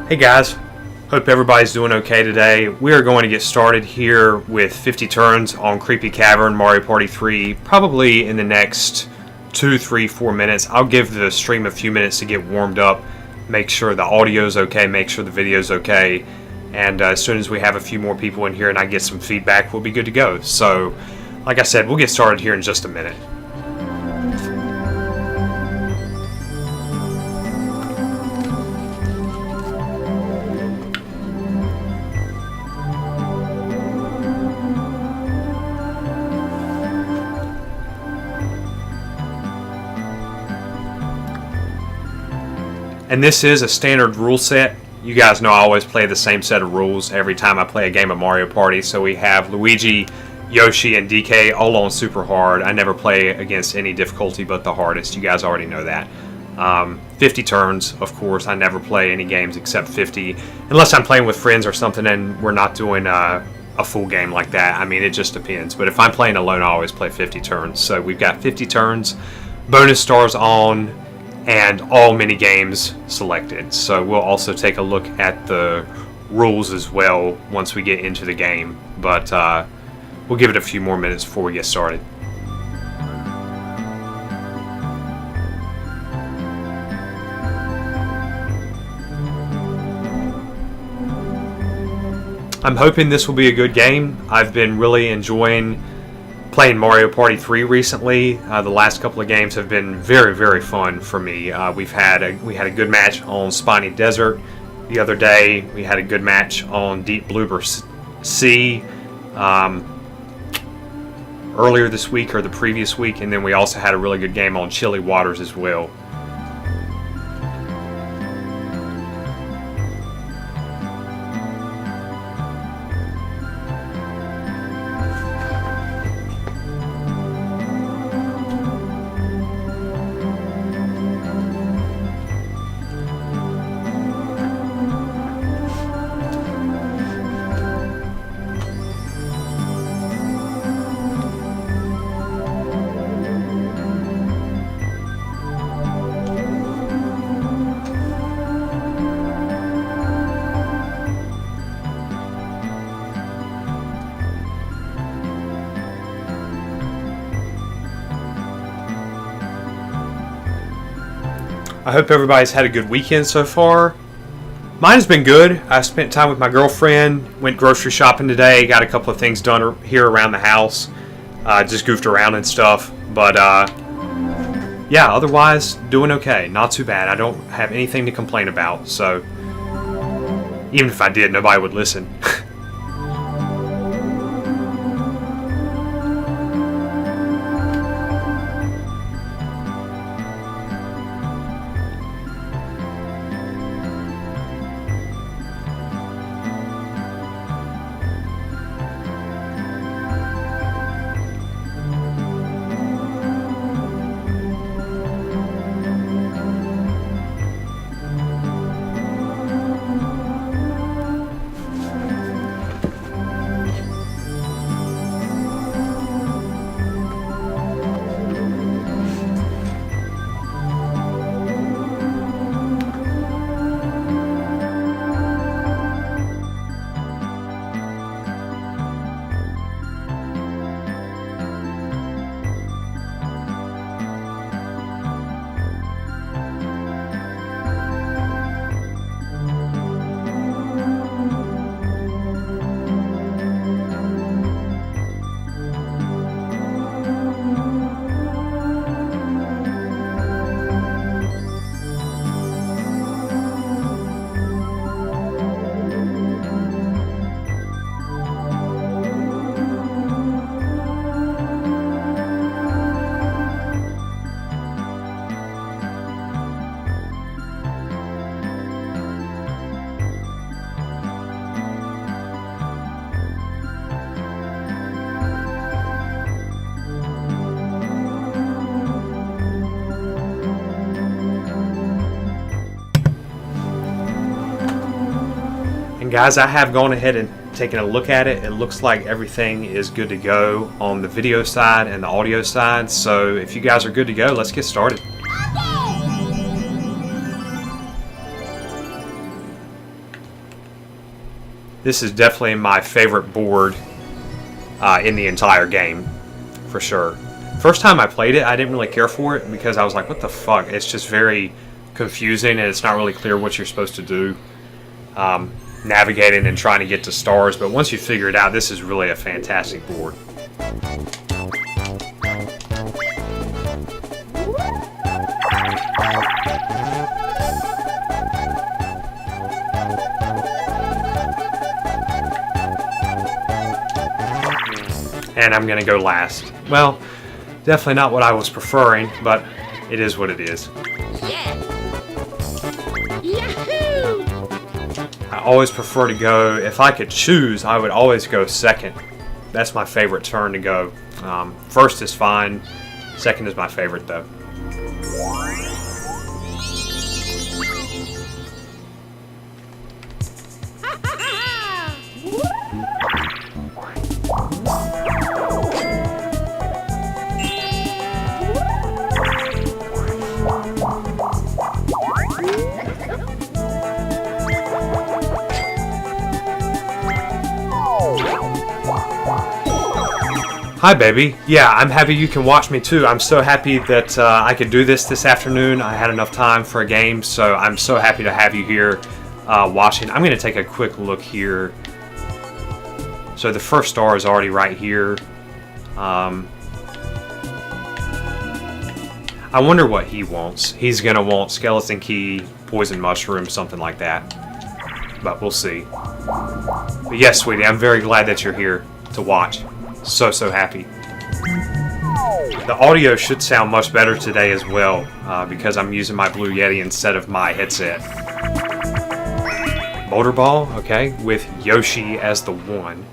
Hey guys, hope everybody's doing okay today. We are going to get started here with 50 turns on Creepy Cavern Mario Party 3 probably in the next 2, 3, 4 minutes. I'll give the stream a few minutes to get warmed up, make sure the audio's okay, make sure the video's okay, and as soon as we have a few more people in here and I get some feedback, we'll be good to go. So, like I said, we'll get started here in just a minute. And this is a standard rule set. You guys know I always play the same set of rules every time I play a game of Mario Party. So we have Luigi, Yoshi, and DK all on super hard. I never play against any difficulty but the hardest. You guys already know that. 50 turns, of course. I never play any games except 50. Unless I'm playing with friends or something and we're not doing a full game like that. I mean, it just depends. But if I'm playing alone, I always play 50 turns. So we've got 50 turns, bonus stars on, and all mini games selected. So we'll also take a look at the rules as well once we get into the game, but we'll give it a few more minutes before we get started. I'm hoping this will be a good game. I've been really enjoying playing Mario Party 3 recently. The last couple of games have been very, very fun for me. We had a good match on Spiny Desert the other day. We had a good match on Deep Bloober Sea earlier this week or the previous week, and then we also had a really good game on Chilly Waters as well. I hope everybody's had a good weekend so far. Mine has been good. I spent time with my girlfriend, went grocery shopping today, got a couple of things done here around the house, just goofed around and stuff. But yeah, otherwise doing okay. Not too bad. I don't have anything to complain about. So even if I did, nobody would listen. Guys, I have gone ahead and taken a look at it. It looks like everything is good to go on the video side and the audio side. So if you guys are good to go, let's get started. This is definitely my favorite board in the entire game, for sure. First time I played it, I didn't really care for it because I was like, what the fuck? It's just very confusing and it's not really clear what you're supposed to do. Navigating and trying to get to stars, but once you figure it out, this is really a fantastic board. And I'm gonna go last. Well, definitely not what I was preferring, but it is what it is. Yeah. Yahoo! I always prefer to go, if I could choose, I would always go second. That's my favorite turn to go. First is fine, second is my favorite though. Hi, baby. Yeah, I'm happy you can watch me too. I'm so happy that I could do this afternoon. I had enough time for a game, so I'm so happy to have you here watching. I'm going to take a quick look here. So the first star is already right here. I wonder what he wants. He's going to want Skeleton Key, Poison Mushroom, something like that. But we'll see. But yes, sweetie, I'm very glad that you're here to watch. So happy. The audio should sound much better today as well because I'm using my Blue Yeti instead of my headset. Boulder Ball, okay, with Yoshi as the one.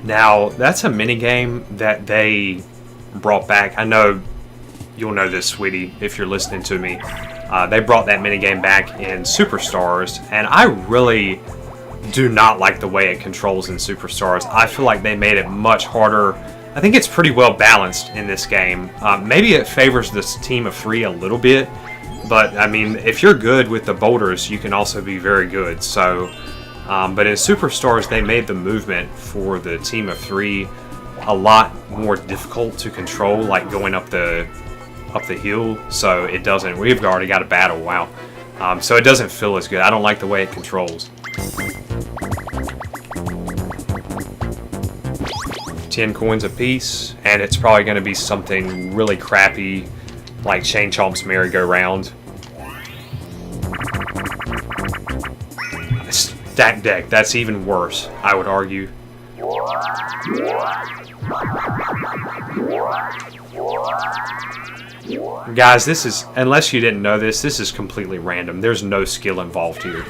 Now, that's a minigame that they brought back. I know you'll know this, sweetie, if you're listening to me. They brought that minigame back in Superstars, and I really do not like the way it controls in Superstars. I feel like they made it much harder. I think it's pretty well balanced in this game. Maybe it favors this team of three a little bit, but I mean, if you're good with the boulders, you can also be very good. So. But in Superstars, they made the movement for the team of three a lot more difficult to control, like going up the hill. So it doesn't. We've already got a battle. Wow. So it doesn't feel as good. I don't like the way it controls. 10 coins apiece, and it's probably going to be something really crappy, like Chain Chomp's merry-go-round. Stack deck, that's even worse, I would argue. Guys, this is, unless you didn't know this is completely random. There's no skill involved here.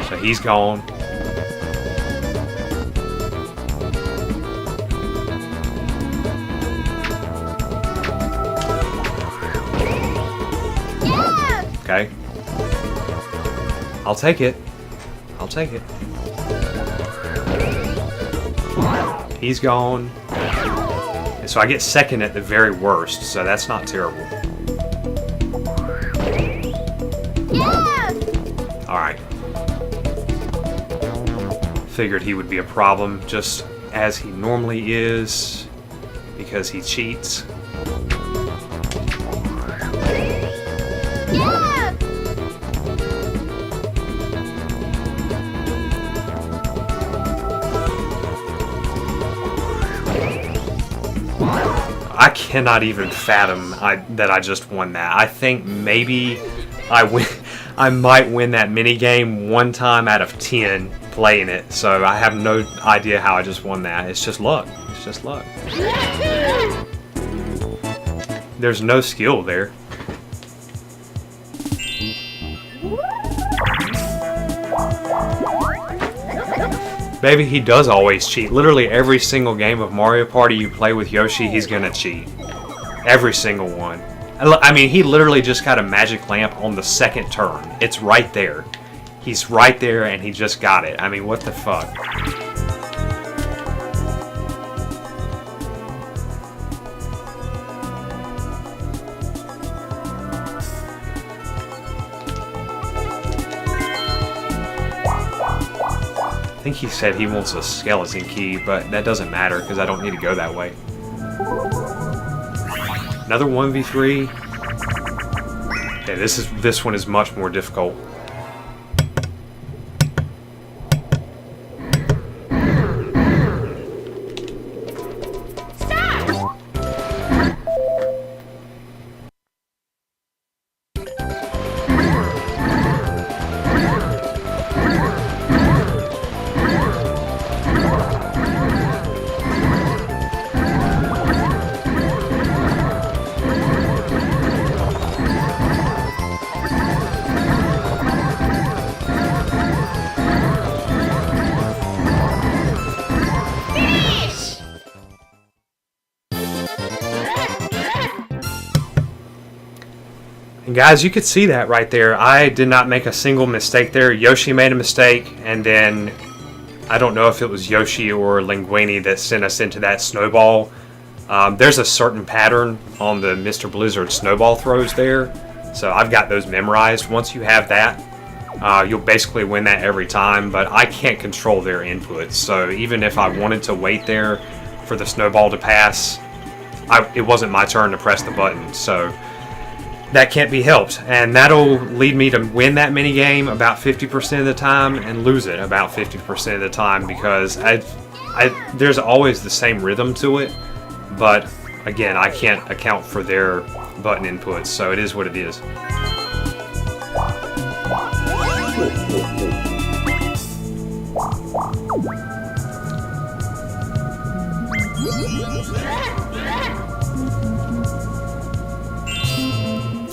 So he's gone. Okay. I'll take it. I'll take it. He's gone. And so I get second at the very worst, so that's not terrible. Alright. Figured he would be a problem, just as he normally is, because he cheats. I cannot even fathom that I just won that. I think maybe I might win that mini game one time out of 10 playing it, so I have no idea how I just won that. It's just luck. It's just luck. There's no skill there. Maybe he does always cheat. Literally every single game of Mario Party you play with Yoshi, he's gonna cheat. Every single one. I mean, he literally just got a magic lamp on the second turn. It's right there. He's right there and he just got it. I mean, what the fuck? I think he said he wants a skeleton key, but that doesn't matter because I don't need to go that way. Another 1v3. Okay, this one is much more difficult. And guys, you could see that right there. I did not make a single mistake there. Yoshi made a mistake, and then I don't know if it was Yoshi or Linguini that sent us into that snowball. There's a certain pattern on the Mr. Blizzard snowball throws there, so I've got those memorized. Once you have that, you'll basically win that every time, but I can't control their inputs, so even if I wanted to wait there for the snowball to pass, it wasn't my turn to press the button, so that can't be helped, and that'll lead me to win that minigame about 50% of the time and lose it about 50% of the time because there's always the same rhythm to it, but again, I can't account for their button inputs, so it is what it is.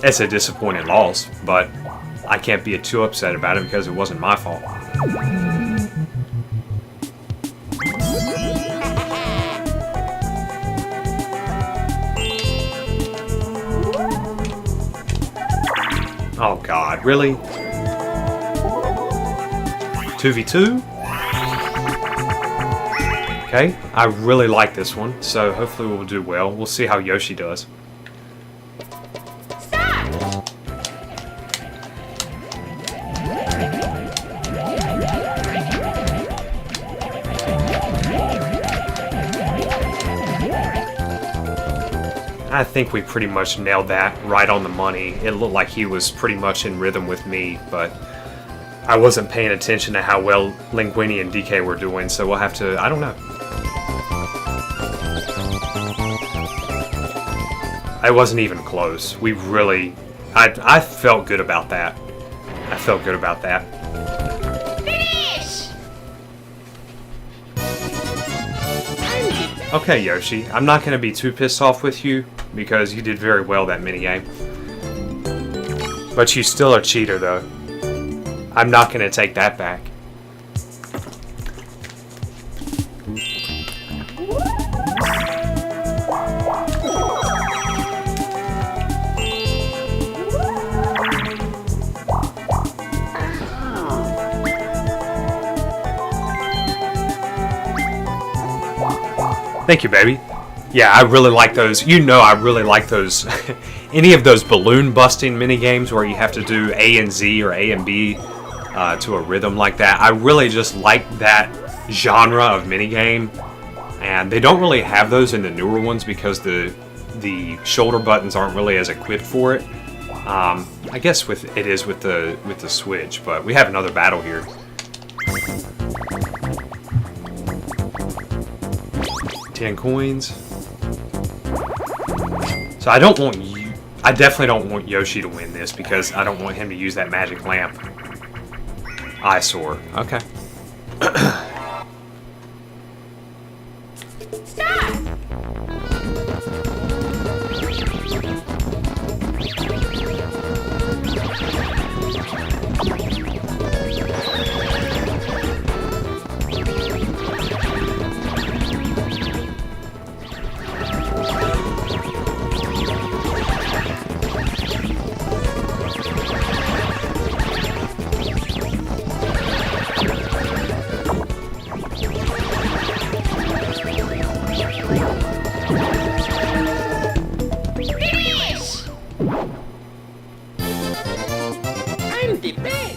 It's a disappointing loss, but I can't be too upset about it because it wasn't my fault. Oh God, really? 2v2? Okay, I really like this one, so hopefully we'll do well. We'll see how Yoshi does. I think we pretty much nailed that right on the money. It looked like he was pretty much in rhythm with me, but I wasn't paying attention to how well Linguini and DK were doing, so we'll have to, I don't know. I wasn't even close. We really, I felt good about that. I felt good about that. Finish! Okay, Yoshi, I'm not going to be too pissed off with you because you did very well that minigame. But you still a cheater, though. I'm not going to take that back. Thank you, baby. Yeah, I really like those. You know I really like those. Any of those balloon busting minigames where you have to do A and Z or A and B to a rhythm like that. I really just like that genre of minigame. And they don't really have those in the newer ones because the shoulder buttons aren't really as equipped for it. I guess it is with the Switch, but we have another battle here. $10 coins. So I don't want you. I definitely don't want Yoshi to win this because I don't want him to use that magic lamp. Eyesore. Okay.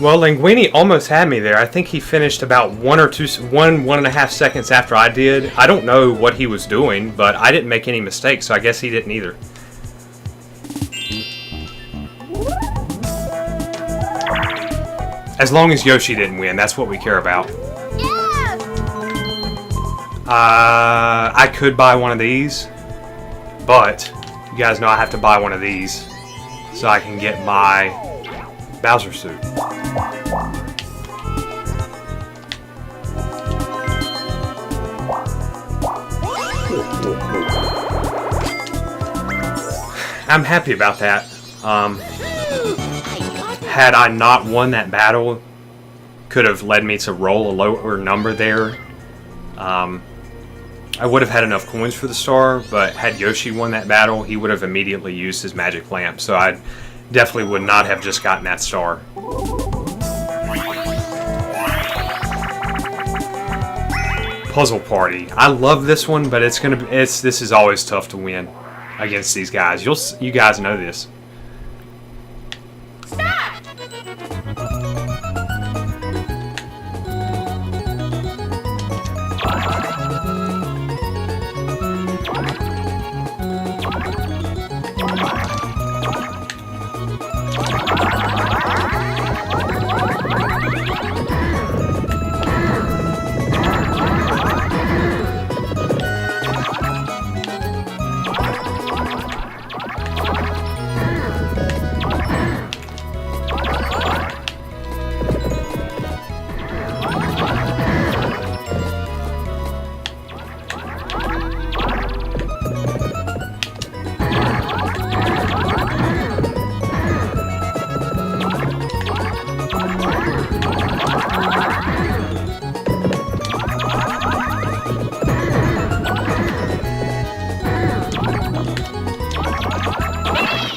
Well, Linguini almost had me there. I think he finished about 1.5 seconds after I did. I don't know what he was doing, but I didn't make any mistakes, so I guess he didn't either. As long as Yoshi didn't win, that's what we care about. Yeah! I could buy one of these, but you guys know I have to buy one of these so I can get my Bowser suit. I'm happy about that. Had I not won that battle, could have led me to roll a lower number there. I would have had enough coins for the star, but had Yoshi won that battle, he would have immediately used his magic lamp, so I definitely would not have just gotten that star. Puzzle Party. I love this one, but this is always tough to win against these guys. You guys know this. Stop!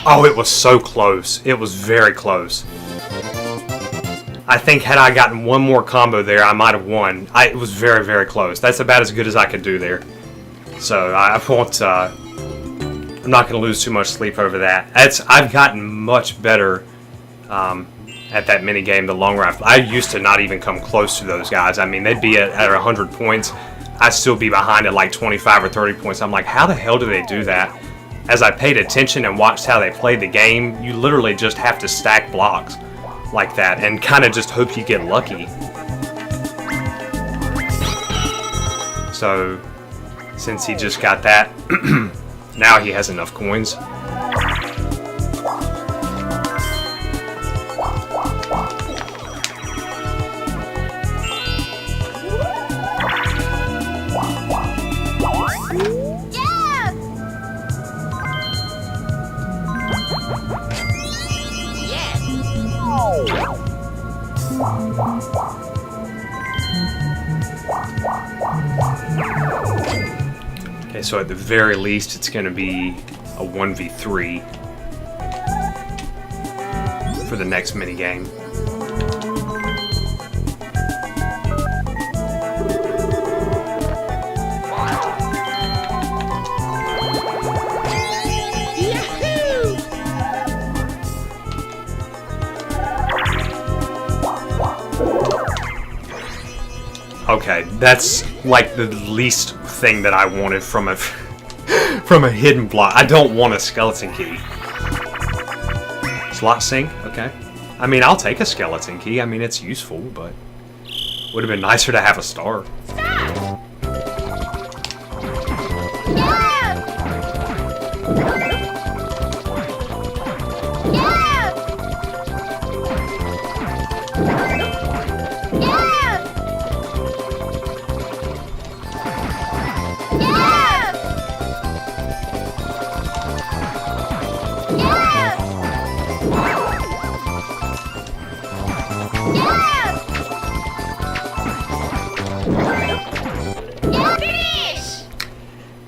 Oh, it was so close. It was very close. I think had I gotten one more combo there, I might have won. It was very, very close. That's about as good as I could do there. So I won't. I'm not going to lose too much sleep over that. I've gotten much better at that mini game the longer I used to not even come close to those guys. I mean, they'd be at 100 points. I'd still be behind at like 25 or 30 points. I'm like, how the hell do they do that? As I paid attention and watched how they played the game, you literally just have to stack blocks like that and kind of just hope you get lucky. So, since he just got that, now he has enough coins. Okay, so at the very least, it's going to be a 1v3 for the next minigame. Okay, that's like the least thing that I wanted from a from a hidden block. I don't want a skeleton key. Slot sync, okay. I mean, I'll take a skeleton key. I mean, it's useful, but would have been nicer to have a star.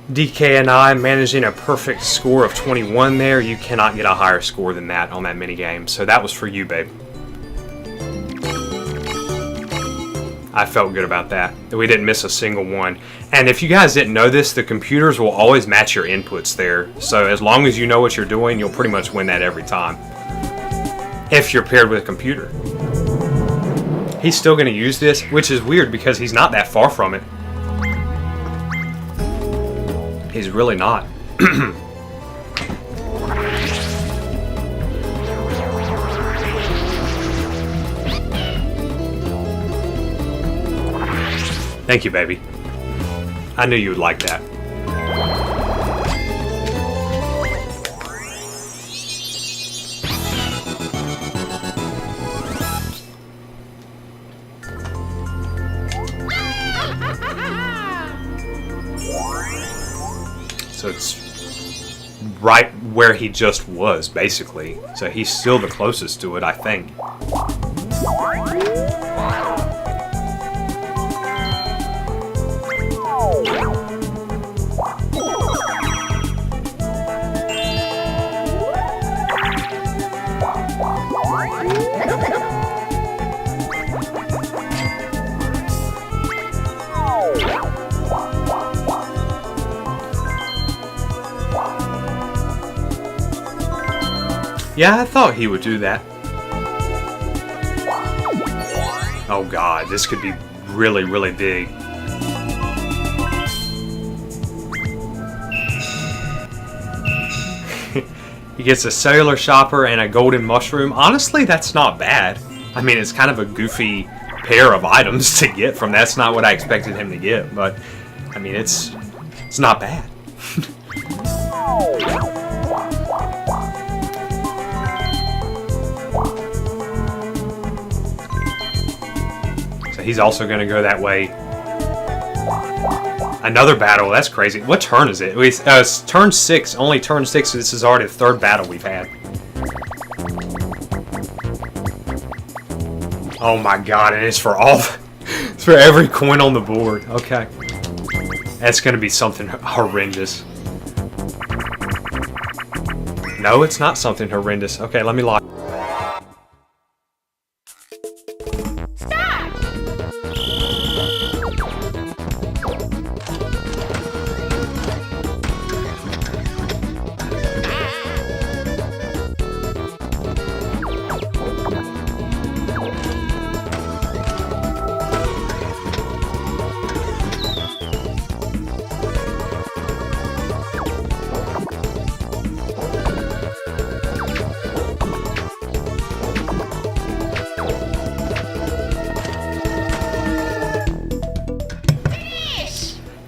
DK and I managing a perfect score of 21 there. You cannot get a higher score than that on that minigame. So that was for you, babe. I felt good about that. We didn't miss a single one. And if you guys didn't know this, the computers will always match your inputs there. So as long as you know what you're doing, you'll pretty much win that every time. If you're paired with a computer. He's still going to use this, which is weird because he's not that far from it. He's really not. Thank you, baby. I knew you would like that. So it's right where he just was, basically. So he's still the closest to it, I think. Yeah, I thought he would do that. Oh god, this could be really, really big. He gets a cellular shopper and a golden mushroom. Honestly, that's not bad. I mean, it's kind of a goofy pair of items to get from. That's not what I expected him to get, but I mean, it's not bad. He's also going to go that way. Another battle. That's crazy. What turn is it? It's turn 6. Only turn 6. So this is already the third battle we've had. Oh my god. And it's for all... it's for every coin on the board. Okay. That's going to be something horrendous. No, it's not something horrendous. Okay, let me lock.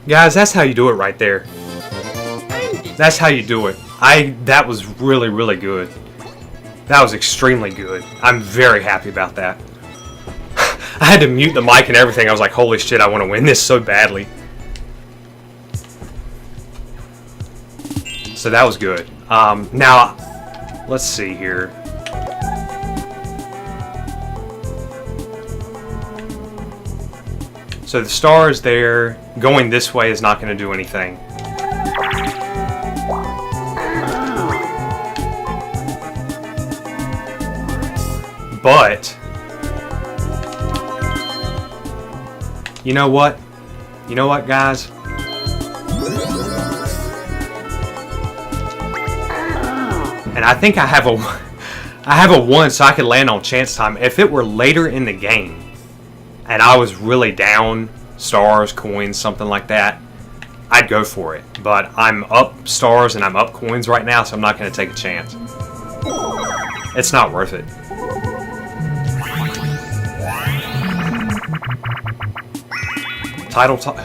Guys, that's how you do it right there. That's how you do it. That was really, really good. That was extremely good. I'm very happy about that. I had to mute the mic and everything. I was like, holy shit, I want to win this so badly. So that was good. Now, let's see here. So the star is there. Going this way is not going to do anything. But you know what? You know what, guys? And I think I have a 1 so I can land on chance time. If it were later in the game and I was really down stars, coins, something like that, I'd go for it. But I'm up stars and I'm up coins right now, so I'm not going to take a chance. It's not worth it.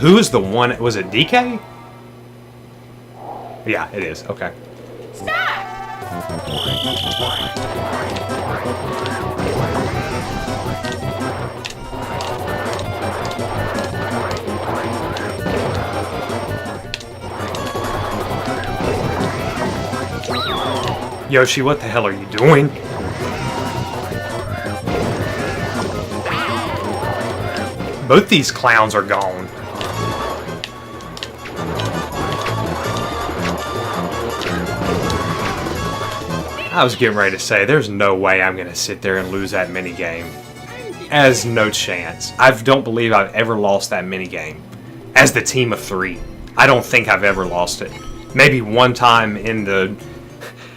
Who is the one? Was it DK? Yeah, it is. Okay. Yoshi, what the hell are you doing? Both these clowns are gone. I was getting ready to say, there's no way I'm going to sit there and lose that minigame. As no chance. I don't believe I've ever lost that minigame. As the team of 3. I don't think I've ever lost it. Maybe one time in the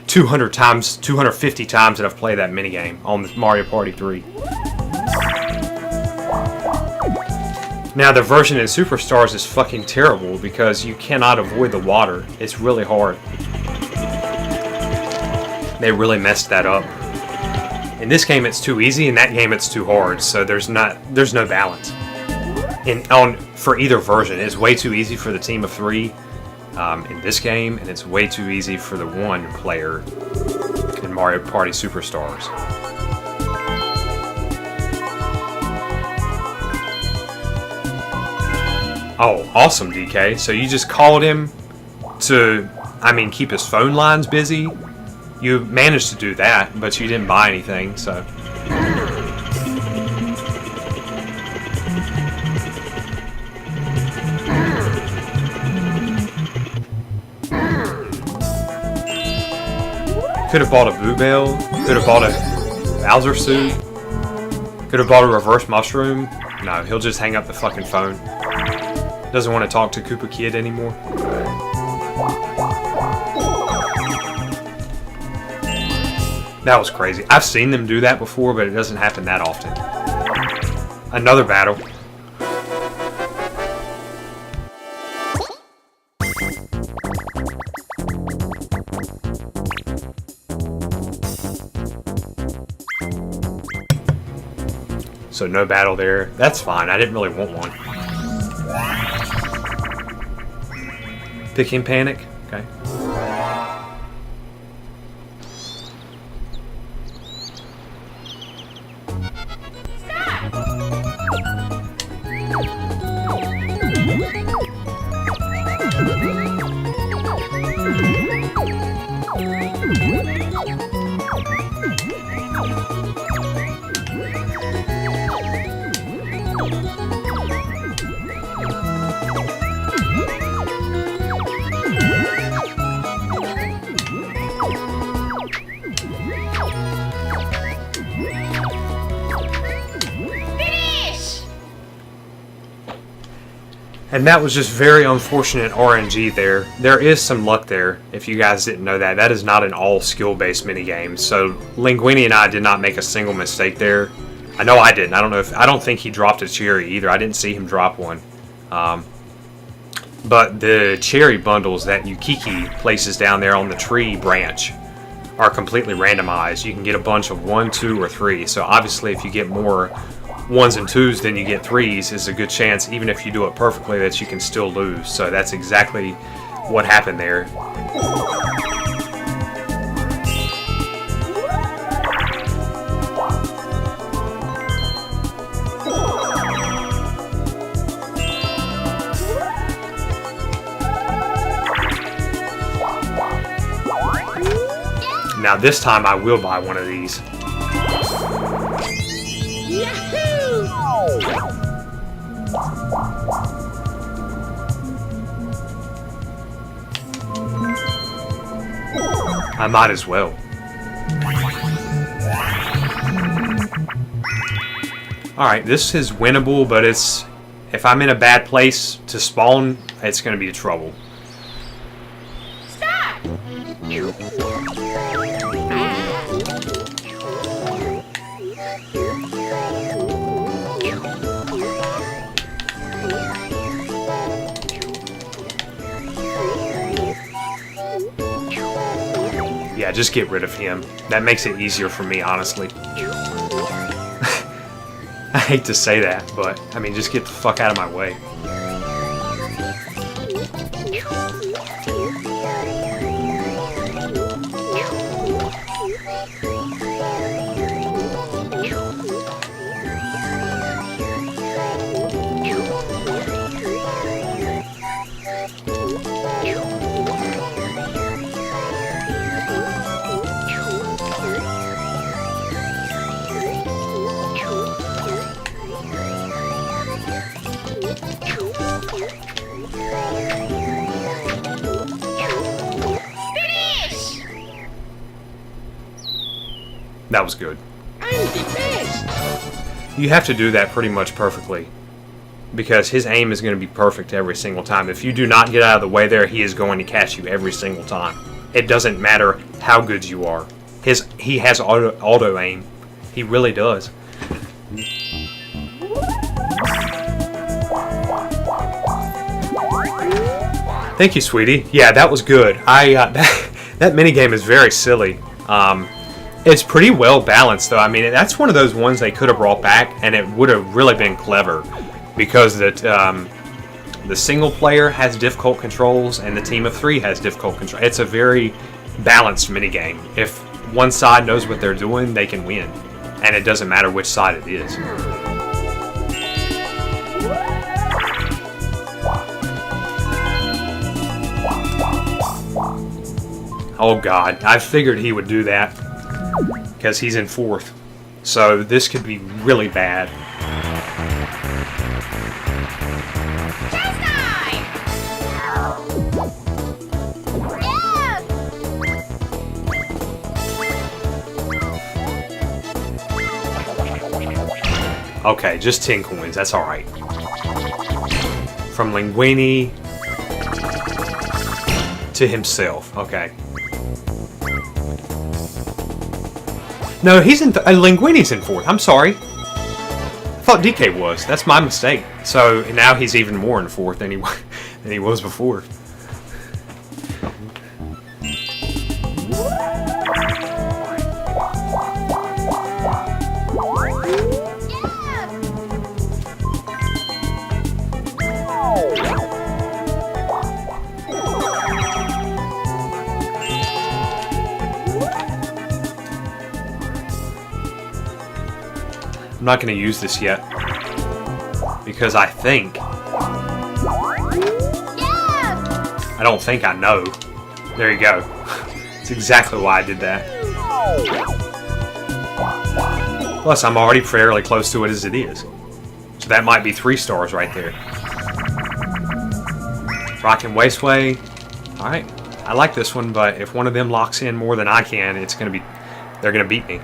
250 times that I've played that minigame on Mario Party 3. Now the version in Superstars is fucking terrible because you cannot avoid the water. It's really hard. They really messed that up. In this game it's too easy, in that game it's too hard, so there's no balance. For either version, it's way too easy for the team of 3 in this game, and it's way too easy for the 1 player in Mario Party Superstars. Oh, awesome, DK. So you just called him to, keep his phone lines busy. You managed to do that, but you didn't buy anything, so. Could have bought a Boo Bell. Could have bought a Bowser suit. Could have bought a reverse mushroom. No, he'll just hang up the fucking phone. Doesn't want to talk to Koopa Kid anymore. That was crazy. I've seen them do that before, but it doesn't happen that often. Another battle. So no battle there. That's fine. I didn't really want one. Picking Panic. Okay. And that was just very unfortunate RNG there. There is some luck there, if you guys didn't know that. That is not an all skill-based minigame. So Linguini and I did not make a single mistake there. I know I didn't. I don't think he dropped a cherry either. I didn't see him drop one. But the cherry bundles that Yukiki places down there on the tree branch are completely randomized. You can get a bunch of 1, 2, or 3. So obviously if you get more 1s and 2s than you get 3s, is a good chance, even if you do it perfectly, that you can still lose. So that's exactly what happened there. Now this time I will buy one of these. I might as well. Alright, this is winnable, but if I'm in a bad place to spawn, it's going to be trouble. Stop! Yeah, just get rid of him. That makes it easier for me, honestly. I hate to say that, but, just get the fuck out of my way. That was good. I'm the best. You have to do that pretty much perfectly, because his aim is going to be perfect every single time. If you do not get out of the way there, he is going to catch you every single time. It doesn't matter how good you are. He has auto aim. He really does. Thank you, sweetie. Yeah, that was good. That minigame is very silly. It's pretty well balanced, though. I mean, that's one of those ones they could have brought back, and it would have really been clever, because the single player has difficult controls, and the team of 3 has difficult control. It's a very balanced minigame. If one side knows what they're doing, they can win, and it doesn't matter which side it is. Oh God, I figured he would do that because he's in 4th. So this could be really bad. Okay, just 10 coins, that's alright. From Linguini to himself, okay. No, he's in. Linguini's in 4th. I'm sorry. I thought DK was. That's my mistake. So now he's even more in 4th than he was before. I'm not going to use this yet because I think I don't think I know. There you go. That's exactly why I did that. Plus, I'm already fairly close to it as it is. So that might be 3 stars right there. Rockin' Wasteway. Alright. I like this one, but if one of them locks in more than I can, it's gonna be they're gonna beat me.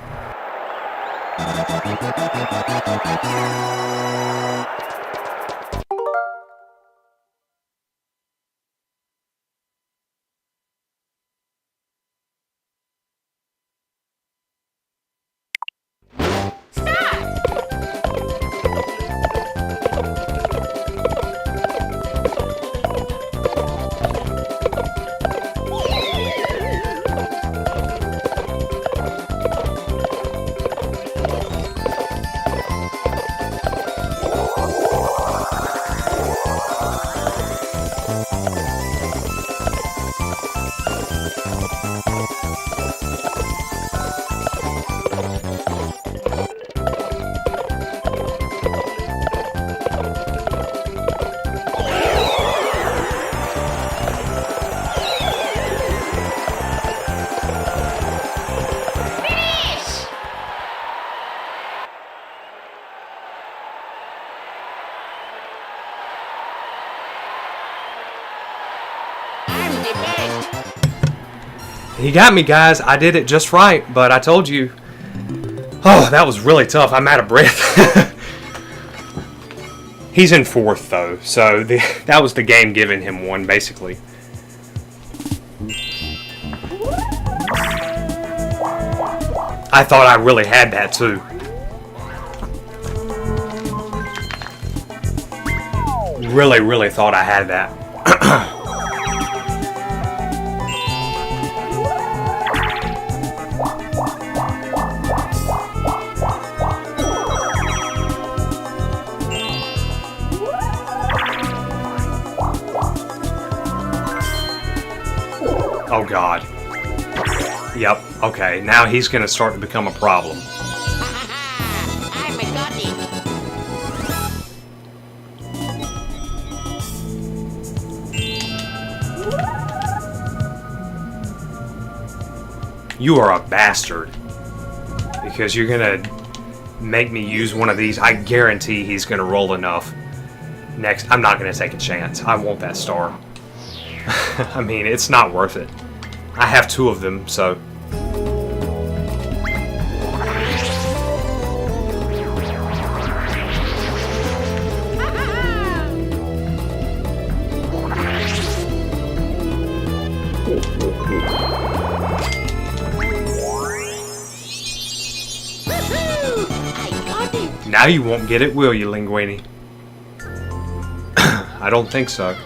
He got me, guys. I did it just right, but I told you. Oh, that was really tough. I'm out of breath. He's in 4th, though, so that was the game giving him one, basically. I thought I really had that, too. Really thought I had that. Oh God. Yep, okay, now he's gonna start to become a problem. I'm a goddess. You are a bastard. Because you're gonna make me use one of these. I guarantee he's gonna roll enough. Next, I'm not gonna take a chance. I want that star. I mean, it's not worth it. I have 2 of them, so... Now you won't get it, will you, Linguini? I don't think so.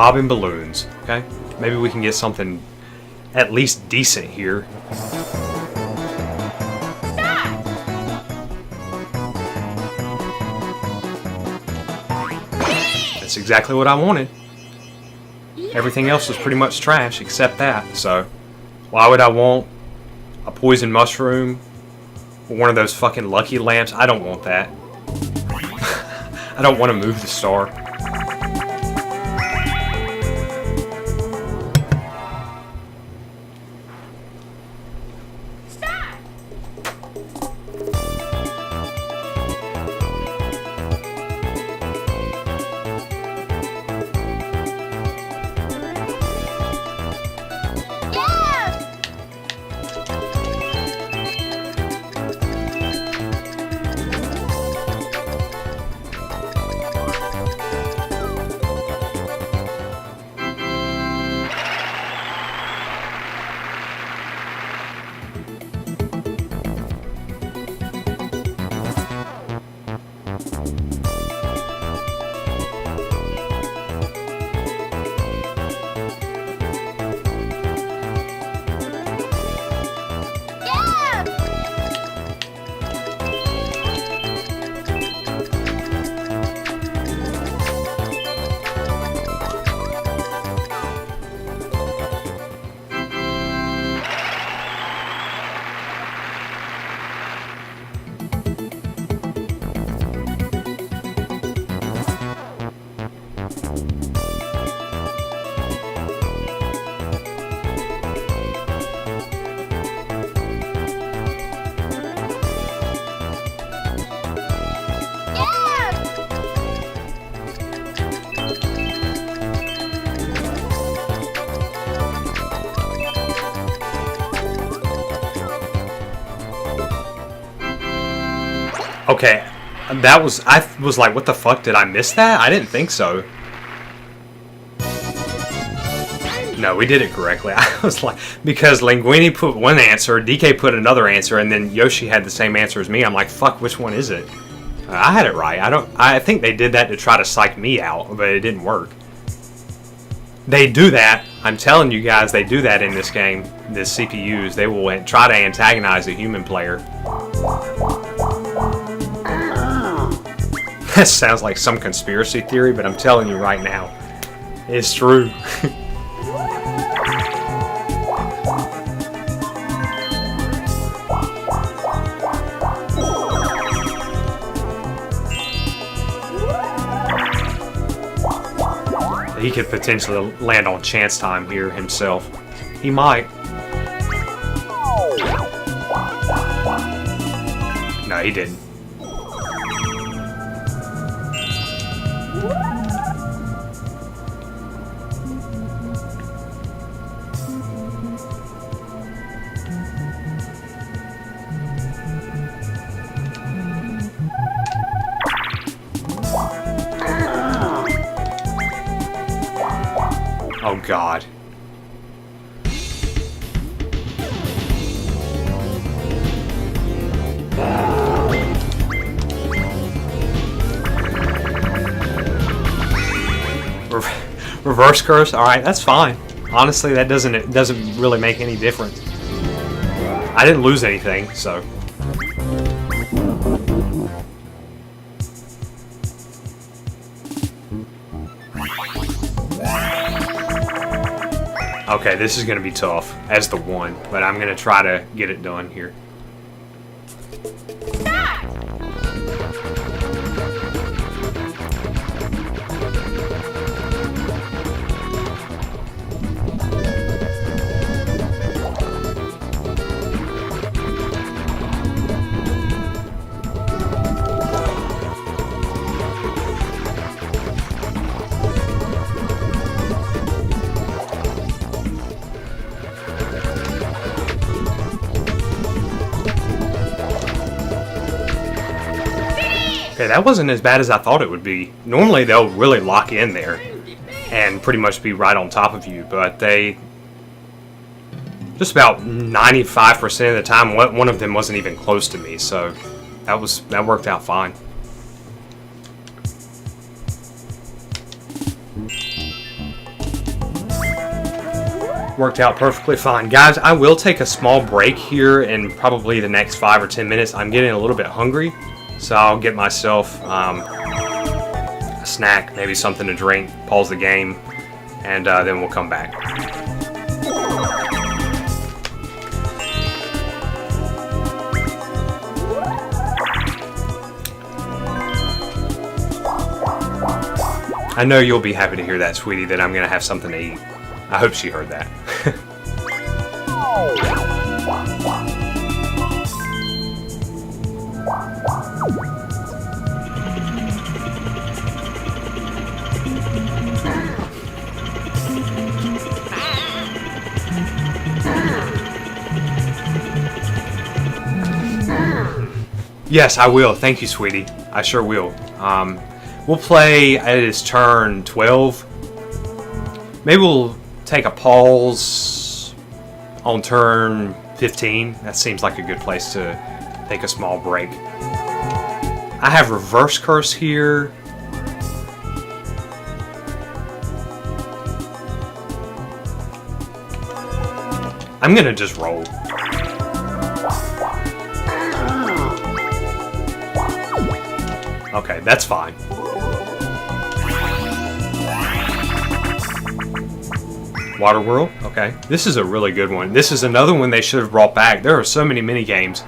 Bobbing balloons. Okay, maybe we can get something at least decent here. That's exactly what I wanted. Everything else was pretty much trash except that. So why would I want a poison mushroom or one of those fucking lucky lamps? I don't want that. I don't want to move the star. Okay, that was, I was like, what the fuck, did I miss that? I didn't think so. No, we did it correctly. I was like, because Linguini put one answer, DK put another answer, and then Yoshi had the same answer as me. I'm like, fuck, which one is it? I had it right. I think they did that to try to psych me out, but it didn't work. They do that. I'm telling you guys, they do that in this game. The CPUs, they will try to antagonize a human player. That sounds like some conspiracy theory, but I'm telling you right now, it's true. He could potentially land on chance time here himself. He might. No, he didn't. Oh God. Reverse curse? Alright, that's fine. Honestly, that doesn't really make any difference. I didn't lose anything, so. Okay, this is going to be tough as the one, but I'm going to try to get it done here. Okay, that wasn't as bad as I thought it would be. Normally they'll really lock in there and pretty much be right on top of you, but they just about 95% of the time one of them wasn't even close to me, so that worked out fine. worked out perfectly fine. Guys, I will take a small break here in probably the next 5 or 10 minutes. I'm getting a little bit hungry, so I'll get myself a snack, maybe something to drink, pause the game, and then we'll come back. I know you'll be happy to hear that, sweetie, that I'm going to have something to eat. I hope she heard that. Yes, I will. Thank you, sweetie. I sure will. We'll play at its turn 12. Maybe we'll take a pause on turn 15. That seems like a good place to take a small break. I have reverse curse here. I'm gonna just roll. Okay, that's fine. Waterworld, okay. This is a really good one. This is another one they should have brought back. There are so many mini games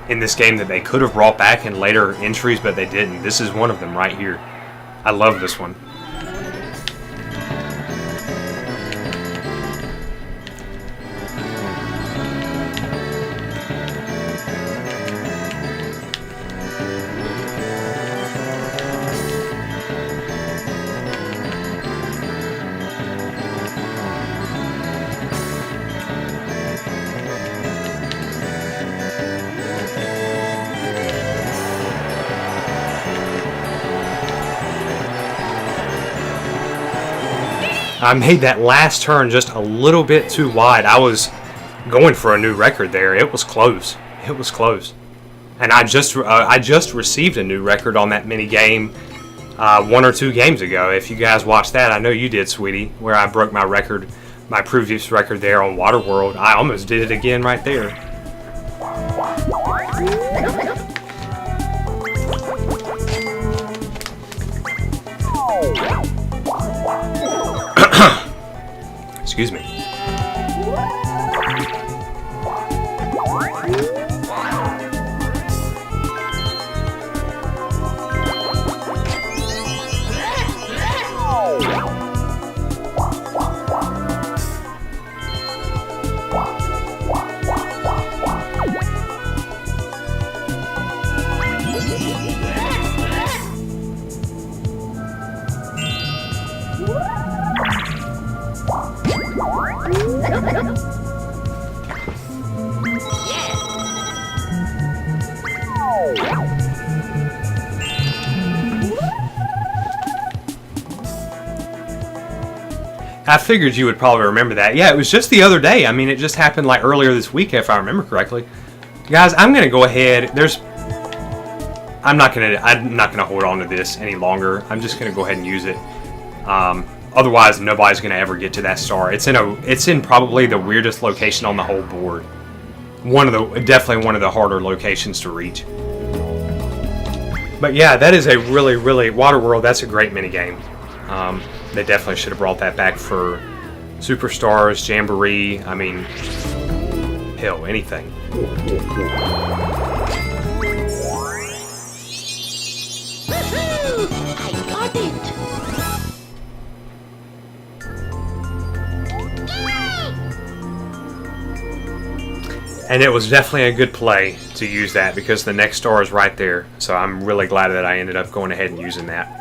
in this game that they could have brought back in later entries, but they didn't. This is one of them right here. I love this one. I made that last turn just a little bit too wide. I was going for a new record there. It was close. It was close. And I just received a new record on that mini game 1 or 2 games ago. If you guys watched that, I know you did, sweetie, where I broke my record, my previous record there on Waterworld. I almost did it again right there. Excuse me. I figured you would probably remember that. Yeah, it was just the other day. I mean, it just happened like earlier this week, if I remember correctly. Guys, I'm gonna go ahead. I'm not gonna hold on to this any longer. I'm just gonna go ahead and use it. Otherwise, nobody's gonna ever get to that star. It's in probably the weirdest location on the whole board. Definitely one of the harder locations to reach. But yeah, that is a really Waterworld. That's a great mini game. They definitely should have brought that back for Superstars, Jamboree. I mean, hell, anything. I got it! And it was definitely a good play to use that because the next star is right there. So I'm really glad that I ended up going ahead and using that.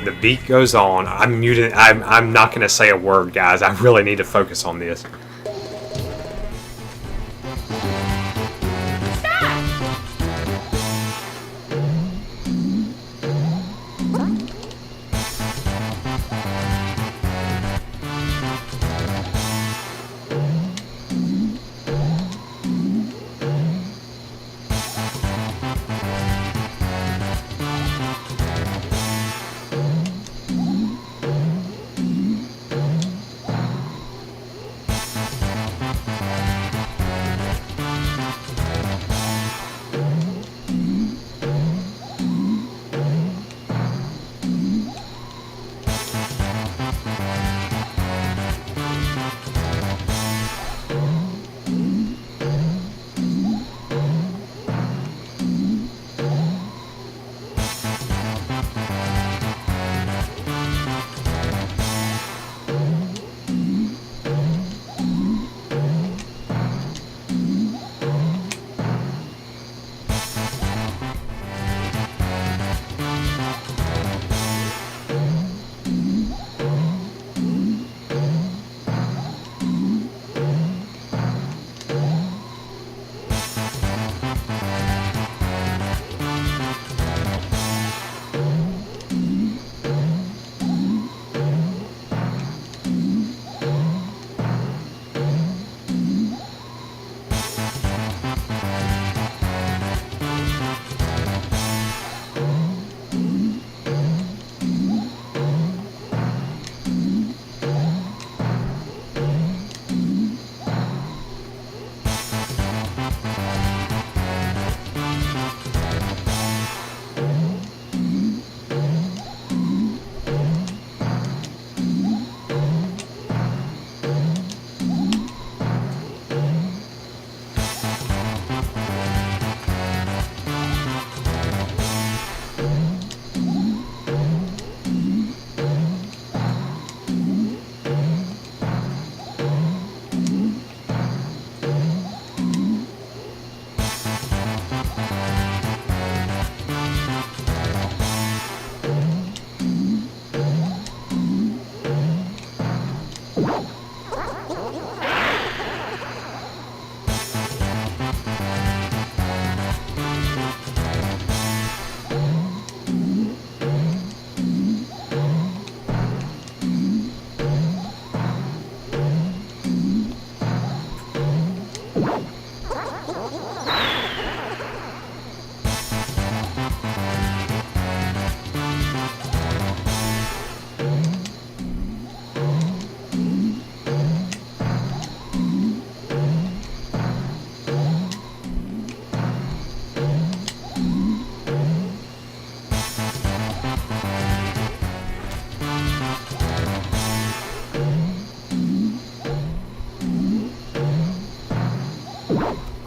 The beat goes on. I'm muted. I'm not going to say a word, guys. I really need to focus on this.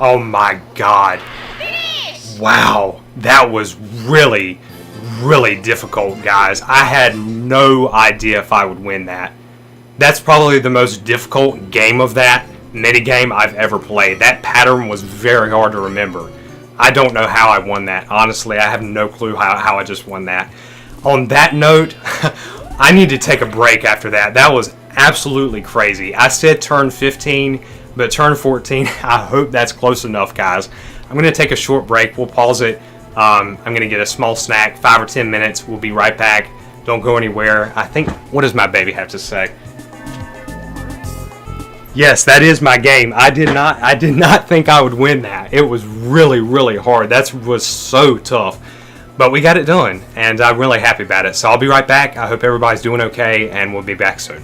Oh my god. Finish! Wow. That was really, really difficult, guys. I had no idea if I would win that. That's probably the most difficult game of that minigame I've ever played. That pattern was very hard to remember. I don't know how I won that. Honestly, I have no clue how I just won that. On that note, I need to take a break after that. That was absolutely crazy. I said turn 15, but turn 14, I hope that's close enough, guys. I'm going to take a short break. We'll pause it. I'm going to get a small snack, 5 or 10 minutes. We'll be right back. Don't go anywhere. I think, what does my baby have to say? Yes, that is my game. I did not think I would win that. It was really, really hard. That was so tough. But we got it done, and I'm really happy about it. So I'll be right back. I hope everybody's doing okay, and we'll be back soon.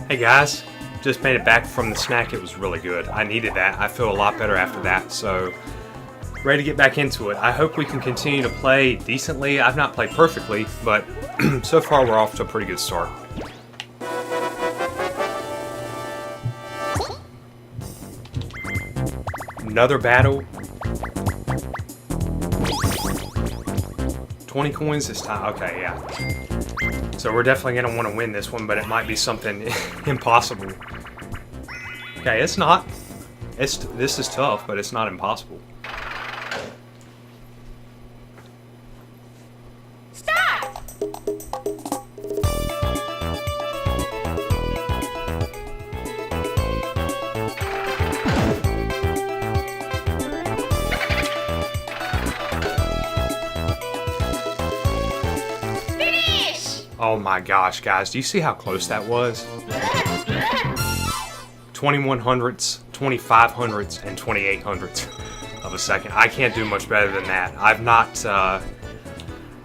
Hey guys, just made it back from the snack. It was really good. I needed that. I feel a lot better after that, so ready to get back into it. I hope we can continue to play decently. I've not played perfectly, but so far we're off to a pretty good start. Another battle. 20 coins this time. Okay, yeah. So we're definitely going to want to win this one, but it might be something impossible. Okay, it's not. This is tough, but it's not impossible. Stop! Finish! Oh my gosh, guys. Do you see how close that was? 2100ths, 2500ths, and 2800ths of a second. I can't do much better than that.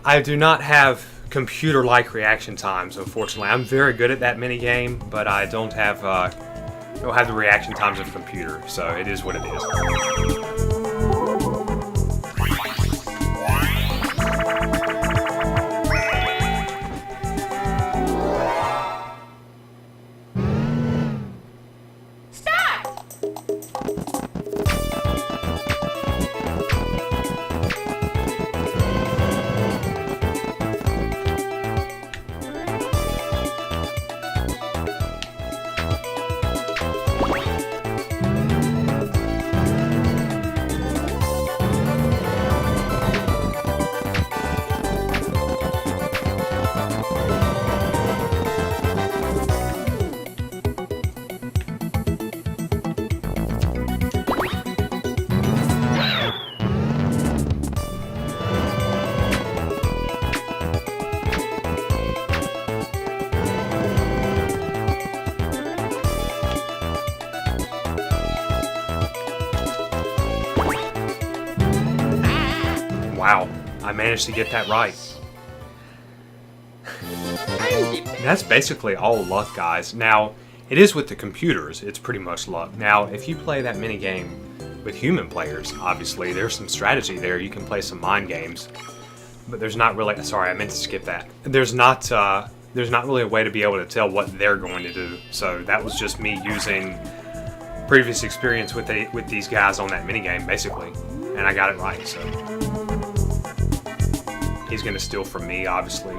I do not have computer-like reaction times, unfortunately. I'm very good at that mini game, but I don't have the reaction times of a computer, so it is what it is. Wow, I managed to get that right. That's basically all luck, guys. Now, it is with the computers, it's pretty much luck. Now, if you play that mini game with human players, obviously, there's some strategy there. You can play some mind games. But there's not really... Sorry, I meant to skip that. There's not really a way to be able to tell what they're going to do. So that was just me using previous experience with these guys on that mini game, basically. And I got it right, so... He's going to steal from me, obviously.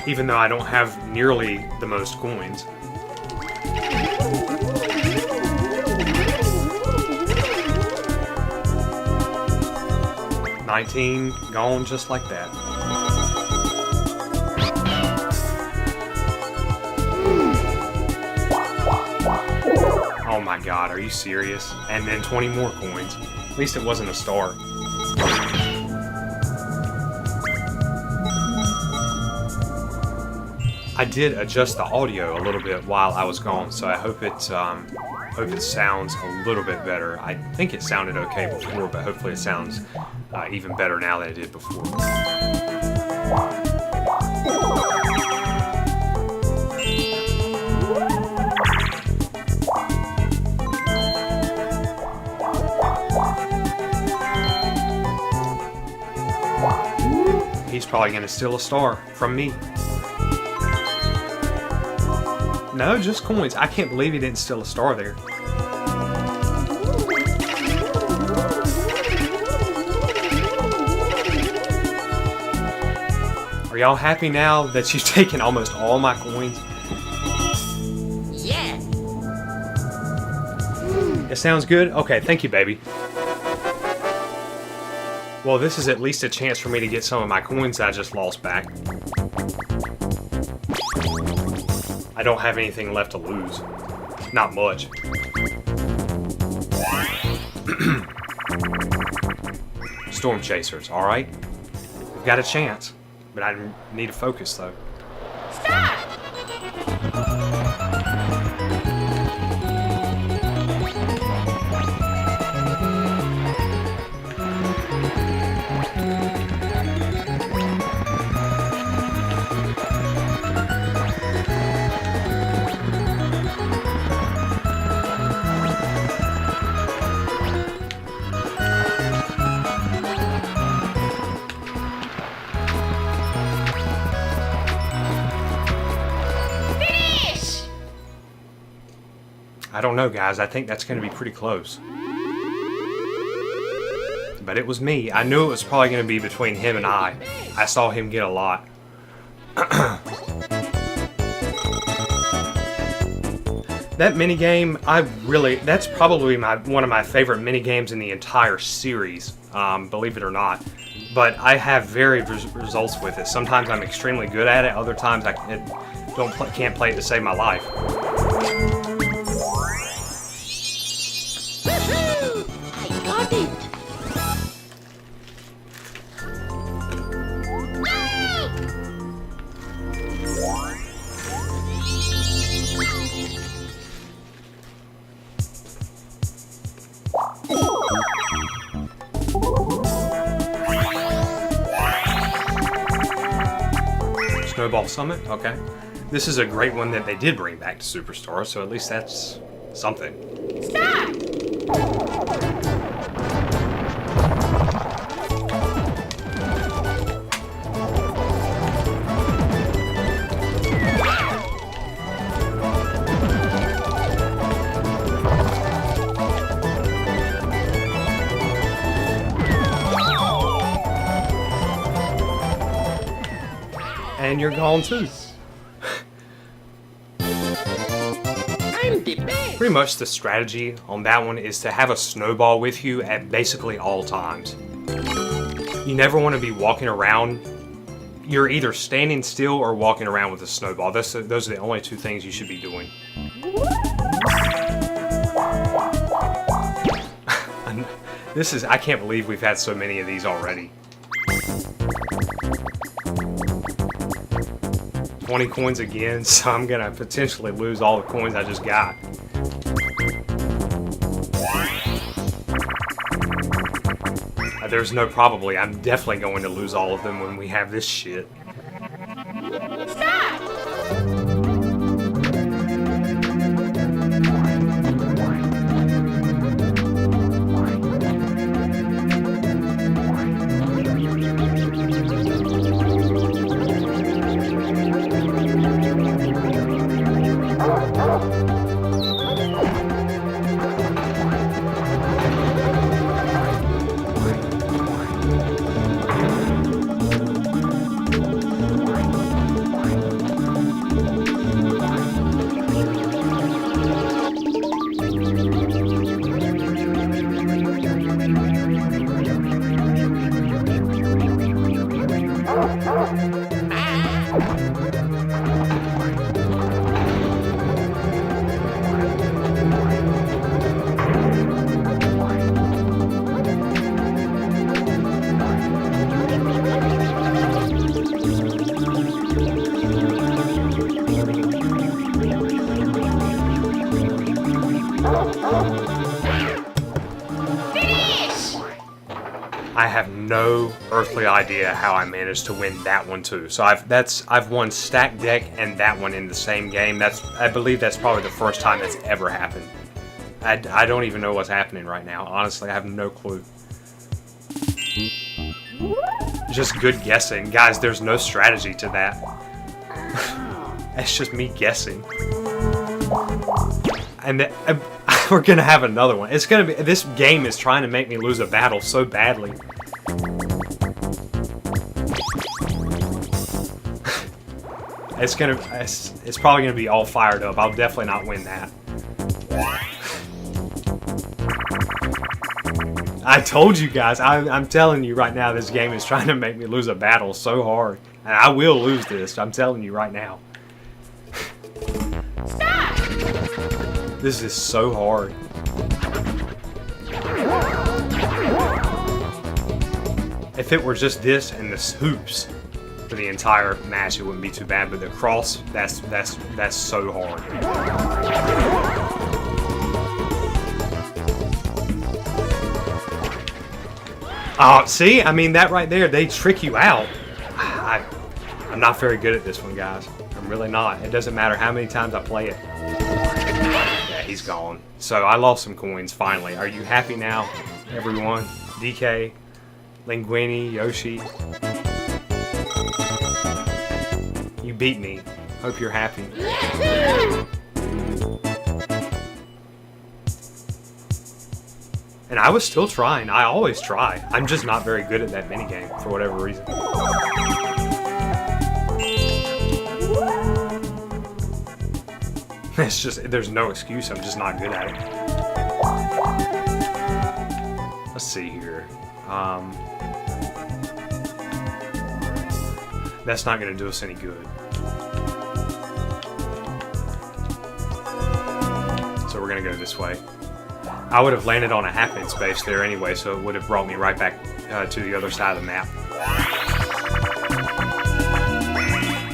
Even though I don't have nearly the most coins. $19 gone just like that. Oh my god, are you serious? And then 20 more coins. At least it wasn't a star. I did adjust the audio a little bit while I was gone, so I hope it sounds a little bit better. I think it sounded okay before, but hopefully it sounds even better now than it did before. He's probably going to steal a star from me. No, just coins. I can't believe he didn't steal a star there. Are y'all happy now that you've taken almost all my coins? Yeah. It sounds good? Okay, thank you, baby. Well, this is at least a chance for me to get some of my coins I just lost back. I don't have anything left to lose. Not much. Storm chasers, alright? We've got a chance, but I need to focus though. Stop! I don't know, guys. I think that's going to be pretty close. But it was me. I knew it was probably going to be between him and I. I saw him get a lot. That minigame, that's probably one of my favorite minigames in the entire series, believe it or not. But I have varied results with it. Sometimes I'm extremely good at it, other times I can't play it to save my life. I got it. Snowball Summit? Okay. This is a great one that they did bring back to Superstar, so at least that's something. Stop! And you're gone too. I'm the best. Pretty much the strategy on that one is to have a snowball with you at basically all times. You never want to be walking around. You're either standing still or walking around with a snowball. Those are the only two things you should be doing. I can't believe we've had so many of these already. 20 coins again, so I'm gonna potentially lose all the coins I just got. There's no probably. I'm definitely going to lose all of them when we have this shit. Stop! I have no earthly idea how I managed to win that one too. So I've won stack deck and that one in the same game. I believe that's probably the first time that's ever happened. I don't even know what's happening right now. Honestly, I have no clue. Just good guessing. Guys, there's no strategy to that. That's just me guessing. And we're gonna have another one. It's gonna be. This game is trying to make me lose a battle so badly. It's probably gonna be all fired up. I'll definitely not win that. I told you guys. I'm telling you right now. This game is trying to make me lose a battle so hard, and I will lose this. I'm telling you right now. This is so hard. If it were just this and the hoops for the entire match, it wouldn't be too bad. But the cross, that's so hard. Oh, see? I mean, that right there, they trick you out. I'm not very good at this one, guys. I'm really not. It doesn't matter how many times I play it. Yeah, he's gone. So I lost some coins, finally. Are you happy now, everyone? DK, Linguini, Yoshi. You beat me. Hope you're happy. And I was still trying. I always try. I'm just not very good at that minigame for whatever reason. It's just, there's no excuse. I'm just not good at it. Let's see here. That's not going to do us any good. So we're going to go this way. I would have landed on a half-inch space there anyway, so it would have brought me right back to the other side of the map.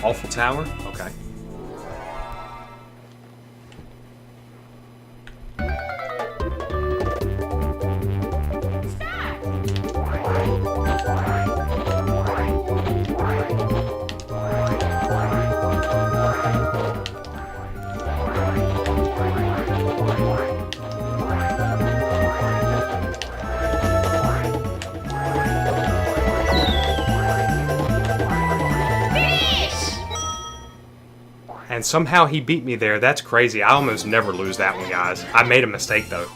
Awful Tower? Okay. And somehow he beat me there. That's crazy. I almost never lose that one, guys. I made a mistake, though.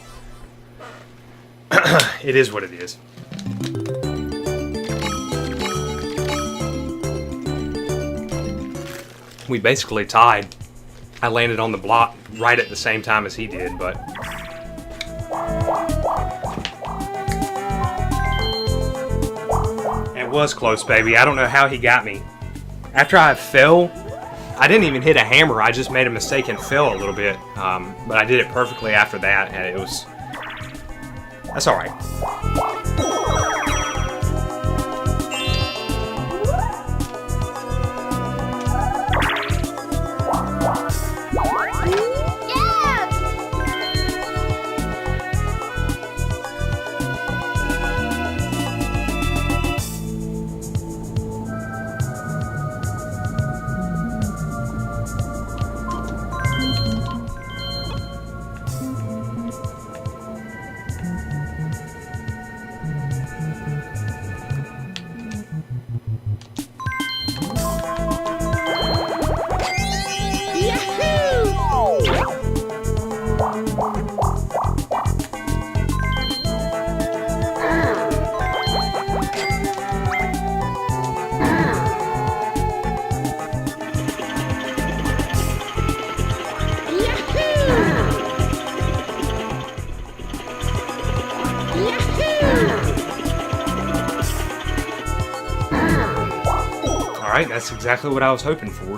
It is what it is. We basically tied. I landed on the block right at the same time as he did, but... It was close, baby. I don't know how he got me. After I fell... I didn't even hit a hammer, I just made a mistake and fell a little bit. But I did it perfectly after that, and it was... That's alright. Alright, that's exactly what I was hoping for.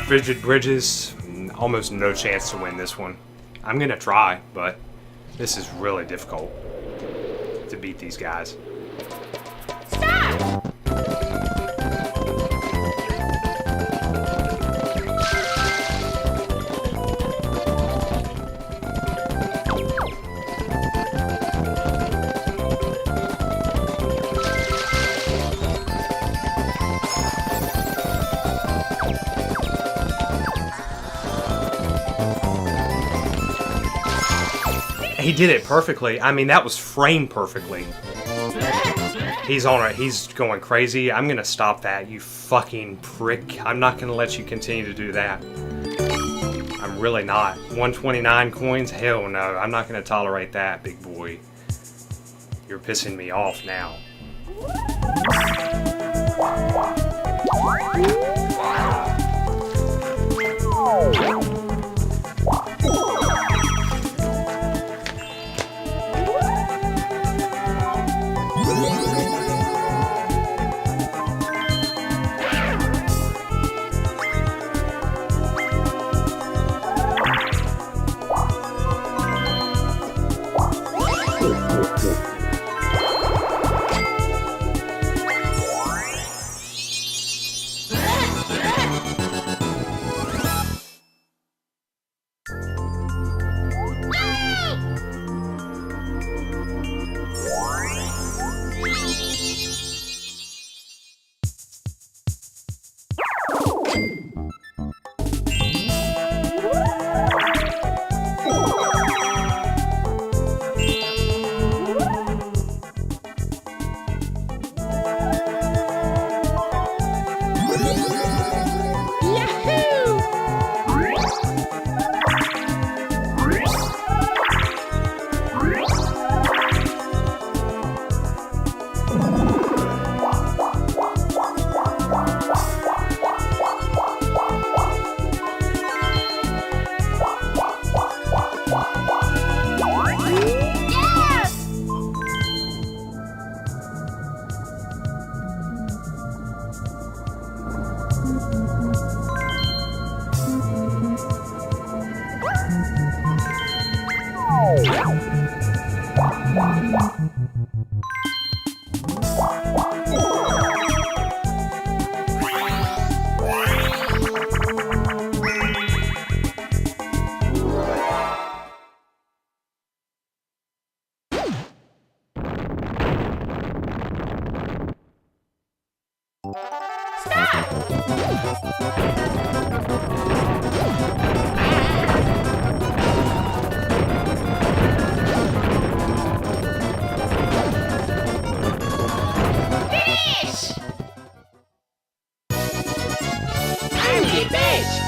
Frigid Bridges, almost no chance to win this one. I'm gonna try, but this is really difficult to beat these guys. Stop! He did it perfectly. I mean, that was framed perfectly. He's on it. He's going crazy. I'm gonna stop that, you fucking prick. I'm not gonna let you continue to do that. I'm really not. 129 coins? Hell no. I'm not gonna tolerate that, big boy. You're pissing me off now. Finish! I'm the best!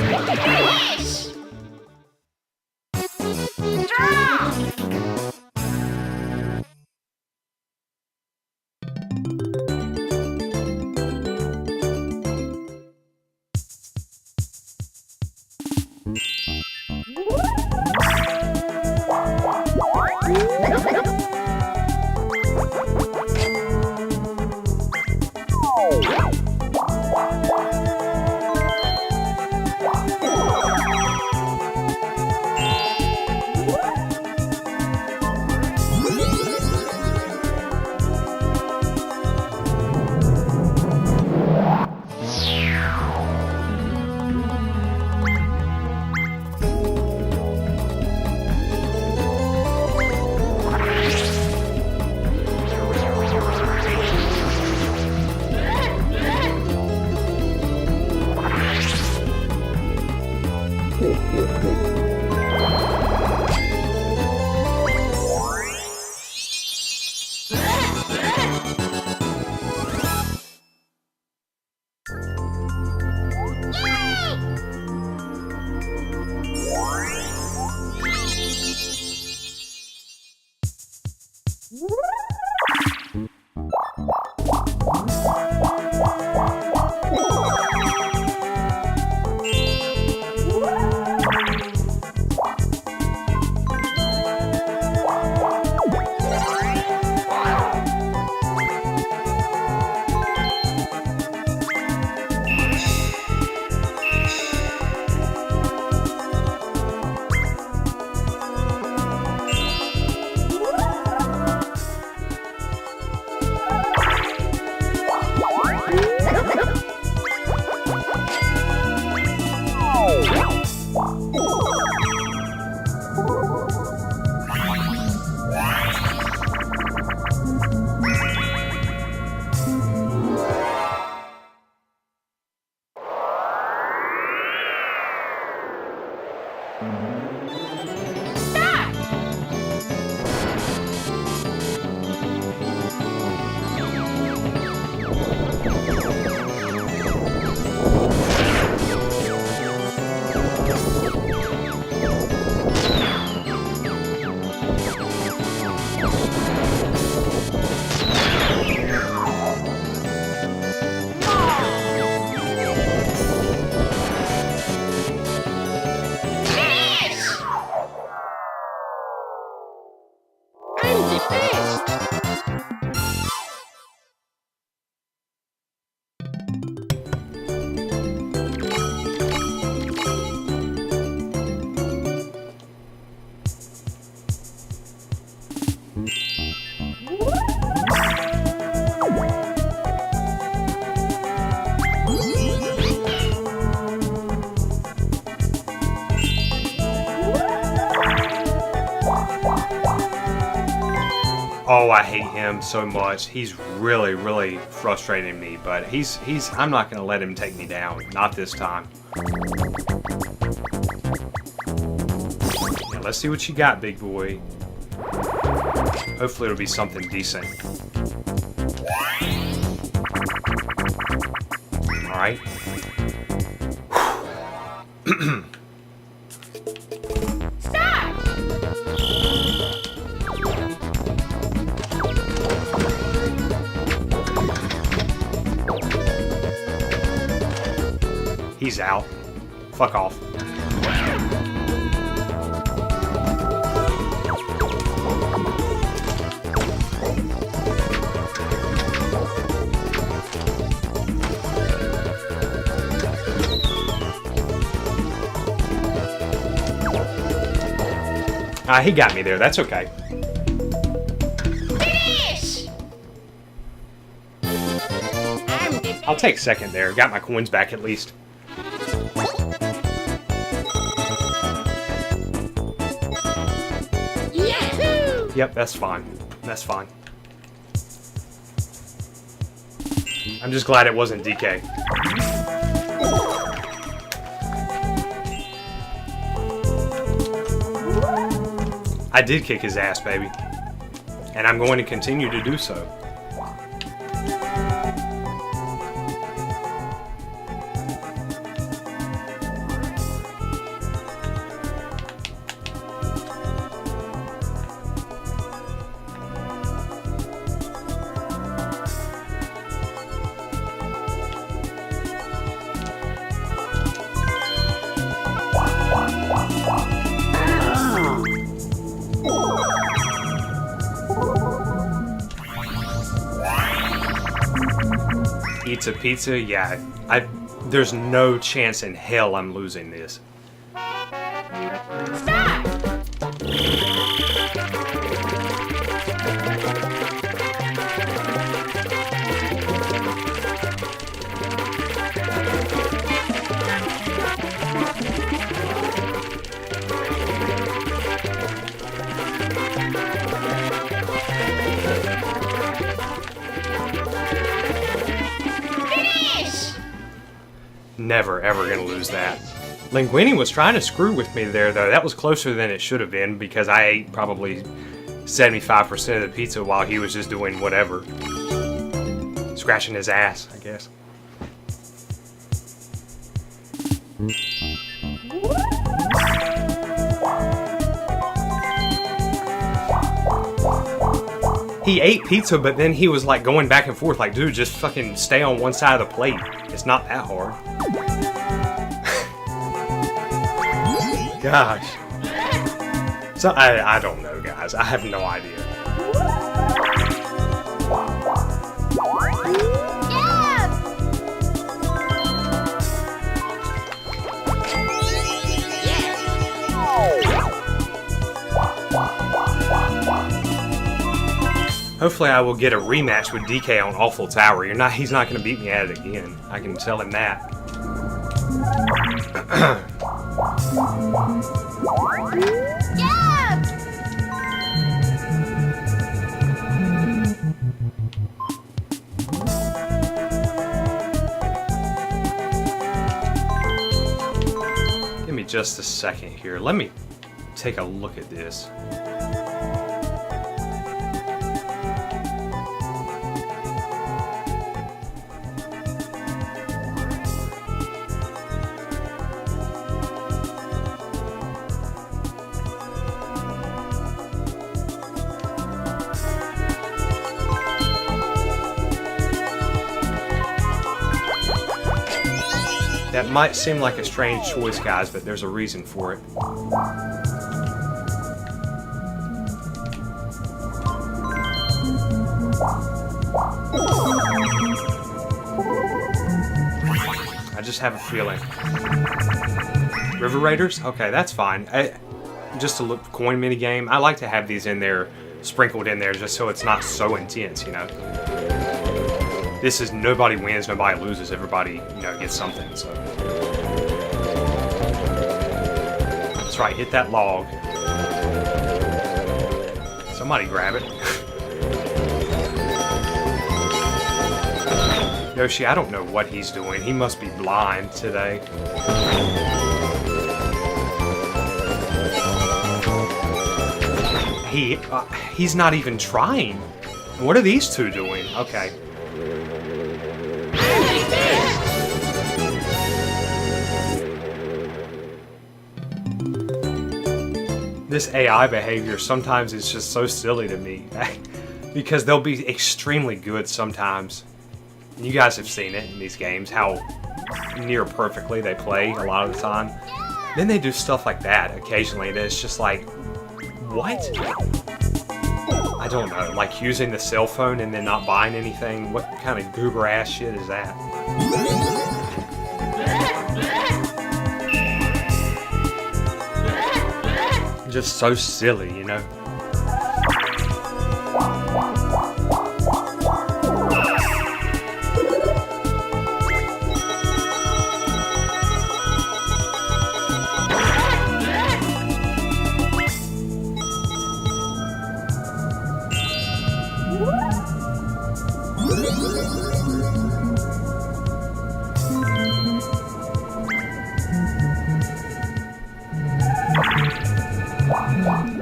Finish! Draw! Oh, I hate him so much. He's really, really frustrating me, but I'm not going to let him take me down. Not this time. Now, let's see what you got, big boy. Hopefully it'll be something decent. Alright. Stop! He's out. Fuck off. He got me there. That's okay. Finish! I'm the I'll take second there. Got my coins back at least. Yahoo! Yep, that's fine. That's fine. I'm just glad it wasn't DK. I did kick his ass, baby. And I'm going to continue to do so. Eats a pizza? Yeah. There's no chance in hell I'm losing this. Stop! Finish! Never, ever gonna lose that. Linguini was trying to screw with me there, though. That was closer than it should have been because I ate probably 75% of the pizza while he was just doing whatever. Scratching his ass, I guess. He ate pizza, but then he was like going back and forth like, dude, just fucking stay on one side of the plate. It's not that hard. Gosh. So, I don't know, guys. I have no idea. Hopefully I will get a rematch with DK on Awful Tower. He's not going to beat me at it again. I can tell him that. Give me just a second here. Let me take a look at this. That might seem like a strange choice, guys, but there's a reason for it. I just have a feeling. River Raiders? Okay, that's fine. Just a coin mini game. I like to have these in there, sprinkled in there, just so it's not so intense, you know? This is nobody wins, nobody loses, everybody, you know, gets something, so. That's right, hit that log. Somebody grab it. Yoshi, I don't know what he's doing. He must be blind today. He's not even trying. What are these two doing? Okay. This AI behavior sometimes is just so silly to me. Because they'll be extremely good sometimes. And you guys have seen it in these games, how near perfectly they play a lot of the time. Then they do stuff like that occasionally, and it's just like, what? I don't know, like using the cell phone and then not buying anything? What kind of goober ass shit is that? Just so silly, you know?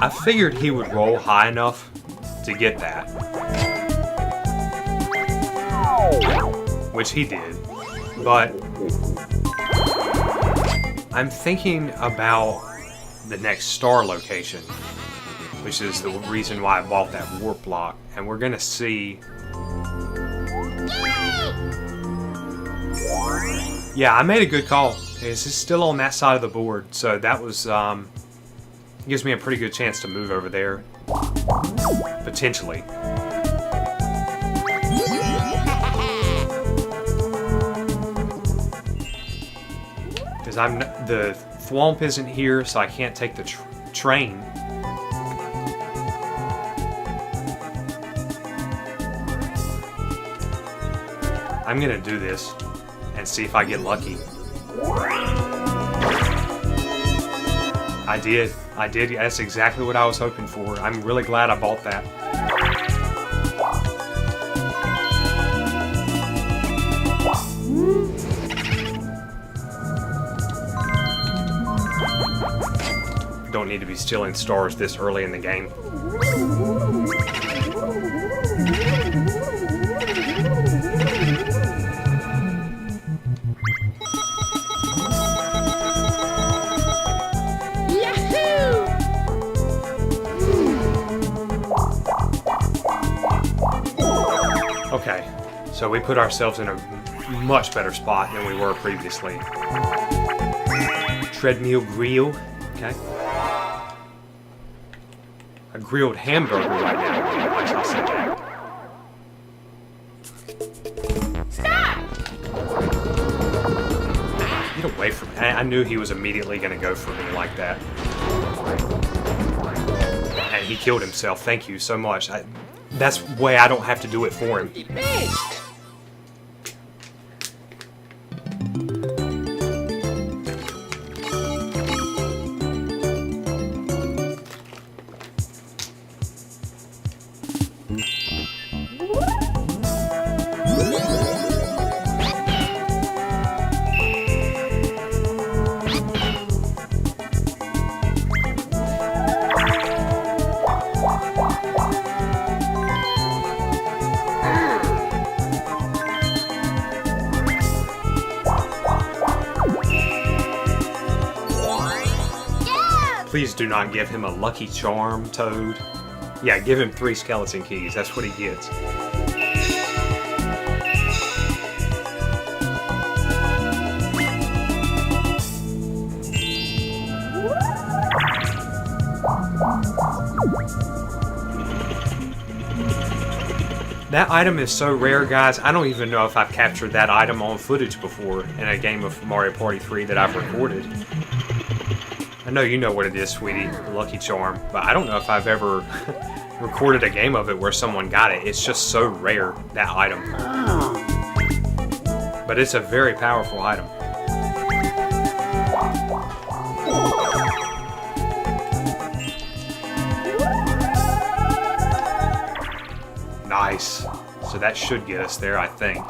I figured he would roll high enough to get that. Which he did. But I'm thinking about the next star location, which is the reason why I bought that warp block. And we're gonna see. Yeah, I made a good call. It's still on that side of the board, so that was gives me a pretty good chance to move over there, potentially. Because the thwomp isn't here, so I can't take the train. I'm gonna do this and see if I get lucky. I did. That's exactly what I was hoping for. I'm really glad I bought that. Don't need to be stealing stars this early in the game. Okay, so we put ourselves in a much better spot than we were previously. Treadmill grill, okay. A grilled hamburger right now, I shall say that. Stop! Get away from me. I knew he was immediately going to go for me like that. And he killed himself, thank you so much. That's way I don't have to do it for him. He missed! Please do not give him a lucky charm, Toad. Yeah, give him 3 skeleton keys. That's what he gets. That item is so rare, guys. I don't even know if I've captured that item on footage before in a game of Mario Party 3 that I've recorded. I know you know what it is, sweetie, the Lucky Charm, but I don't know if I've ever recorded a game of it where someone got it. It's just so rare, that item. But it's a very powerful item. Nice. So that should get us there, I think.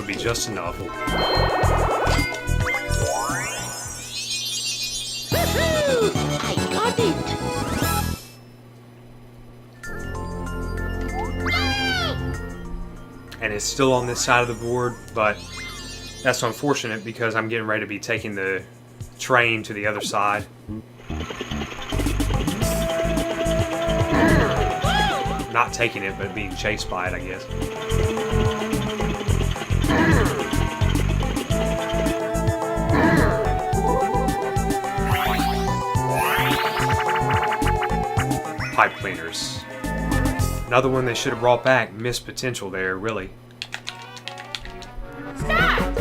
would be just enough. Woohoo! I got it! And it's still on this side of the board, but that's unfortunate because I'm getting ready to be taking the train to the other side. Not taking it, but being chased by it, I guess. Pipe cleaners. Another one they should have brought back. Missed potential there, really. Stop!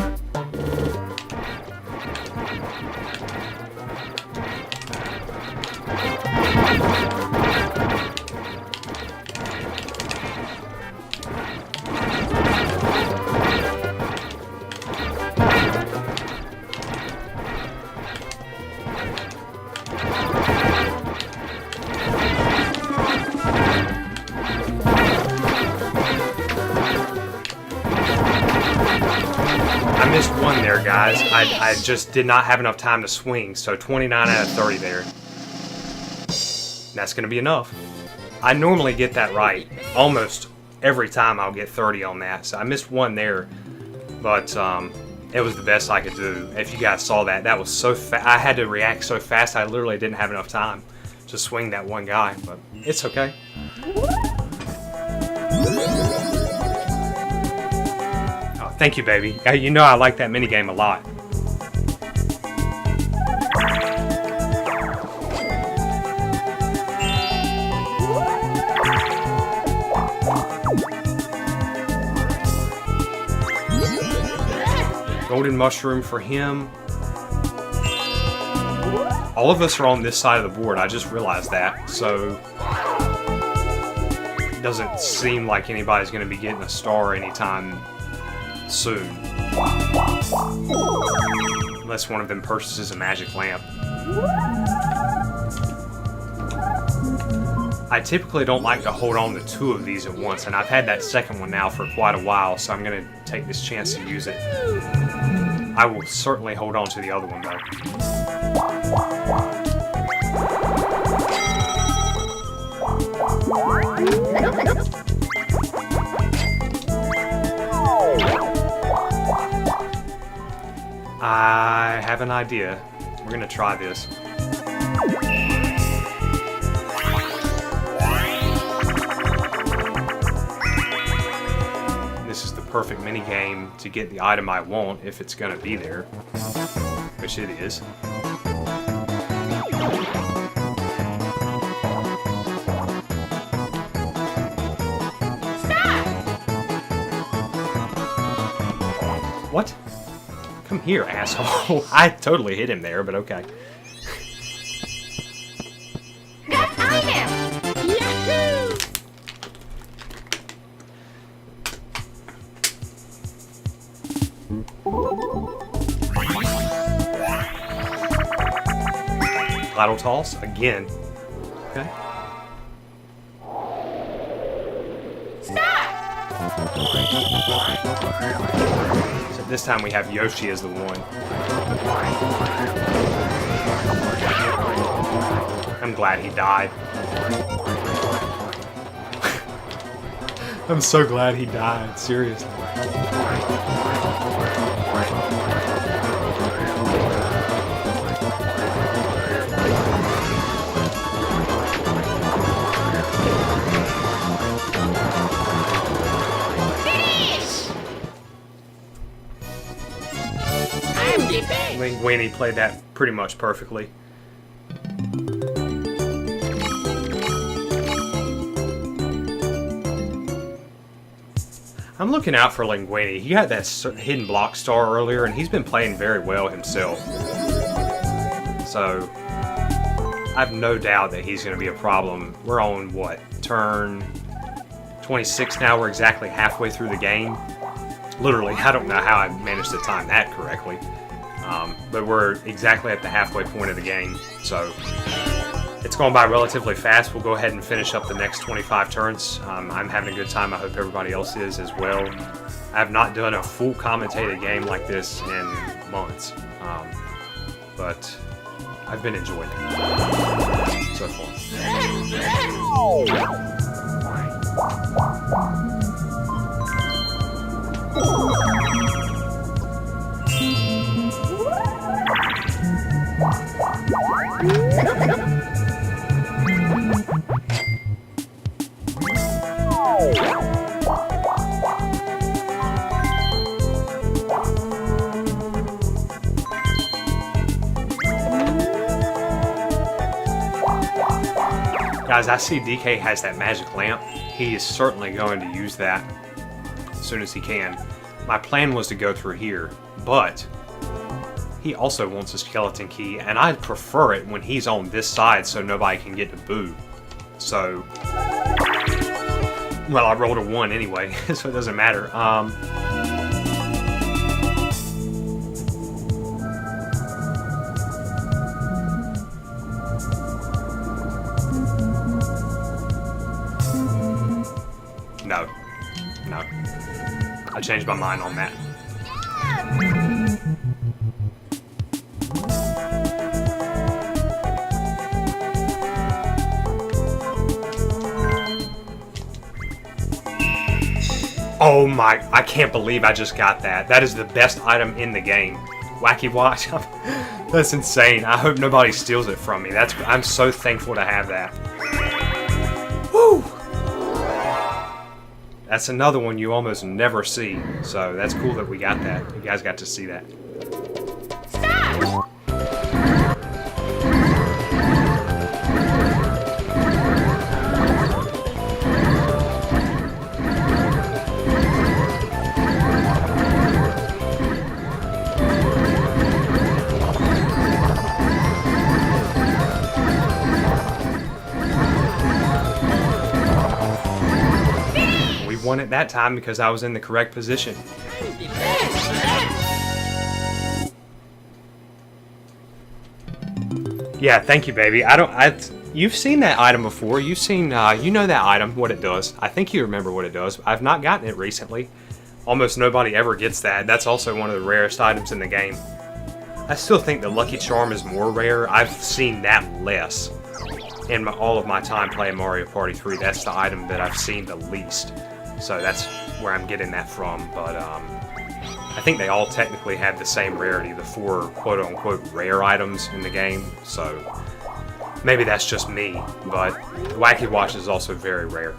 I missed one there, guys. I just did not have enough time to swing, so 29 out of 30 there. That's going to be enough. I normally get that right. Almost every time I'll get 30 on that, so I missed one there. But it was the best I could do. If you guys saw that, that was so fast. I had to react so fast, I literally didn't have enough time to swing that one guy, but it's okay. Thank you, baby. You know I like that minigame a lot. Golden mushroom for him. All of us are on this side of the board. I just realized that. So it doesn't seem like anybody's going to be getting a star anytime soon, unless one of them purchases a magic lamp. I typically don't like to hold on to two of these at once, and I've had that second one now for quite a while, so I'm going to take this chance to use it. I will certainly hold on to the other one though. I have an idea. We're gonna try this. This is the perfect mini game to get the item I want if it's gonna be there, which it is. Stop! What? Come here, asshole. I totally hit him there, but okay. Got item! Yahoo! Lateral toss again. Okay. Stop! So this time we have Yoshi as the one. I'm glad he died. I'm so glad he died, seriously. Linguini played that pretty much perfectly. I'm looking out for Linguini. He got that hidden block star earlier, and he's been playing very well himself. So, I have no doubt that he's going to be a problem. We're on, what, turn 26 now? We're exactly halfway through the game. Literally, I don't know how I managed to time that correctly. But we're exactly at the halfway point of the game, so it's going by relatively fast. We'll go ahead and finish up the next 25 turns. I'm having a good time. I hope everybody else is as well. I have not done a full commentated game like this in months, but I've been enjoying it so far. Guys, I see DK has that magic lamp. He is certainly going to use that as soon as he can. My plan was to go through here, but he also wants a skeleton key, and I prefer it when he's on this side so nobody can get to Boo. So, well, I rolled a 1 anyway, so it doesn't matter. No. I changed my mind on that. Oh my, I can't believe I just got that. That is the best item in the game. Wacky Watch. That's insane. I hope nobody steals it from me. I'm so thankful to have that. Woo! That's another one you almost never see. So that's cool that we got that. You guys got to see that. Stop! Won it that time because I was in the correct position. Yeah, thank you, baby. You've seen that item before. You've seen, you know that item, what it does. I think you remember what it does. I've not gotten it recently. Almost nobody ever gets that. That's also one of the rarest items in the game. I still think the Lucky Charm is more rare. I've seen that less in all of my time playing Mario Party 3. That's the item that I've seen the least. So that's where I'm getting that from, but I think they all technically have the same rarity, the 4 quote-unquote rare items in the game, so maybe that's just me, but Wacky Watch is also very rare.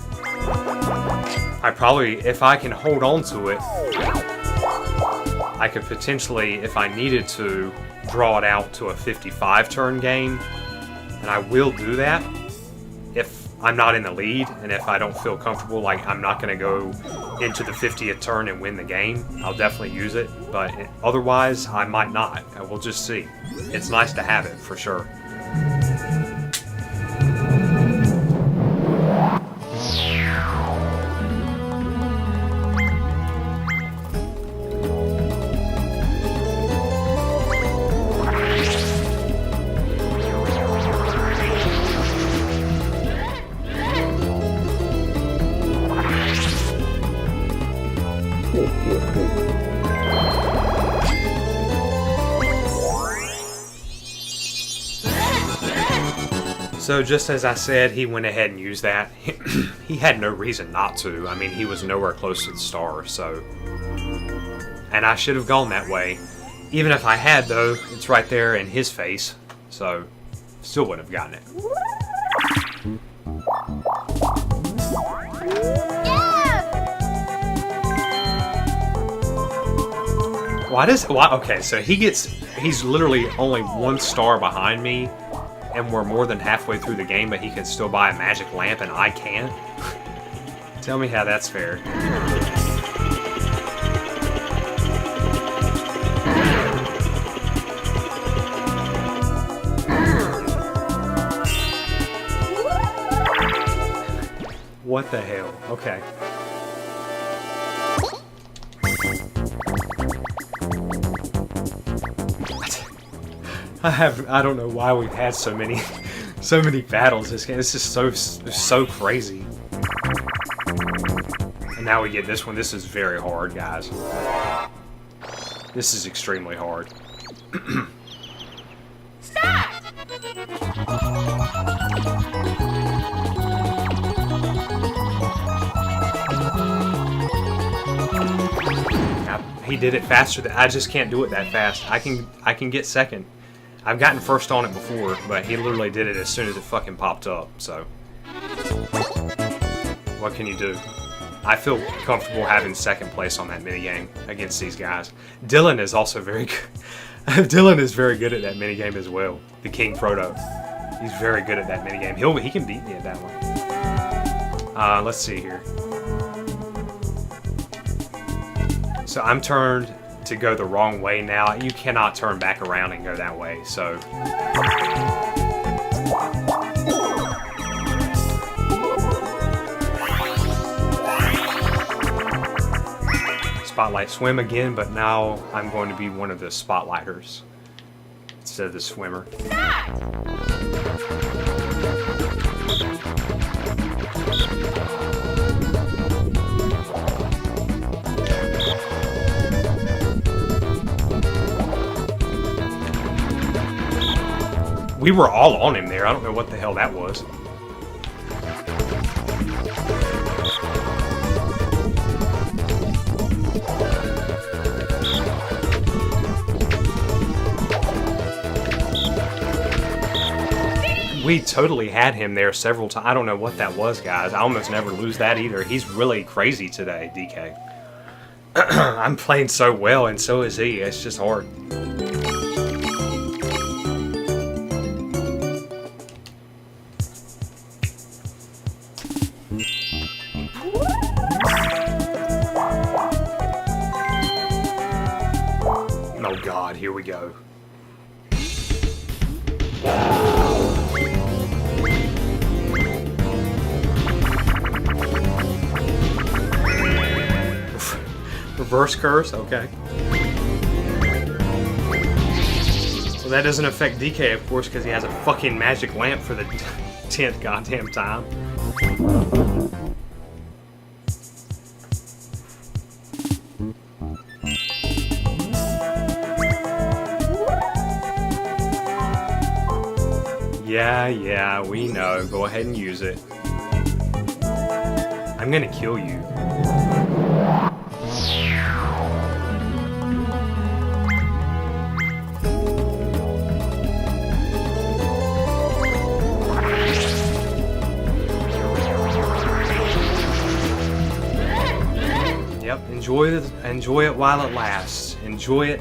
I probably, if I can hold on to it, I could potentially, if I needed to, draw it out to a 55-turn game, and I will do that if I'm not in the lead, and if I don't feel comfortable, like I'm not going to go into the 50th turn and win the game. I'll definitely use it, but otherwise I might not. We'll just see. It's nice to have it, for sure. So just as I said, he went ahead and used that. He had no reason not to. I mean, he was nowhere close to the star, so... And I should have gone that way. Even if I had, though, it's right there in his face. So, still wouldn't have gotten it. Why? Okay, so he's literally only 1 star behind me, and we're more than halfway through the game, but he can still buy a magic lamp and I can't? Tell me how that's fair. What the hell? Okay. I don't know why we've had so many battles this game. This is so crazy. And now we get this one. This is very hard, guys. This is extremely hard. Start! He did it faster than I just can't do it that fast. I can get second. I've gotten first on it before, but he literally did it as soon as it fucking popped up. So what can you do? I feel comfortable having second place on that minigame against these guys. Dylan is also very good. Dylan is very good at that minigame as well. The King Frodo. He's very good at that minigame. He can beat me at that one. Let's see here. So I'm turned to go the wrong way now. You cannot turn back around and go that way. So spotlight swim again, but now I'm going to be one of the spotlighters instead of the swimmer. We were all on him there. I don't know what the hell that was. We totally had him there several times. I don't know what that was, guys. I almost never lose that either. He's really crazy today, DK. I'm playing so well, and so is he. It's just hard. Oh God, here we go. Reverse curse, okay. Well, that doesn't affect DK, of course, because he has a fucking magic lamp for the 10th goddamn time. Yeah, we know. Go ahead and use it. I'm gonna kill you. Yep, enjoy it while it lasts. Enjoy it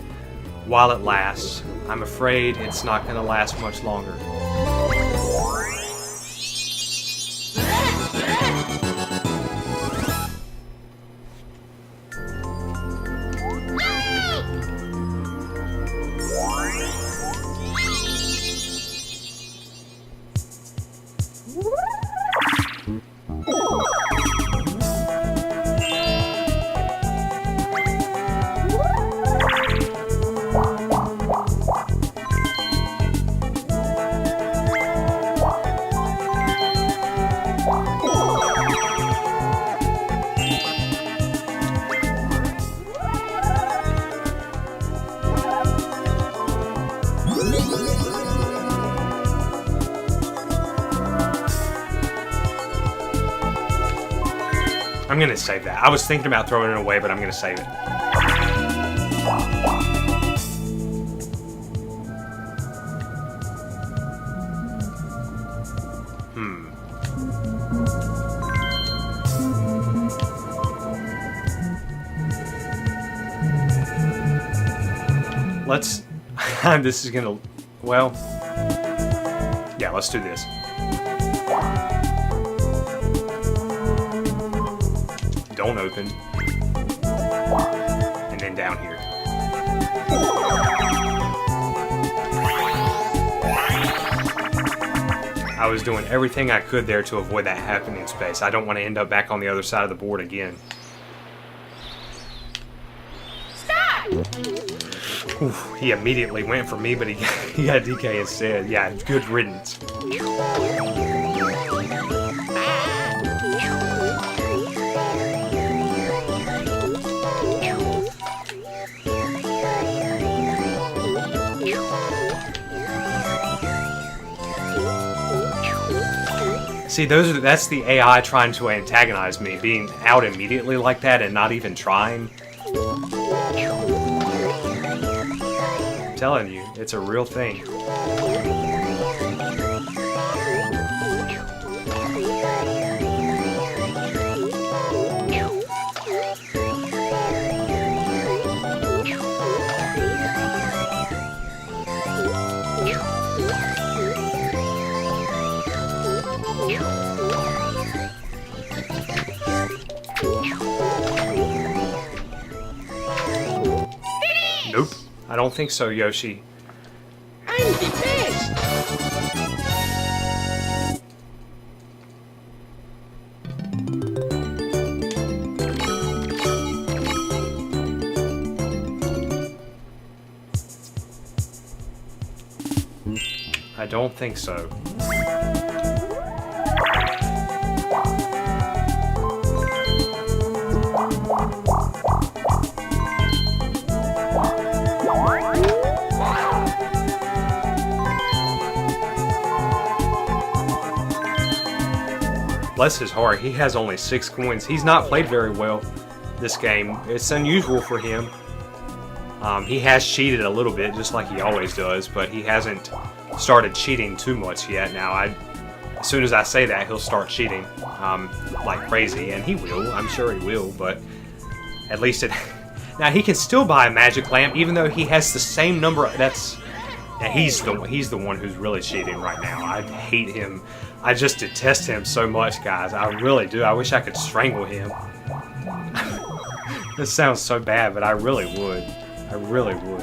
while it lasts. I'm afraid it's not gonna last much longer. I'm gonna save that. I was thinking about throwing it away, but I'm gonna save it. Let's... this is gonna... Well... Yeah, let's do this. Don't open. And then down here. I was doing everything I could there to avoid that happening space. I don't want to end up back on the other side of the board again. Stop! Oof, he immediately went for me, but he got DK instead. Yeah, good riddance. See, that's the AI trying to antagonize me, being out immediately like that and not even trying. I'm telling you, it's a real thing. Nope, I don't think so, Yoshi. I'm the best. I don't think so. Bless his heart, he has only 6 coins. He's not played very well this game. It's unusual for him. He has cheated a little bit, just like he always does, but he hasn't started cheating too much yet. Now, as soon as I say that, he'll start cheating like crazy, and he will. I'm sure he will, but at least it... Now, he can still buy a magic lamp, even though he has the same number... He's the one who's really cheating right now. I hate him. I just detest him so much, guys. I really do. I wish I could strangle him. This sounds so bad, but I really would. I really would.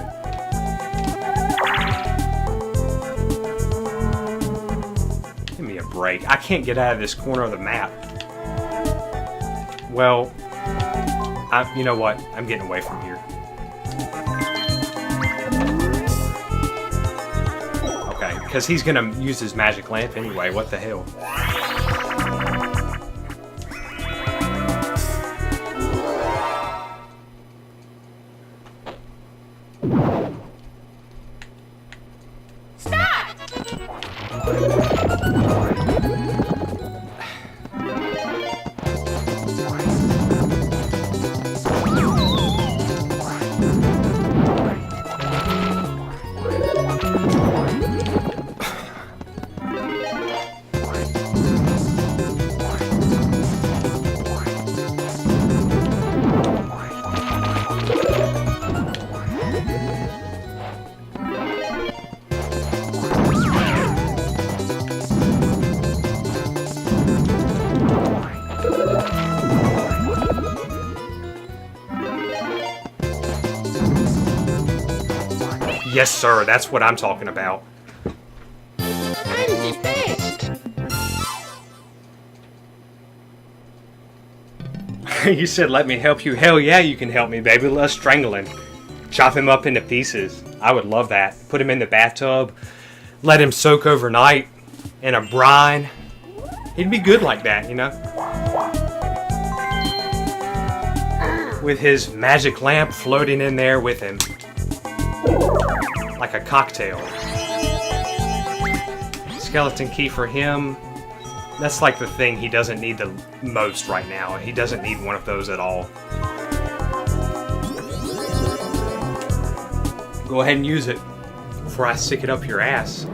Give me a break. I can't get out of this corner of the map. Well, you know what? I'm getting away from here. Okay, because he's gonna use his magic lamp anyway. What the hell? Yes, sir. That's what I'm talking about. I'm the best. You said, let me help you. Hell yeah, you can help me, baby. Let's strangle him. Chop him up into pieces. I would love that. Put him in the bathtub. Let him soak overnight in a brine. He'd be good like that, you know? With his magic lamp floating in there with him. Like a cocktail. Skeleton key for him. That's like the thing he doesn't need the most right now. He doesn't need one of those at all. Go ahead and use it before I stick it up your ass.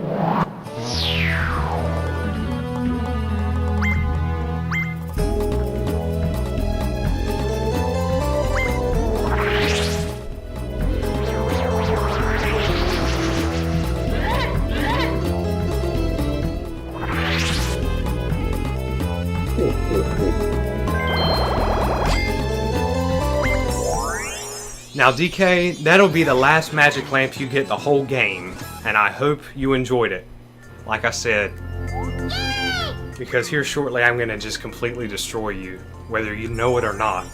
Now, DK, that'll be the last magic lamp you get the whole game, and I hope you enjoyed it. Like I said, because here shortly I'm going to just completely destroy you, whether you know it or not.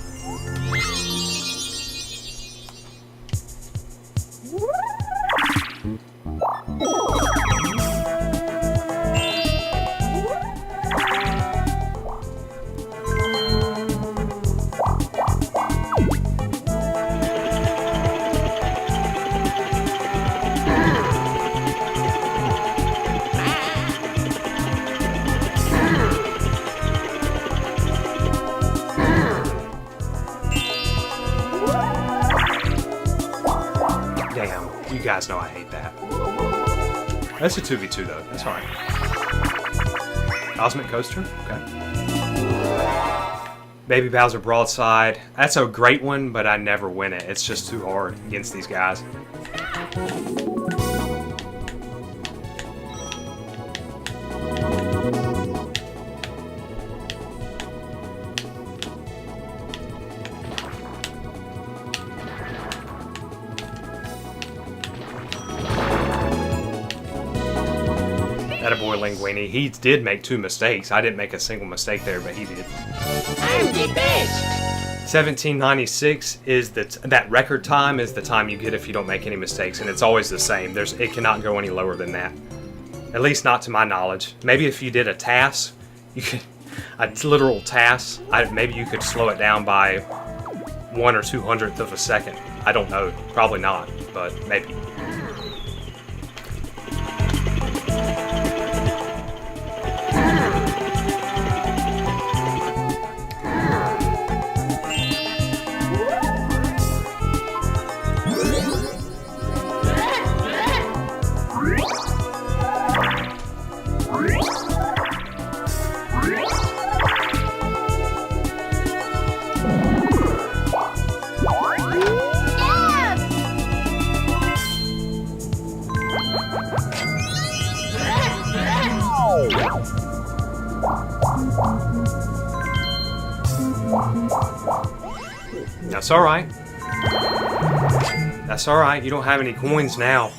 guys know I hate that. That's a 2v2 though. That's alright. Cosmic Coaster? Okay. Baby Bowser Broadside. That's a great one, but I never win it. It's just too hard against these guys. Attaboy Linguini. He did make 2 mistakes. I didn't make a single mistake there, but he did. I'm the best. 1796 is that record time is the time you get if you don't make any mistakes, and it's always the same. It cannot go any lower than that. At least not to my knowledge. Maybe if you did a task, you could a literal task. Maybe you could slow it down by 1 or 200th of a second. I don't know. Probably not, but maybe. That's alright. That's alright, you don't have any coins now.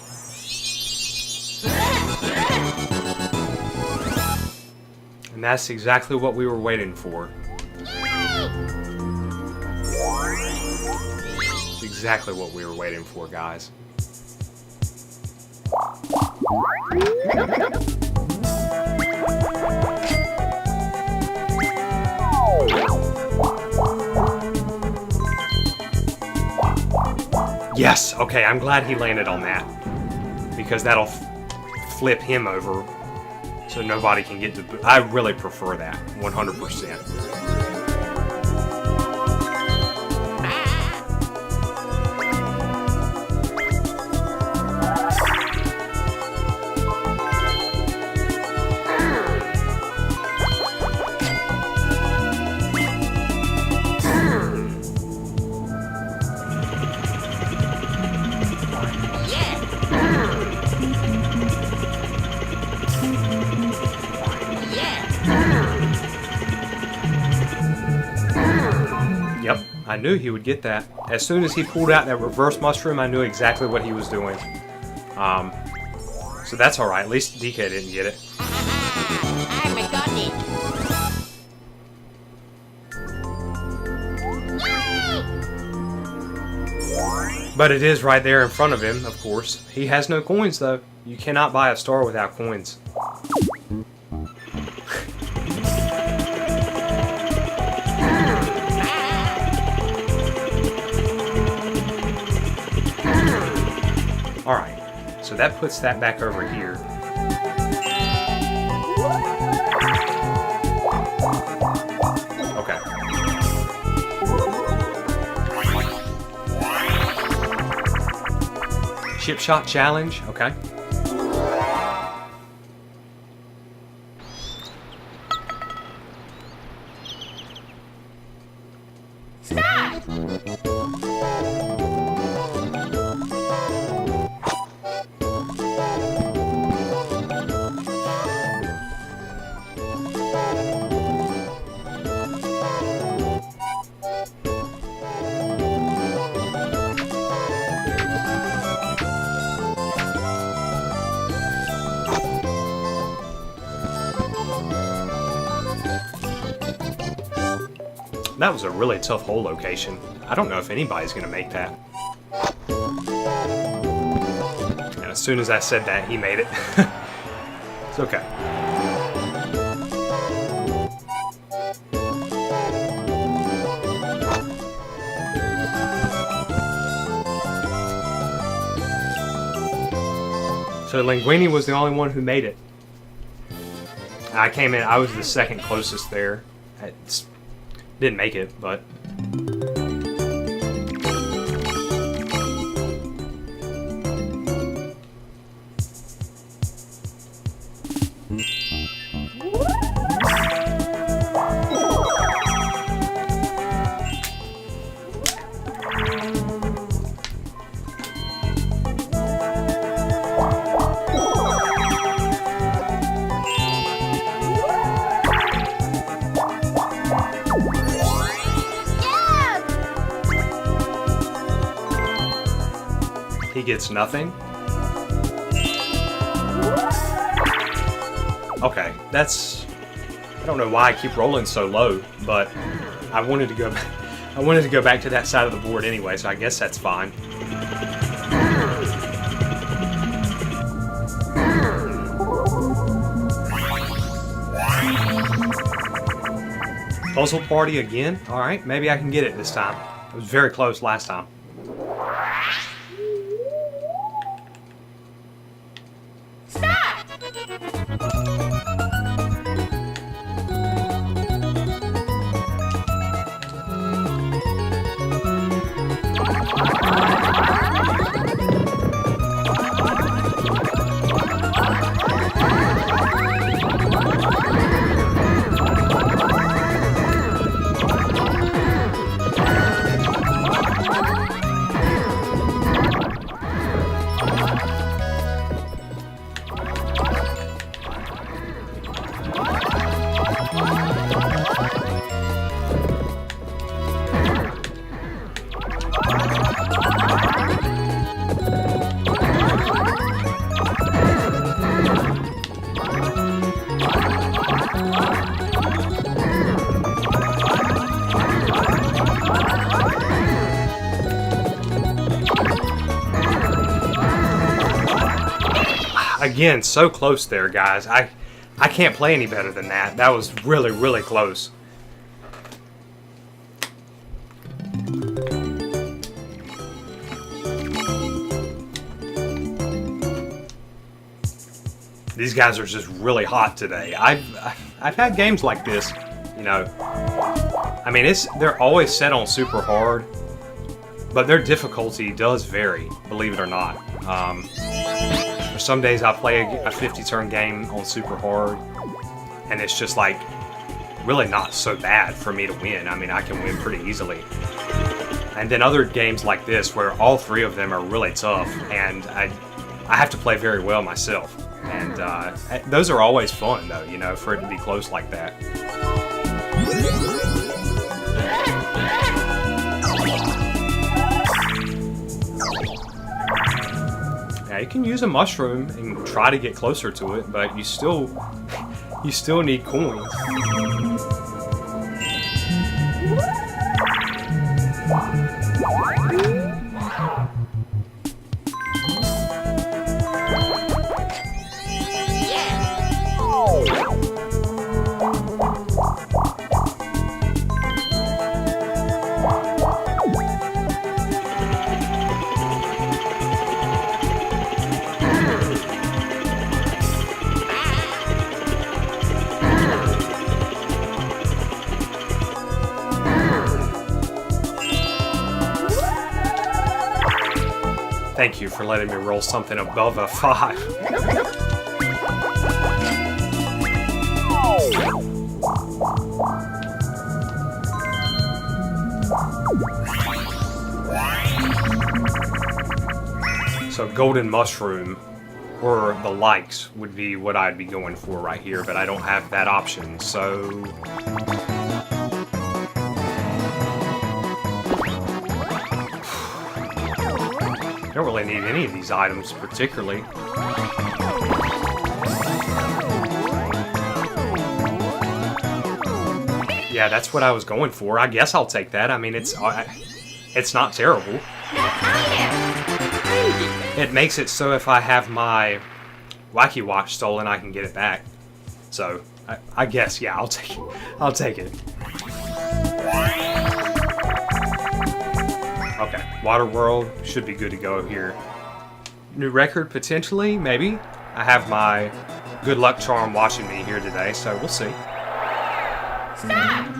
And that's exactly what we were waiting for. It's exactly what we were waiting for, guys. Yes, okay, I'm glad he landed on that. Because that'll flip him over so nobody can get to... I really prefer that, 100%. Yep, I knew he would get that. As soon as he pulled out that reverse mushroom, I knew exactly what he was doing. So that's alright, at least DK didn't get it. I'm a goddess. But it is right there in front of him, of course. He has no coins, though. You cannot buy a star without coins. Alright, so that puts that back over here. Okay. Chip shot challenge, okay. That was a really tough hole location. I don't know if anybody's going to make that. And as soon as I said that, he made it. It's okay. So Linguini was the only one who made it. I came in, I was the second closest there. Didn't make it, but... gets nothing. Okay, that's... I don't know why I keep rolling so low, but I wanted to go back to that side of the board anyway, so I guess that's fine. Puzzle party again? Alright, maybe I can get it this time. It was very close last time. Stop! Again, so close there, guys. I can't play any better than that. That was really, really close. These guys are just really hot today. I've had games like this, you know. I mean, they're always set on super hard, but their difficulty does vary, believe it or not. Some days I play a 50-turn game on super hard, and it's just like really not so bad for me to win. I mean, I can win pretty easily. And then other games like this where all three of them are really tough, and I have to play very well myself. And those are always fun, though, you know, for it to be close like that. Now, you can use a mushroom and try to get closer to it, but you still need coins. Thank you for letting me roll something above a 5. So golden mushroom or the likes would be what I'd be going for right here, but I don't have that option, so... I don't really need any of these items particularly. Yeah, that's what I was going for. I guess I'll take that. I mean, it's not terrible. It makes it so if I have my Wacky Watch stolen, I can get it back. So, I guess, yeah, I'll take it. I'll take it. Okay, Water World should be good to go here. New record, potentially, maybe. I have my good luck charm watching me here today, so we'll see. Stop!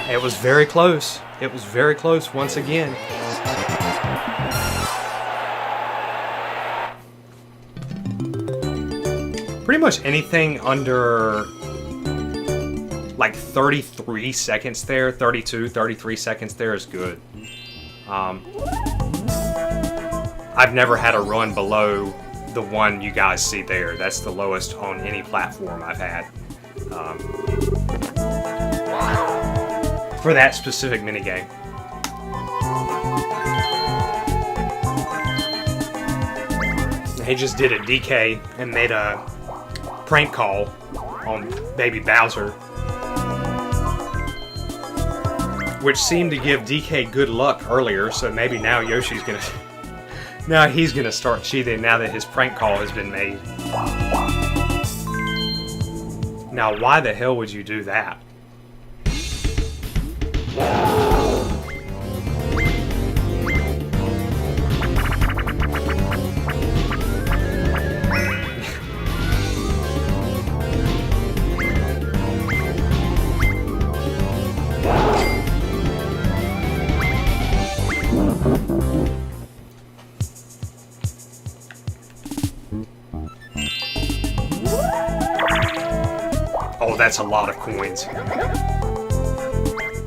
It was very close. It was very close once again. Pretty much anything under like 33 seconds there, 32, 33 seconds there is good. I've never had a run below the one you guys see there. That's the lowest on any platform I've had. For that specific minigame. He just did a DK and made a prank call on Baby Bowser, which seemed to give DK good luck earlier, so maybe now Yoshi's gonna... now he's gonna start cheating now that his prank call has been made. Now, why the hell would you do that? Oh, that's a lot of coins.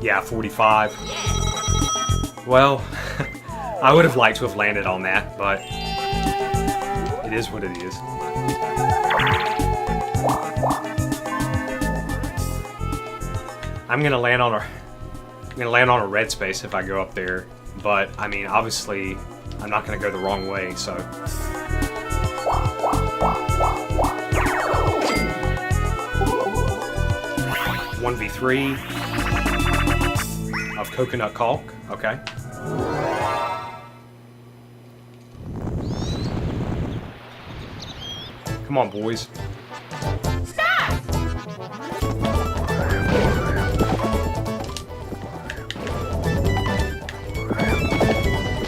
Yeah, 45. Well, I would have liked to have landed on that, but it is what it is. I'm gonna land on a red space if I go up there, but I mean, obviously, I'm not gonna go the wrong way, so. 1v3 of coconut caulk. Okay. Come on, boys. Stop!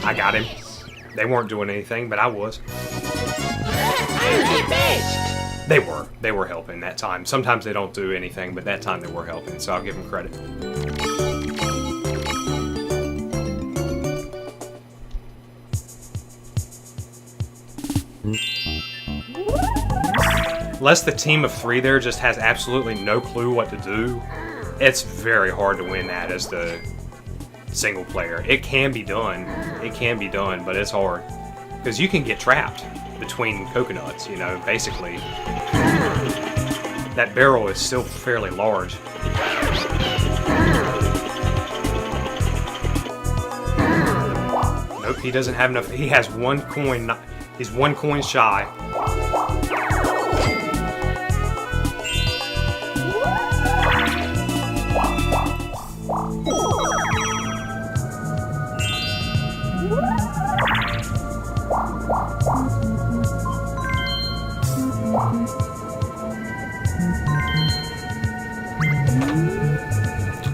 I got him. They weren't doing anything, but I was. They were helping that time. Sometimes they don't do anything, but that time they were helping, so I'll give them credit. Unless the team of 3 there just has absolutely no clue what to do, it's very hard to win that as the single player. It can be done. It can be done, but it's hard. Because you can get trapped between coconuts, you know, basically. That barrel is still fairly large. Nope, he doesn't have enough. He has 1 coin. He's 1 coin shy.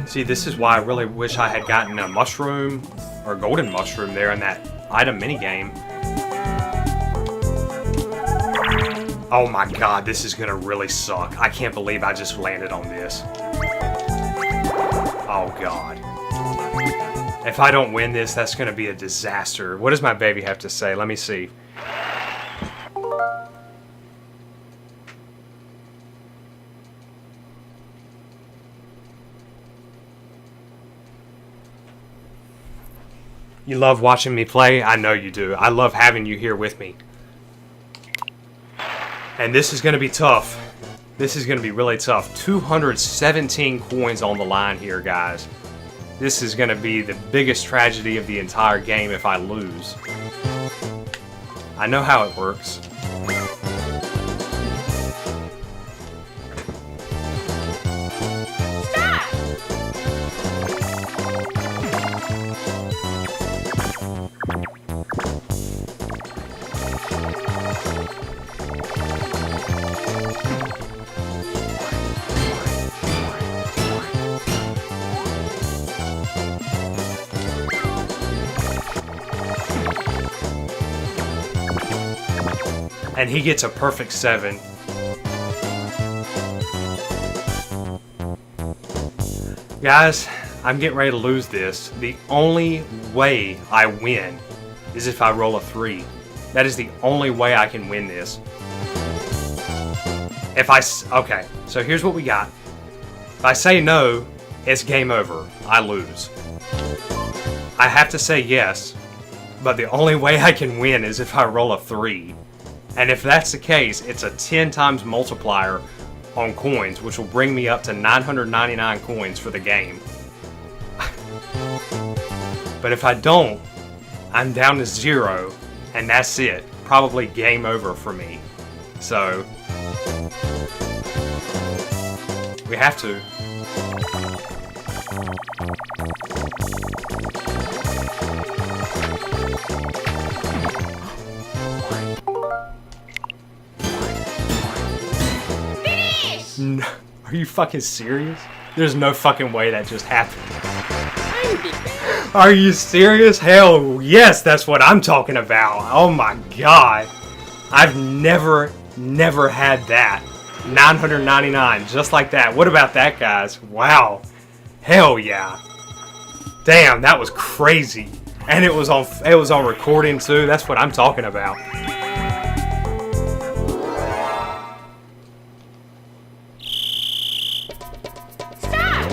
See, this is why I really wish I had gotten a mushroom or a golden mushroom there in that item minigame. Oh my god, this is gonna really suck. I can't believe I just landed on this. Oh god. If I don't win this, that's gonna be a disaster. What does my baby have to say? Let me see. You love watching me play? I know you do. I love having you here with me. And this is going to be tough. This is going to be really tough. 217 coins on the line here, guys. This is going to be the biggest tragedy of the entire game if I lose. I know how it works. And he gets a perfect 7. Guys, I'm getting ready to lose this. The only way I win is if I roll a 3. That is the only way I can win this. Okay, so here's what we got. If I say no, it's game over. I lose. I have to say yes, but the only way I can win is if I roll a 3. And if that's the case, it's a 10 times multiplier on coins, which will bring me up to 999 coins for the game. But if I don't, I'm down to 0, and that's it. Probably game over for me. So, we have to. Finish! No, are you fucking serious? There's no fucking way that just happened. Are you serious? Hell yes, that's what I'm talking about. Oh my god. I've never had that. 999, just like that. What about that, guys? Wow. Hell yeah. Damn, that was crazy. And it was on recording too. That's what I'm talking about. Stop!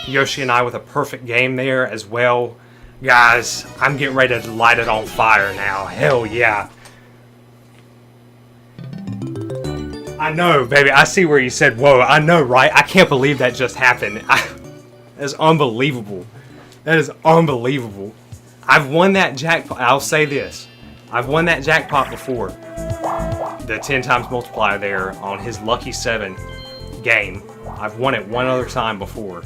Yoshi and I with a perfect game there as well. Guys, I'm getting ready to light it on fire now. Hell yeah. I know, baby. I see where you said, whoa. I know, right? I can't believe that just happened. That's unbelievable. That is unbelievable. I've won that jackpot. I'll say this. I've won that jackpot before. The 10 times multiplier there on his Lucky 7 game. I've won it one other time before.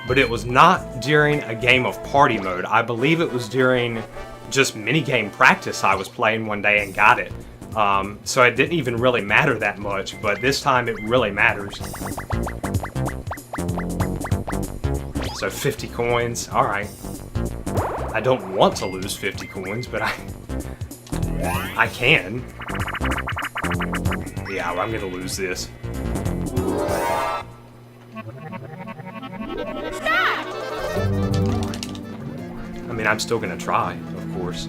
But it was not during a game of party mode. I believe it was during just minigame practice I was playing one day and got it. So it didn't even really matter that much, but this time it really matters. So 50 coins, alright. I don't want to lose 50 coins, but I can. Yeah, I'm gonna lose this. Stop! I mean, I'm still gonna try, of course.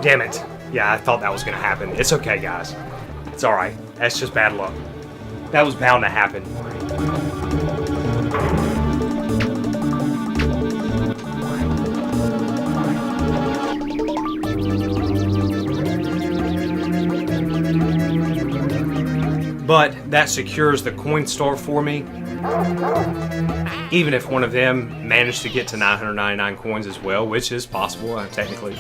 Damn it. Yeah, I thought that was gonna happen. It's okay, guys. It's alright. That's just bad luck. That was bound to happen. But that secures the coin store for me. Even if one of them managed to get to 999 coins as well, which is possible, technically.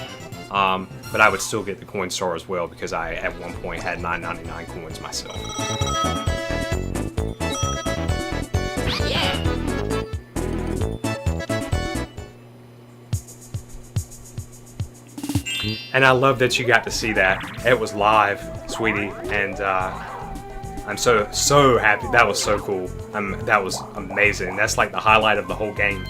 But I would still get the coin star as well because I, at one point, had 999 coins myself. Yeah! And I love that you got to see that. It was live, sweetie, and I'm so happy. That was so cool. That was amazing. That's like the highlight of the whole game.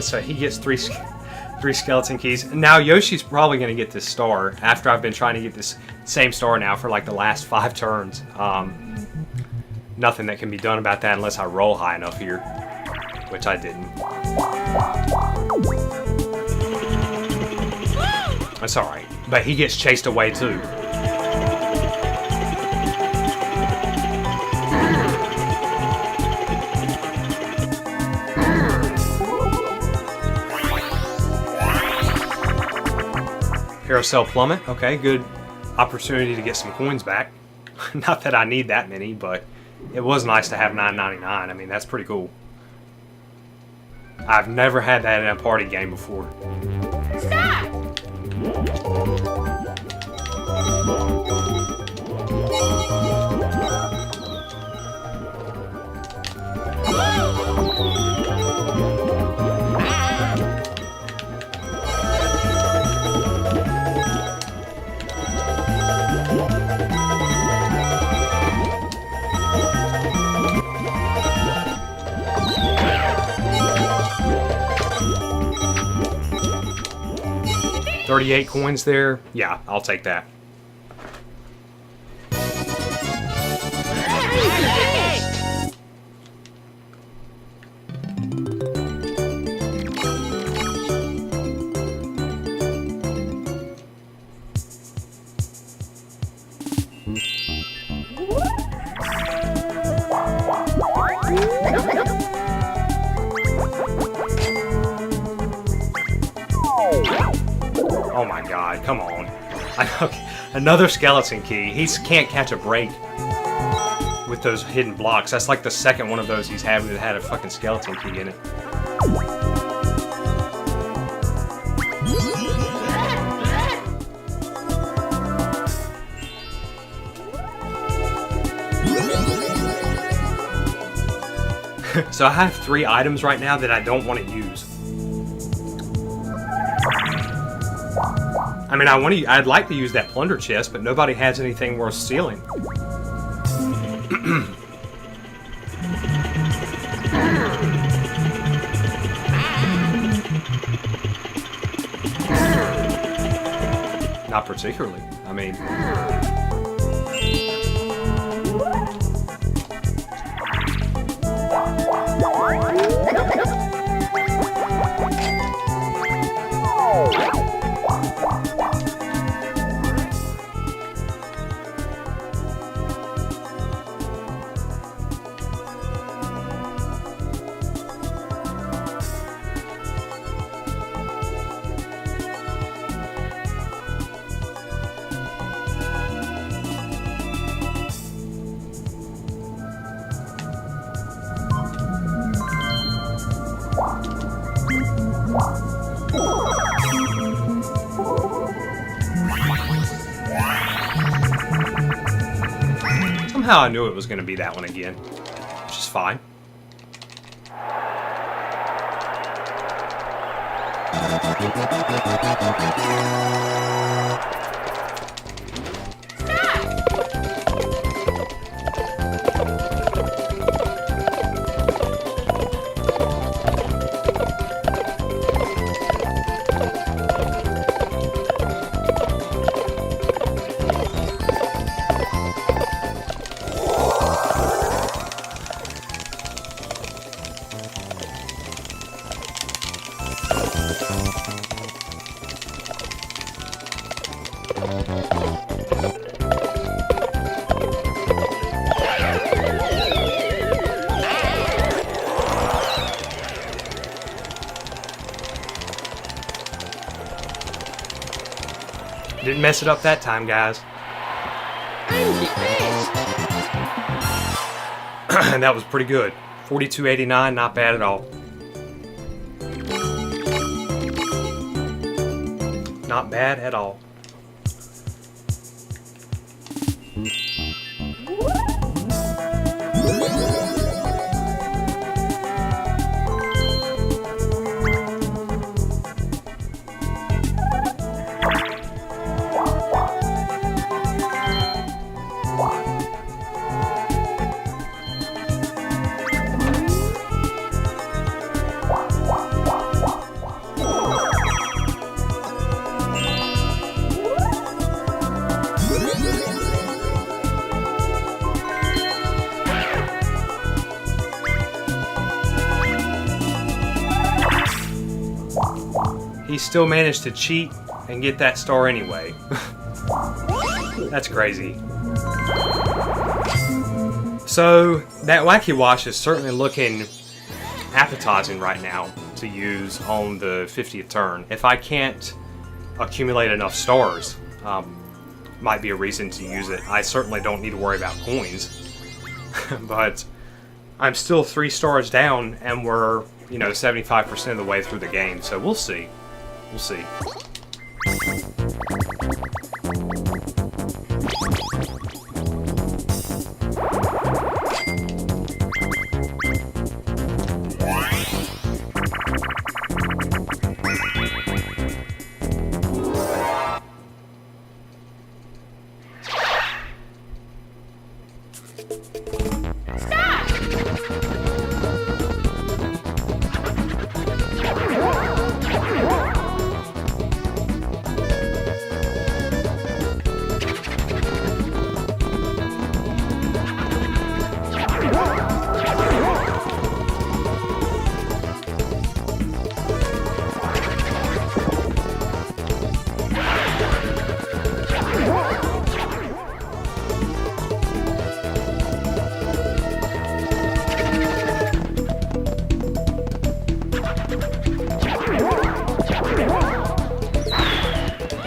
So he gets three skeleton keys. Now Yoshi's probably going to get this star after I've been trying to get this same star now for like the last 5 turns. Nothing that can be done about that unless I roll high enough here, which I didn't. That's alright. But he gets chased away too. Carousel plummet. Okay, good opportunity to get some coins back. Not that I need that many, but it was nice to have $9.99. I mean, that's pretty cool. I've never had that in a party game before. Stop! 38 coins there. Yeah, I'll take that. Oh my god, come on. Another skeleton key. He can't catch a break with those hidden blocks. That's like the second one of those he's had that had a fucking skeleton key in it. So I have 3 items right now that I don't want to use. I mean, I'd like to use that plunder chest, but nobody has anything worth stealing. Not particularly. I mean... Somehow I knew it was going to be that one again, which is fine. Didn't mess it up that time, guys. And that was pretty good. 42.89, not bad at all. Not bad at all. he still managed to cheat and get that star anyway. That's crazy. So, that Wacky Wash is certainly looking appetizing right now to use on the 50th turn. If I can't accumulate enough stars, might be a reason to use it. I certainly don't need to worry about coins. But I'm still 3 stars down, and we're, 75% of the way through the game, so we'll see. We'll see.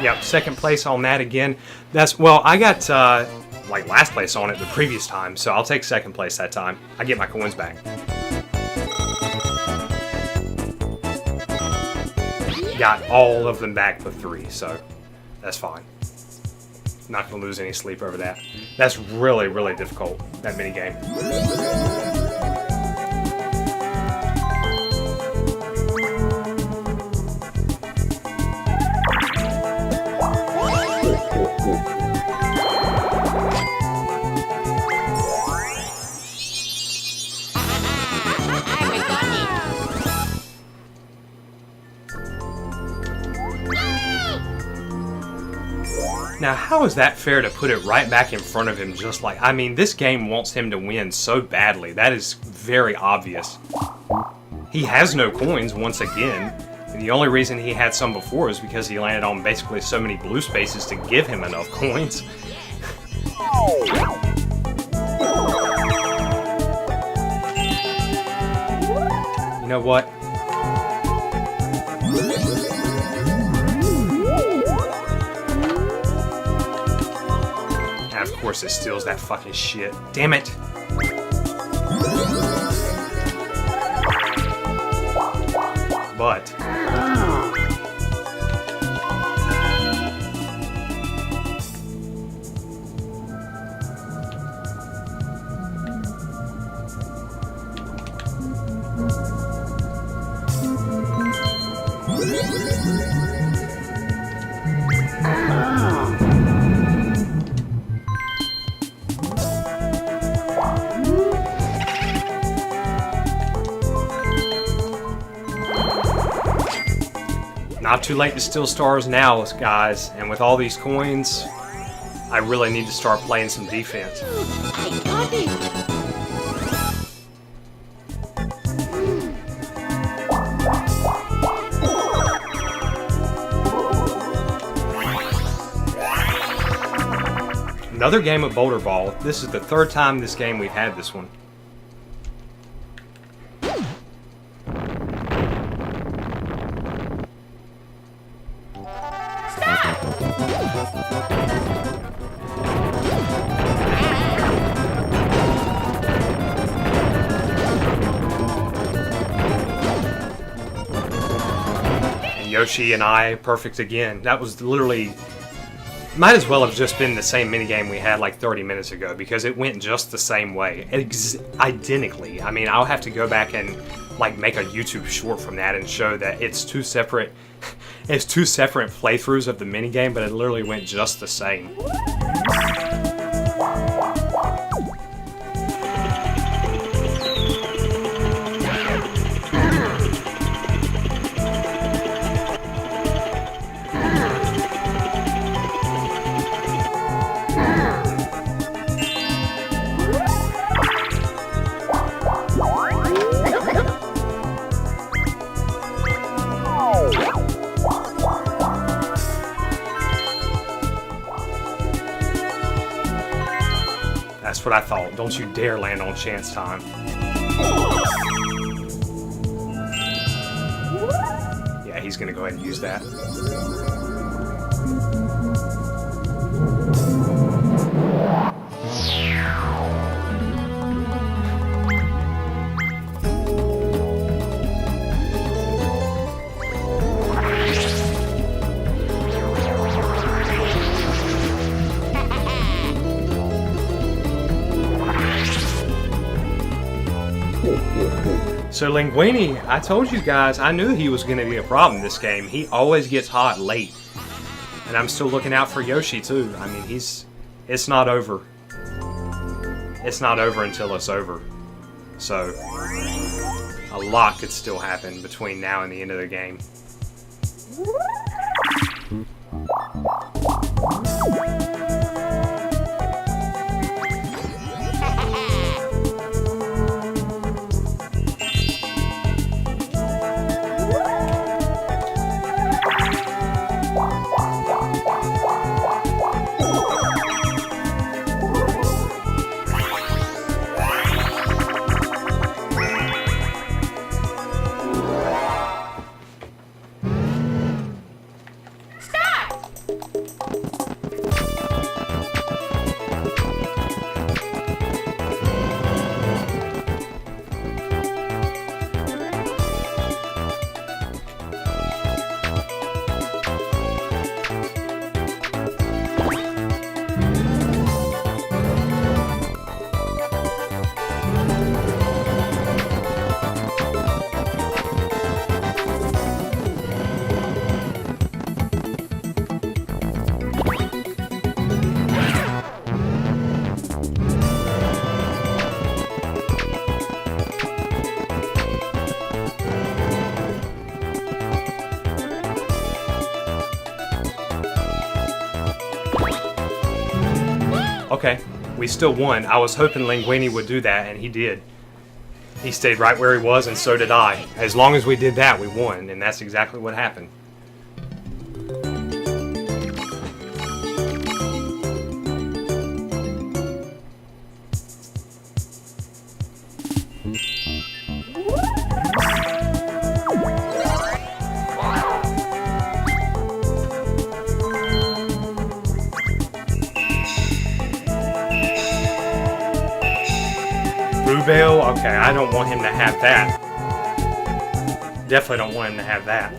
Yep, second place on that again. I got last place on it the previous time, so I'll take second place that time. I get my coins back. Got all of them back but 3, so that's fine. Not gonna lose any sleep over that. That's really, really difficult, that mini game. Now, how is that fair to put it right back in front of him just like... I mean, this game wants him to win so badly. That is very obvious. He has no coins, once again. And the only reason he had some before is because he landed on basically so many blue spaces to give him enough coins. You know what? And of course it steals that fucking shit. Damn it! But... not too late to steal stars now, guys, and with all these coins, I really need to start playing some defense. I got it. Another game of Boulder Ball. This is the third time this game we've had this one. And Yoshi and I, perfect again. That was literally... might as well have just been the same minigame we had like 30 minutes ago because it went just the same way. Identically. I mean, I'll have to go back and like make a YouTube short from that and show that it's two separate playthroughs of the minigame, but it literally went just the same. That's what I thought. Don't you dare land on chance time. Yeah, he's gonna go ahead and use that. So Linguini, I told you guys, I knew he was going to be a problem this game. He always gets hot late. And I'm still looking out for Yoshi too. I mean, it's not over. It's not over until it's over. So, a lot could still happen between now and the end of the game. Okay, we still won. I was hoping Linguini would do that, and he did. He stayed right where he was, and so did I. As long as we did that, we won, and that's exactly what happened. Bluebell? Okay, I don't want him to have that. Definitely don't want him to have that.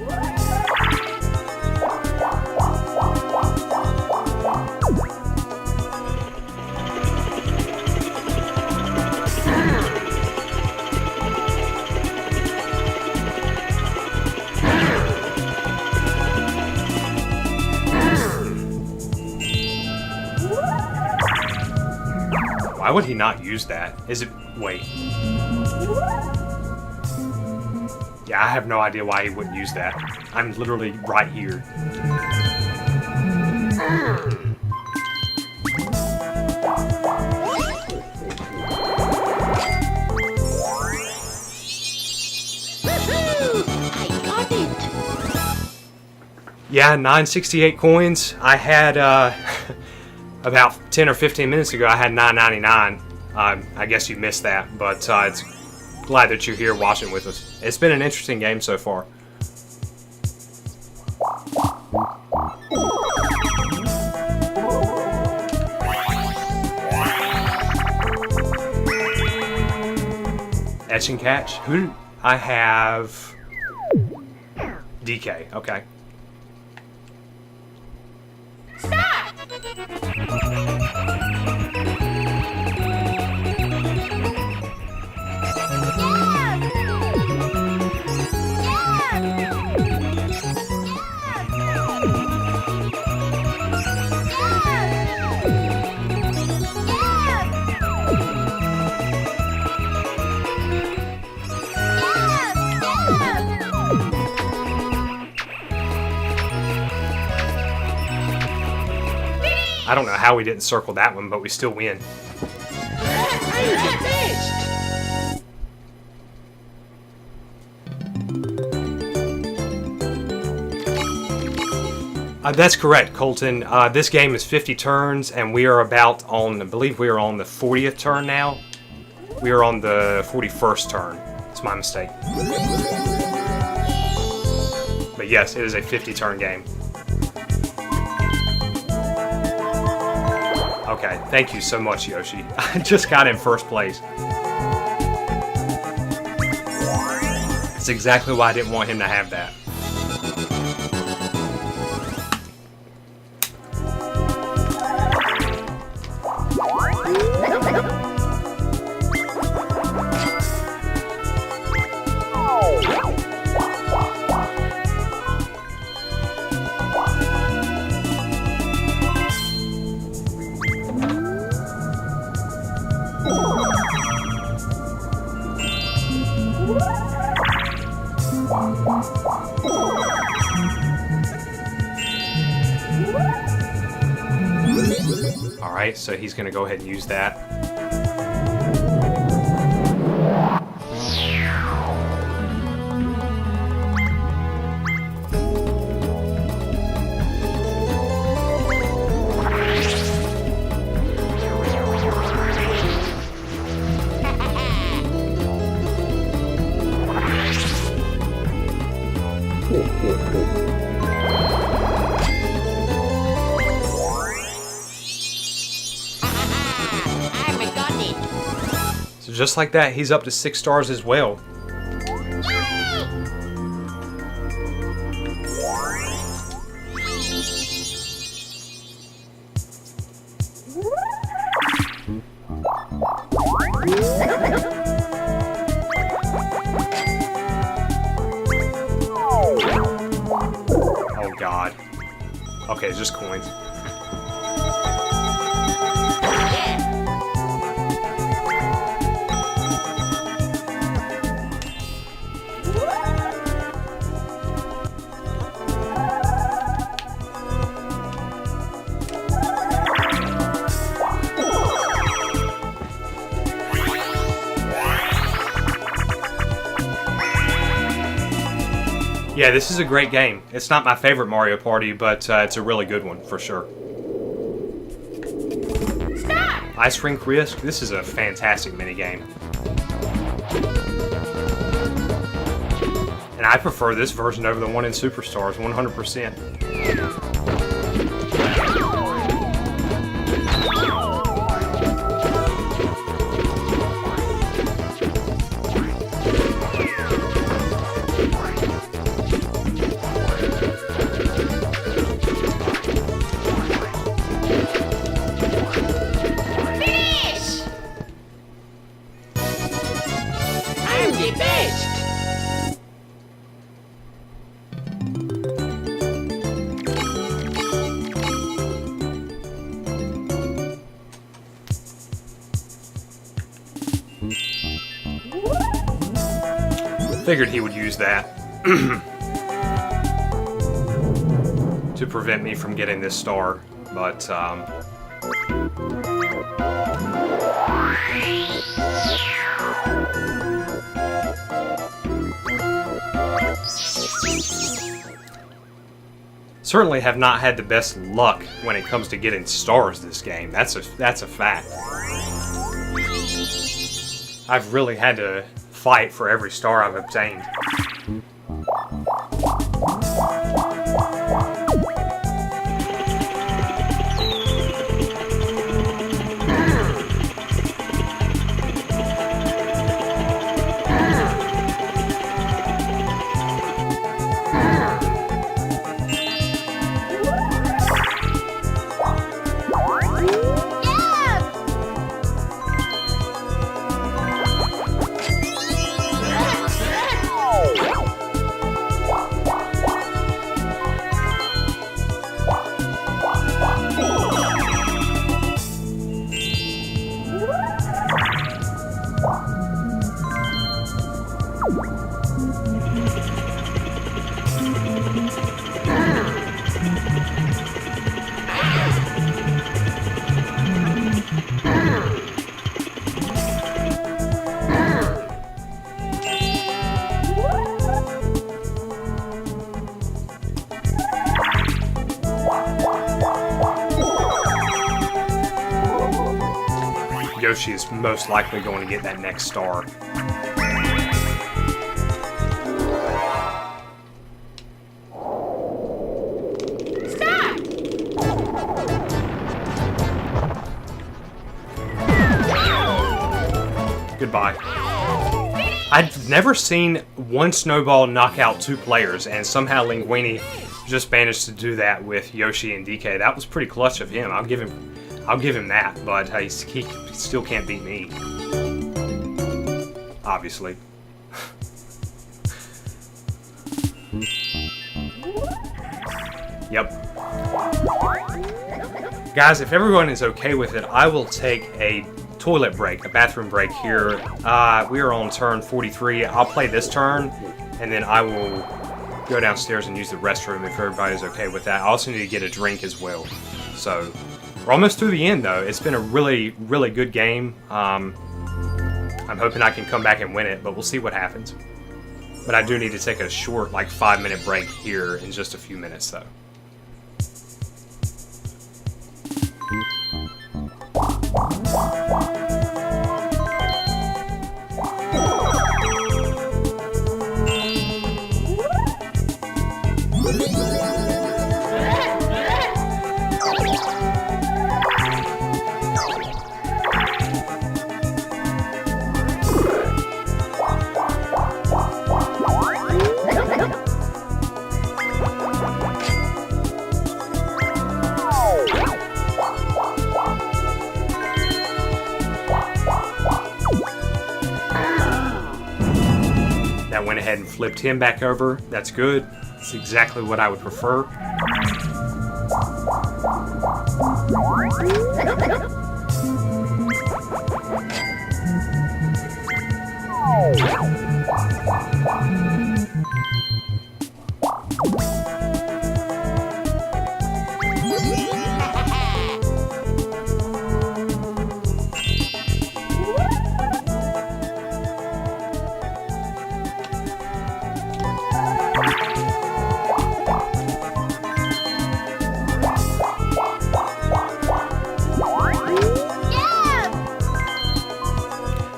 Why would he not use that? Is it... Wait. Yeah, I have no idea why he wouldn't use that. I'm literally right here. I got it. Yeah, 968 coins. I had, about 10 or 15 minutes ago, I had 999. I guess you missed that, but it's glad that you're here watching with us. It's been an interesting game so far. Etch and catch. Who? I have DK. Okay. I don't know how we didn't circle that one, but we still win. That's correct, Colton. This game is 50 turns, and we are about on, I believe we are on the 40th turn now. We are on the 41st turn. It's my mistake. But yes, it is a 50 turn game. Okay, thank you so much, Yoshi. I just got in first place. That's exactly why I didn't want him to have that. Alright, so he's going to go ahead and use that. So just like that, he's up to 6 stars as well. Oh God. Okay, it's just coins. Yeah, this is a great game. It's not my favorite Mario Party, but it's a really good one, for sure. Stop! Ice Rink Risk, this is a fantastic minigame. And I prefer this version over the one in Superstars, 100%. Figured he would use that to prevent me from getting this star, but certainly have not had the best luck when it comes to getting stars this game. That's a fact. I've really had to fight for every star I've obtained. Yoshi is most likely going to get that next star. Goodbye. I've never seen one snowball knock out 2 players, and somehow Linguini just managed to do that with Yoshi and DK. That was pretty clutch of him. I'll give him that, but he still can't beat me. Obviously. Yep. Guys, if everyone is okay with it, I will take a toilet break, a bathroom break here. We are on turn 43. I'll play this turn, and then I will go downstairs and use the restroom if everybody's okay with that. I also need to get a drink as well. So, we're almost through the end, though. It's been a really, really good game. I'm hoping I can come back and win it, but we'll see what happens. But I do need to take a short, like, 5-minute break here in just a few minutes, though. That went ahead and flipped him back over. That's good. That's exactly what I would prefer.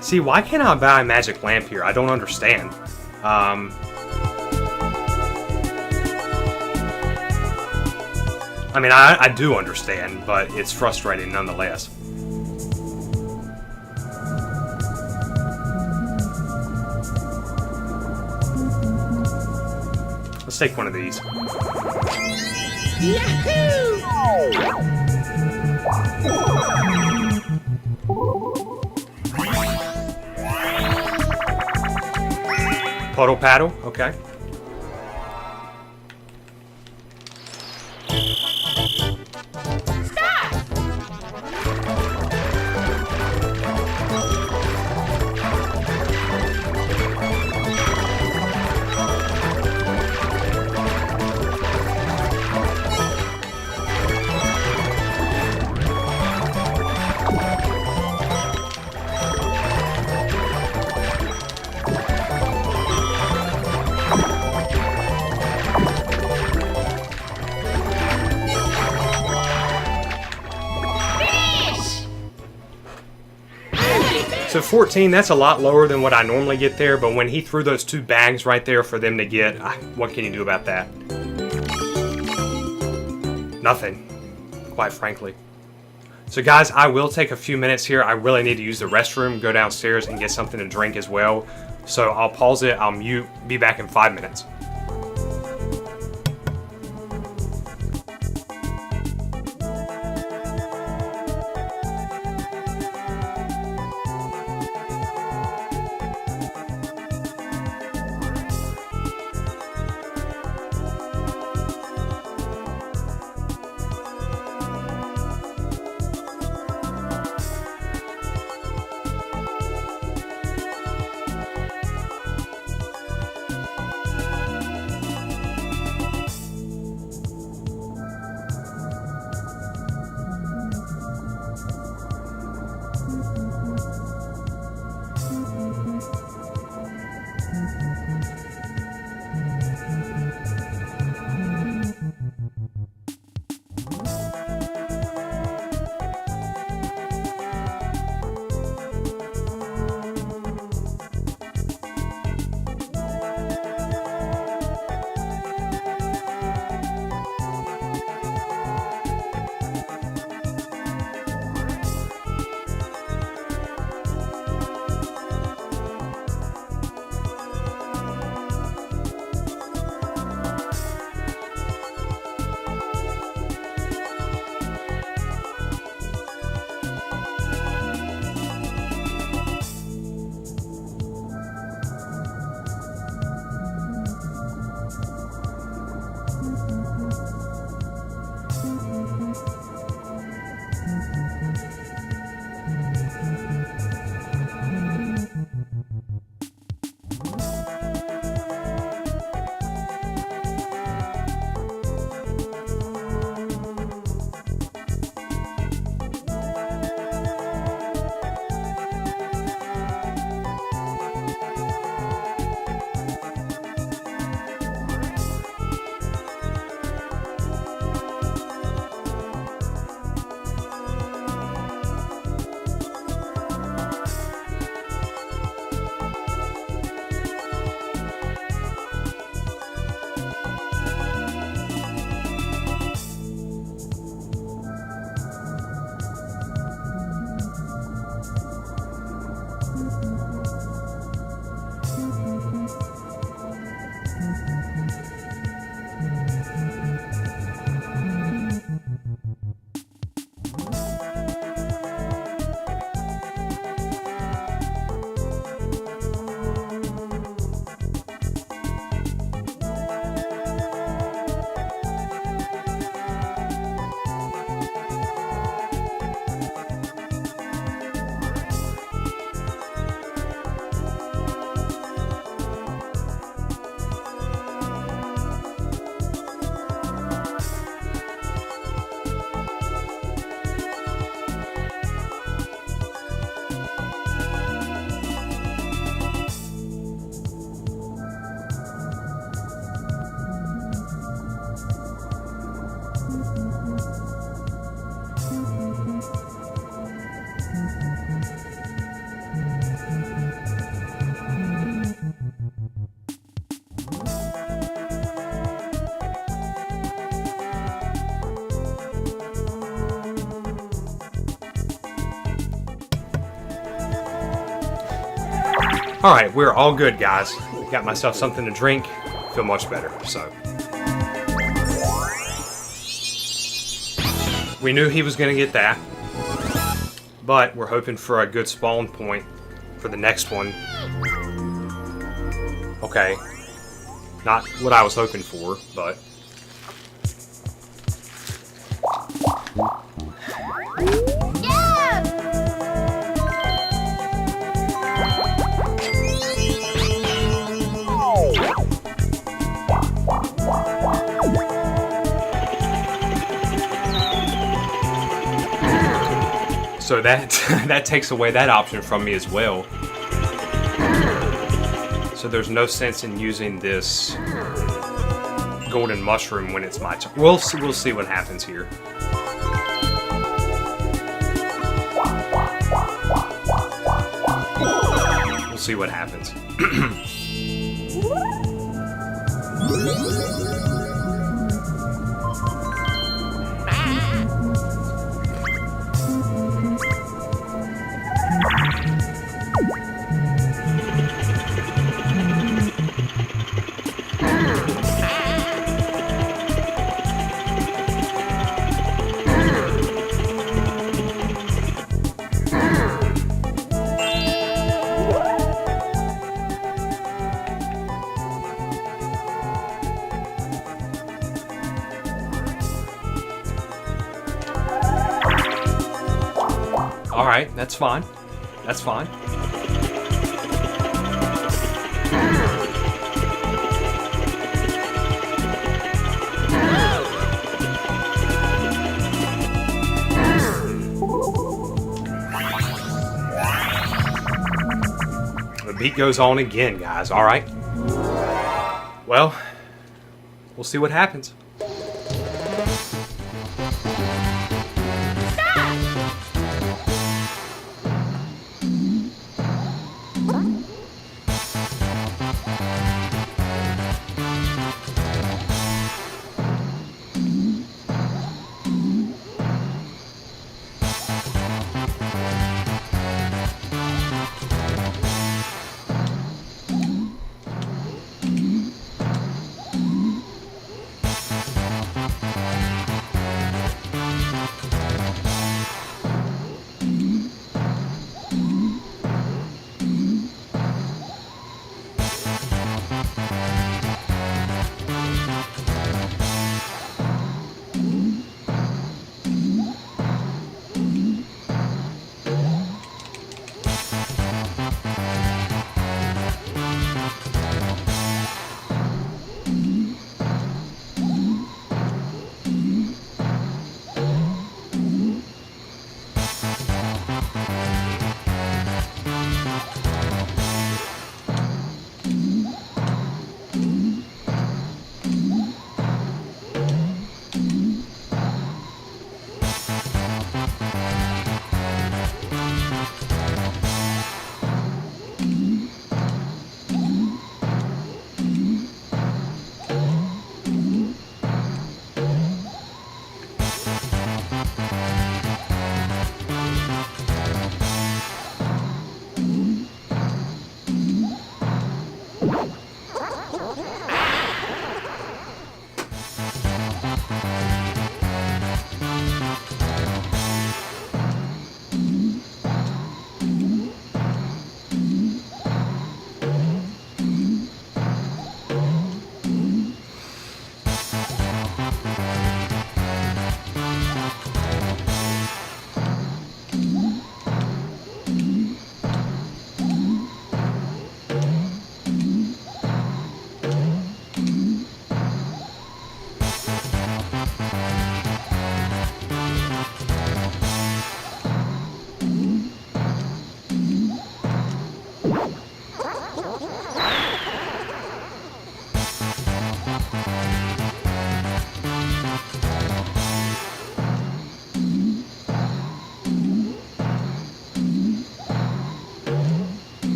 See, why can't I buy a magic lamp here? I don't understand. I mean, I do understand, but it's frustrating nonetheless. Let's take one of these. Yahoo! Puddle paddle, okay. So 14, that's a lot lower than what I normally get there, but when he threw those 2 bags right there for them to get, what can you do about that? Nothing, quite frankly. So guys, I will take a few minutes here. I really need to use the restroom, go downstairs, and get something to drink as well. So I'll pause it, I'll mute, be back in 5 minutes. Alright, we're all good, guys. Got myself something to drink. Feel much better, so. We knew he was going to get that. But we're hoping for a good spawn point for the next one. Okay. Not what I was hoping for, but... So that that takes away that option from me as well. So there's no sense in using this golden mushroom when it's my turn. We'll see what happens here. We'll see what happens. Alright, that's fine. That's fine. The beat goes on again, guys. Alright. Well, we'll see what happens.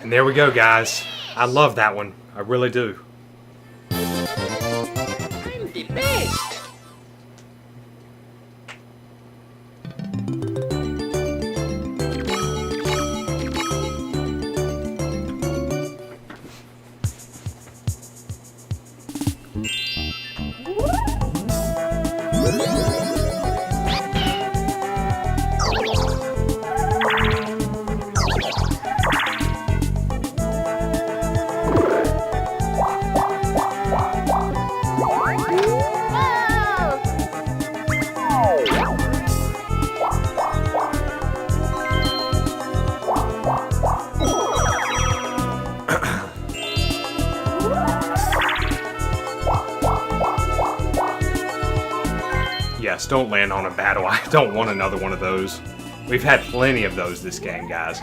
And there we go, guys. I love that one. I really do. I'm the best. Yes, don't land on a battle. I don't want another one of those. We've had plenty of those this game, guys.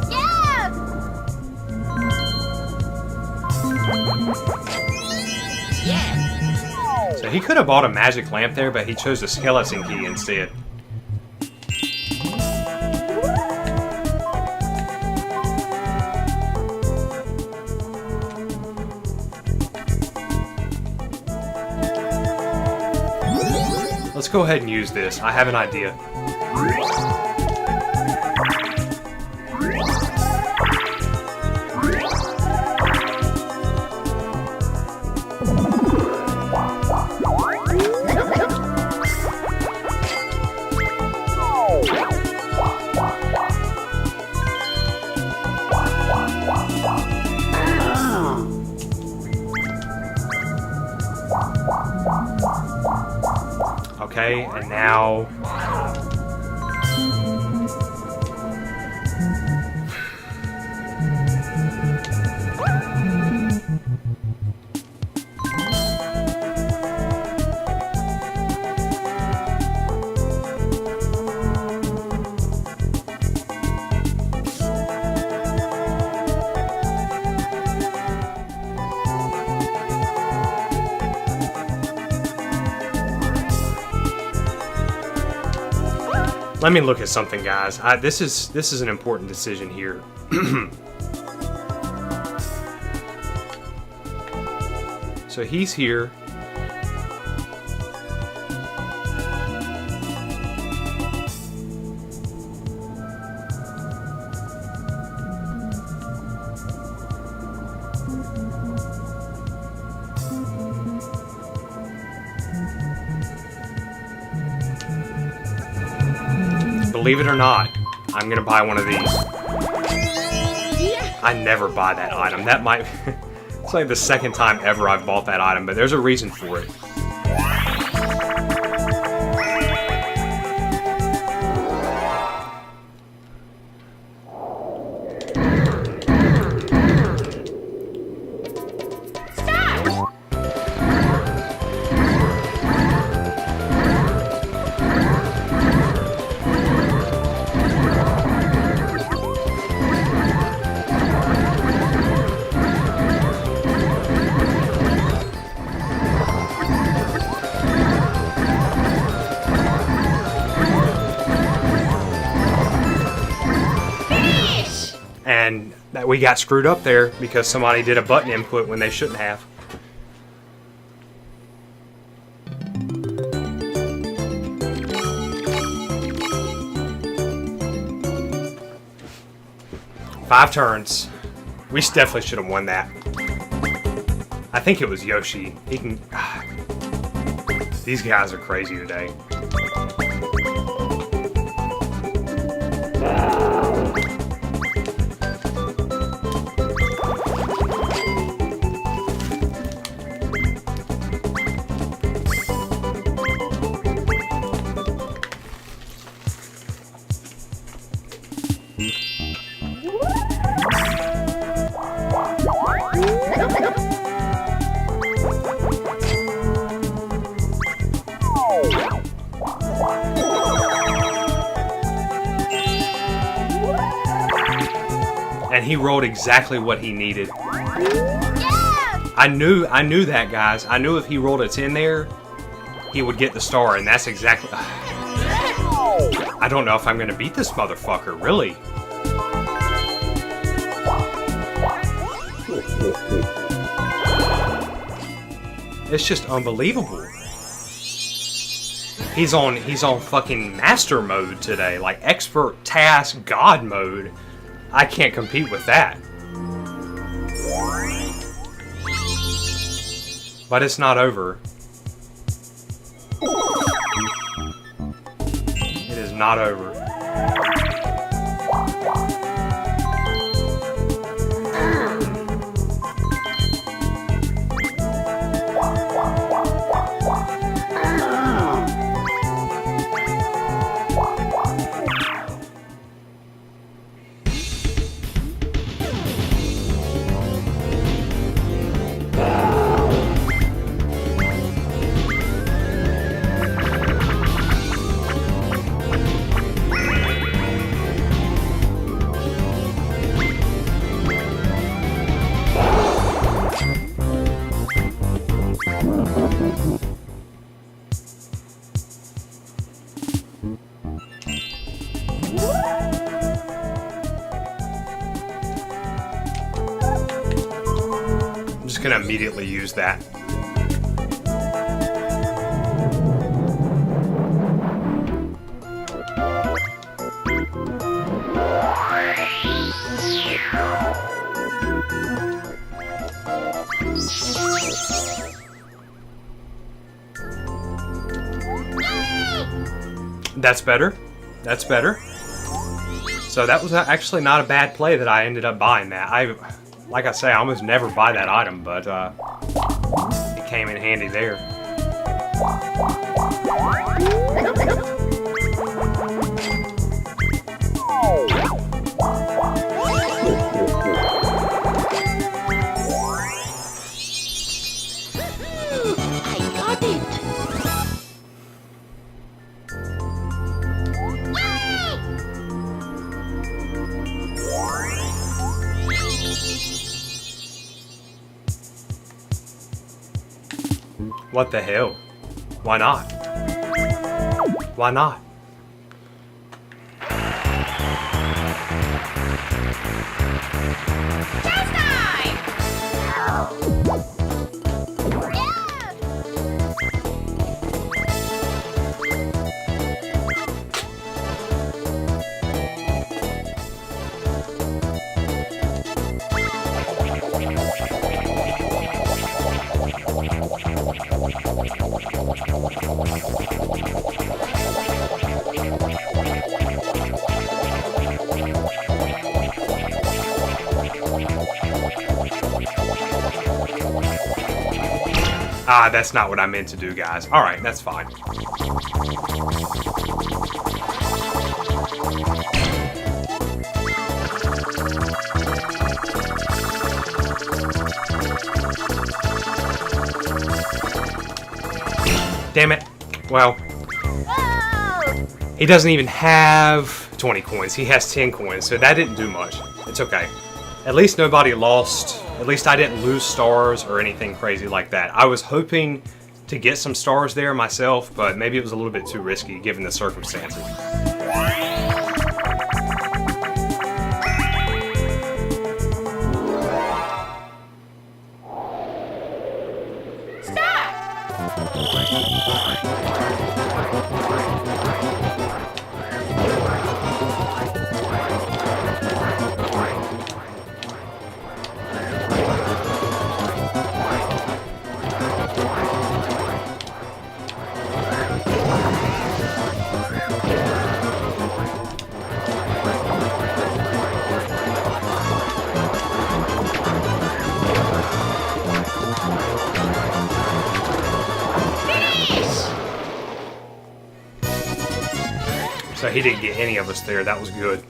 Yeah! Yeah! So he could have bought a magic lamp there, but he chose the skeleton key instead. Let's go ahead and use this. I have an idea. Okay, and now... Let me look at something, guys. This is an important decision here. So he's here. Believe it or not, I'm gonna buy one of these. I never buy that item. That might... It's like the second time ever I've bought that item, but there's a reason for it. And that we got screwed up there because somebody did a button input when they shouldn't have. Five turns. We definitely should have won that. I think it was Yoshi. He can... These guys are crazy today. And he rolled exactly what he needed. Yeah! I knew that, guys. I knew if he rolled a 10 there, he would get the star, and that's exactly... I don't know if I'm going to beat this motherfucker, really. It's just unbelievable. He's on fucking master mode today, like expert task god mode. I can't compete with that. But it's not over. It is not over. I'm just gonna immediately use that. That's better. That's better. So that was actually not a bad play that I ended up buying that. Like I say, I almost never buy that item, but it came in handy there. I got it. What the hell? Why not? Why not? Chance time! Ah, that's not what I meant to do, guys. Alright, that's fine. Damn it. Well, Whoa! he doesn't even have 20 coins. He has 10 coins, so that didn't do much. It's okay. At least nobody lost. At least I didn't lose stars or anything crazy like that. I was hoping to get some stars there myself, but maybe it was a little bit too risky given the circumstances. So he didn't get any of us there. That was good.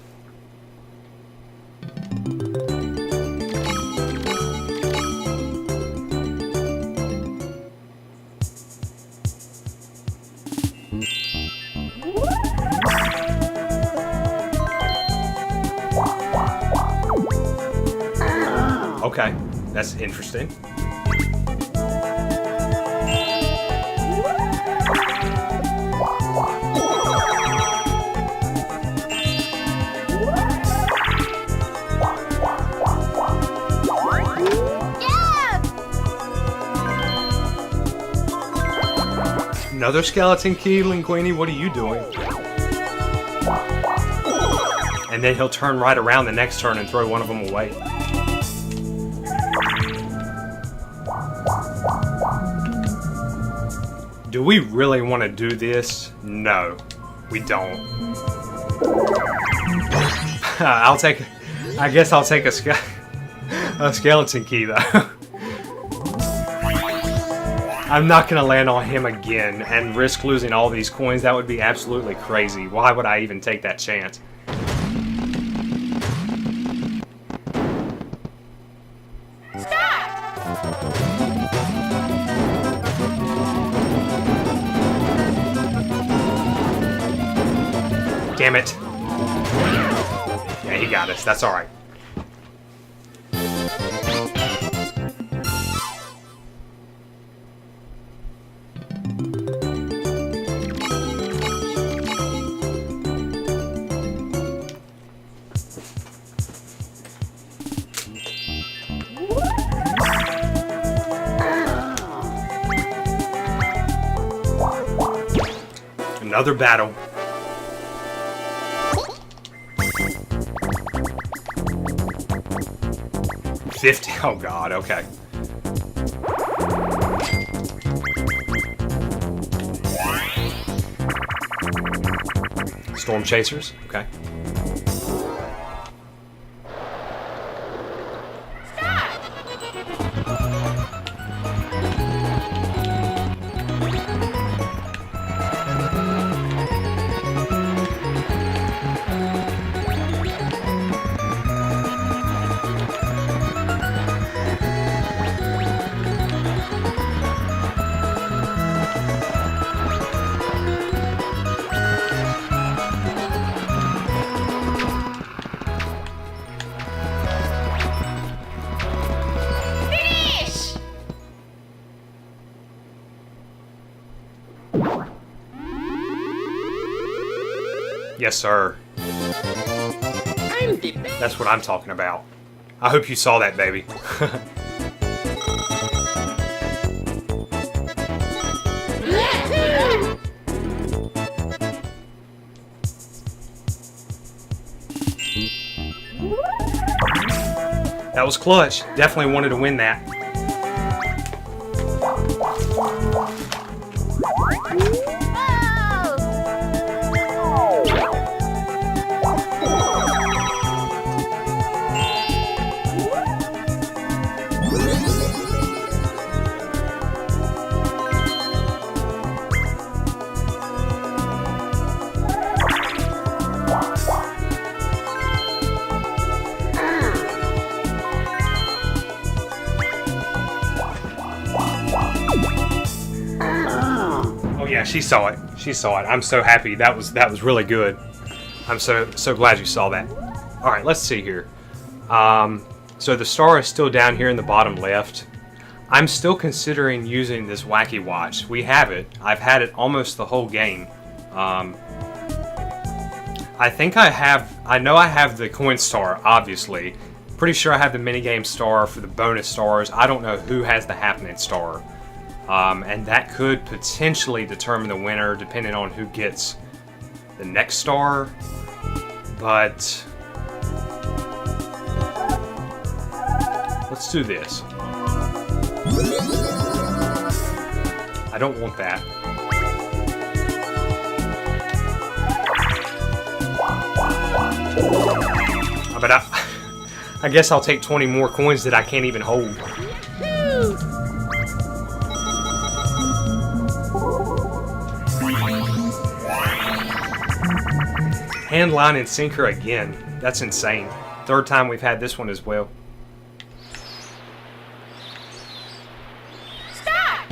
Okay, that's interesting. Another skeleton key, Linguini, what are you doing? And then he'll turn right around the next turn and throw one of them away. Do we really want to do this? No, we don't. I guess I'll take a skeleton key though. I'm not gonna land on him again and risk losing all these coins. That would be absolutely crazy. Why would I even take that chance? Damn it. Yeah, he got us. That's alright. Another battle. $50. Oh god, okay. Storm chasers, okay. Yes, sir. I'm the best. That's what I'm talking about. I hope you saw that, baby. That was clutch. Definitely wanted to win that. Yeah, she saw it. She saw it. I'm so happy. That was really good. I'm so glad you saw that. All right, let's see here. So the star is still down here in the bottom left. I'm still considering using this wacky watch. We have it. I've had it almost the whole game. I think I have. I know I have the coin star, obviously. Pretty sure I have the minigame star for the bonus stars. I don't know who has the happening star. And that could potentially determine the winner depending on who gets the next star. But let's do this. I don't want that. But I guess I'll take 20 more coins that I can't even hold. Hand, line, and sinker again. That's insane. Third time we've had this one as well. Stop!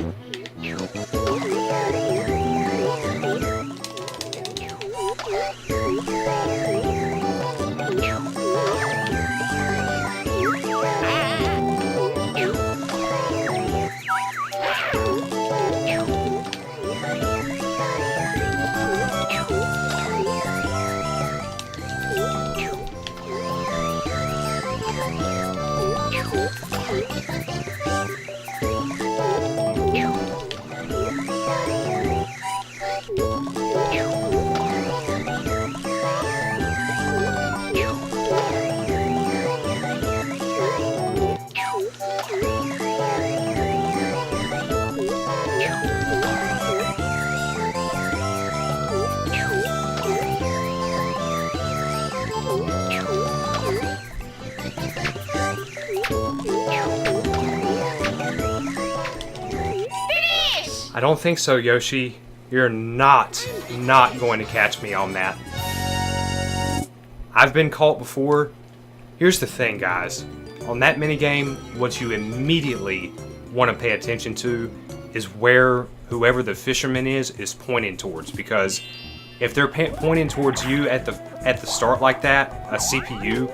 I don't think so, Yoshi. You're not going to catch me on that. I've been caught before. Here's the thing, guys. On that minigame, what you immediately want to pay attention to is where whoever the fisherman is pointing towards, because if they're pointing towards you at the start like that, a CPU,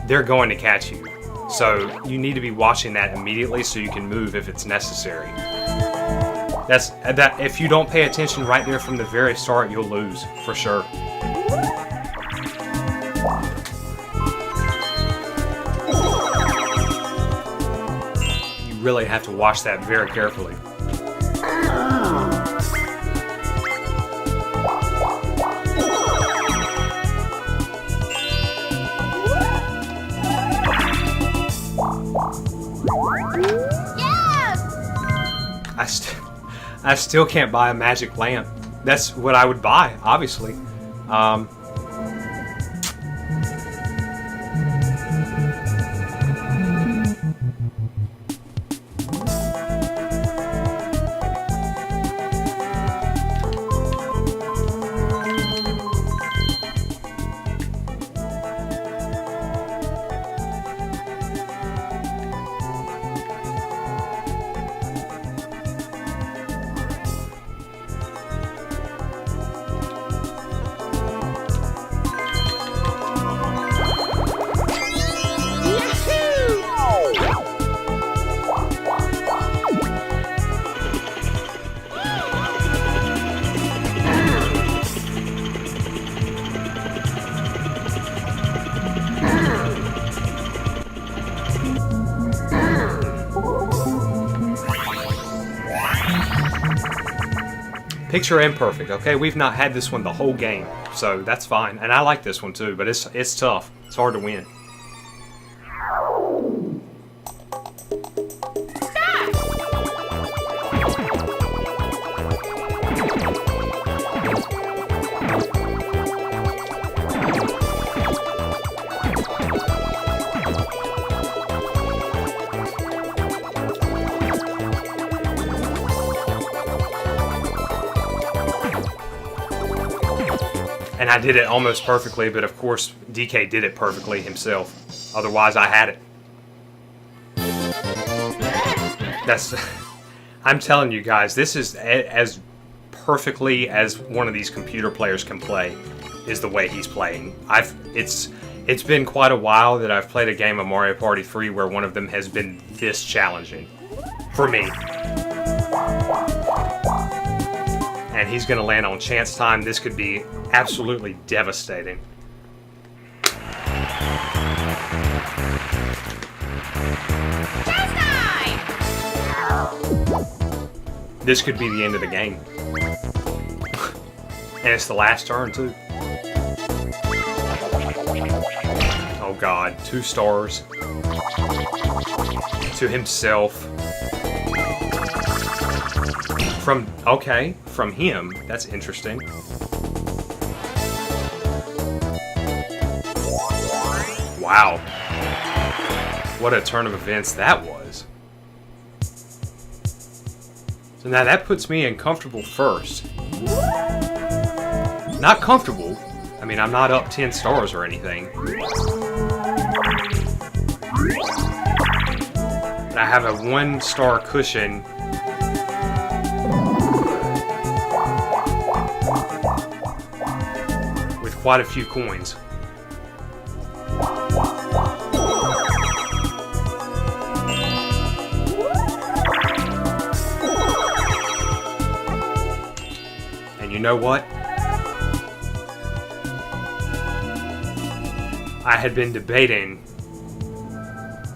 they're going to catch you. So you need to be watching that immediately so you can move if it's necessary. That if you don't pay attention right there from the very start, you'll lose for sure. You really have to watch that very carefully. I still can't buy a magic lamp. That's what I would buy, obviously. Picture imperfect, okay? We've not had this one the whole game, so that's fine. And I like this one too, but it's tough. It's hard to win. And I did it almost perfectly, but of course DK did it perfectly himself. Otherwise I had it. I'm telling you guys, this is as perfectly as one of these computer players can play, is the way he's playing. It's been quite a while that I've played a game of Mario Party 3 where one of them has been this challenging. For me. And he's going to land on chance time. This could be absolutely devastating. This could be the end of the game. And it's the last turn, too. Oh god, 2 stars. To himself. From him. That's interesting. Wow. What a turn of events that was. So now that puts me in comfortable first. Not comfortable. I mean, I'm not up 10 stars or anything. But I have a 1-star cushion. With quite a few coins. And you know what? I had been debating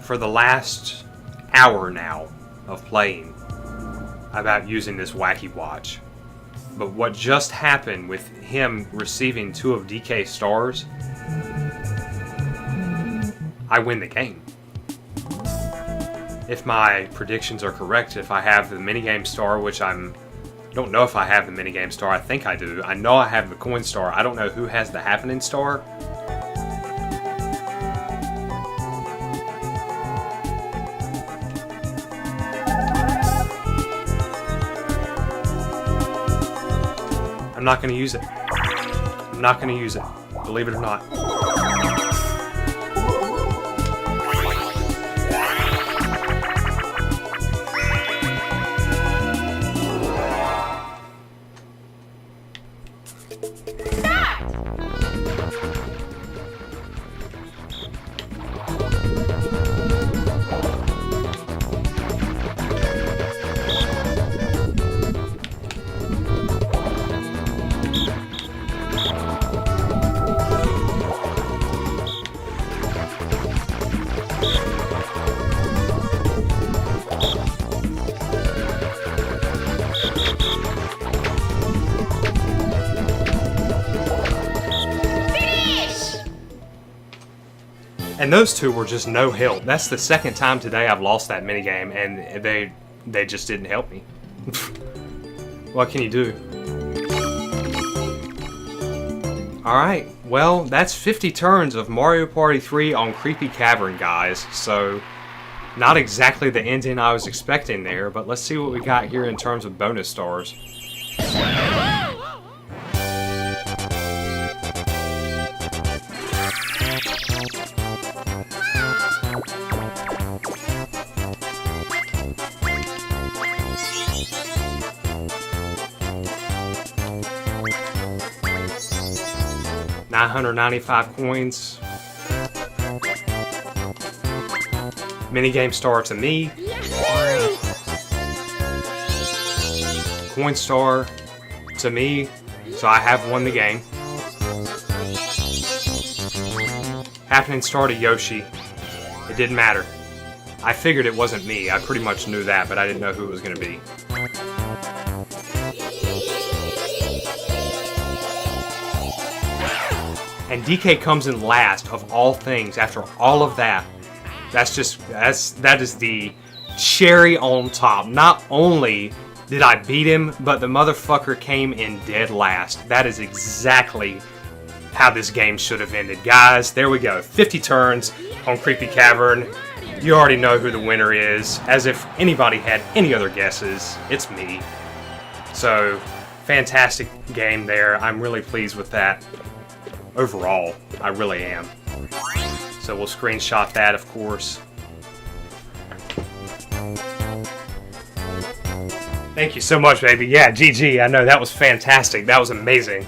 for the last hour now of playing about using this wacky watch. But what just happened with him receiving 2 of DK's stars, I win the game. If my predictions are correct, if I have the minigame star, which I don't know if I have the minigame star, I think I do. I know I have the coin star. I don't know who has the happening star. not going to use it. I'm not going to use it. Believe it or not. And those two were just no help. That's the second time today I've lost that minigame, and they just didn't help me. What can you do? Alright, well, that's 50 turns of Mario Party 3 on Creepy Cavern, guys. So, not exactly the ending I was expecting there, but let's see what we got here in terms of bonus stars. $995 coins. Minigame star to me. Coin star to me. So I have won the game. Happening star to Yoshi. It didn't matter. I figured it wasn't me. I pretty much knew that, but I didn't know who it was going to be. And DK comes in last of all things after all of that. That is the cherry on top. Not only did I beat him, but the motherfucker came in dead last. That is exactly how this game should have ended. Guys, there we go. 50 turns on Creepy Cavern. You already know who the winner is. As if anybody had any other guesses, it's me. So, fantastic game there. I'm really pleased with that. Overall, I really am. So we'll screenshot that, of course. Thank you so much, baby. Yeah, GG. I know, that was fantastic. That was amazing.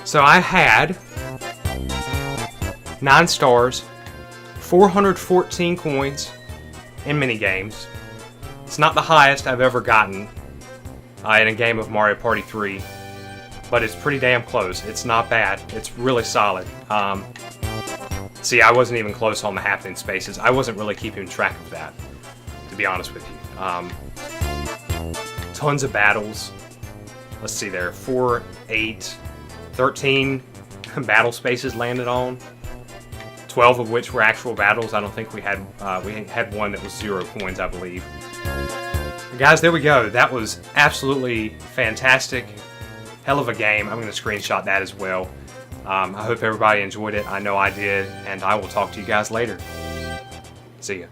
So I had 9 stars, 414 coins in minigames. It's not the highest I've ever gotten in a game of Mario Party 3. But it's pretty damn close. It's not bad. It's really solid. See, I wasn't even close on the happening spaces. I wasn't really keeping track of that, to be honest with you. Tons of battles. Let's see there. 4, 8, 13 battle spaces landed on. 12 of which were actual battles. I don't think we had one that was 0 coins, I believe. Guys, there we go. That was absolutely fantastic. Hell of a game. I'm going to screenshot that as well. I hope everybody enjoyed it. I know I did, and I will talk to you guys later. See ya.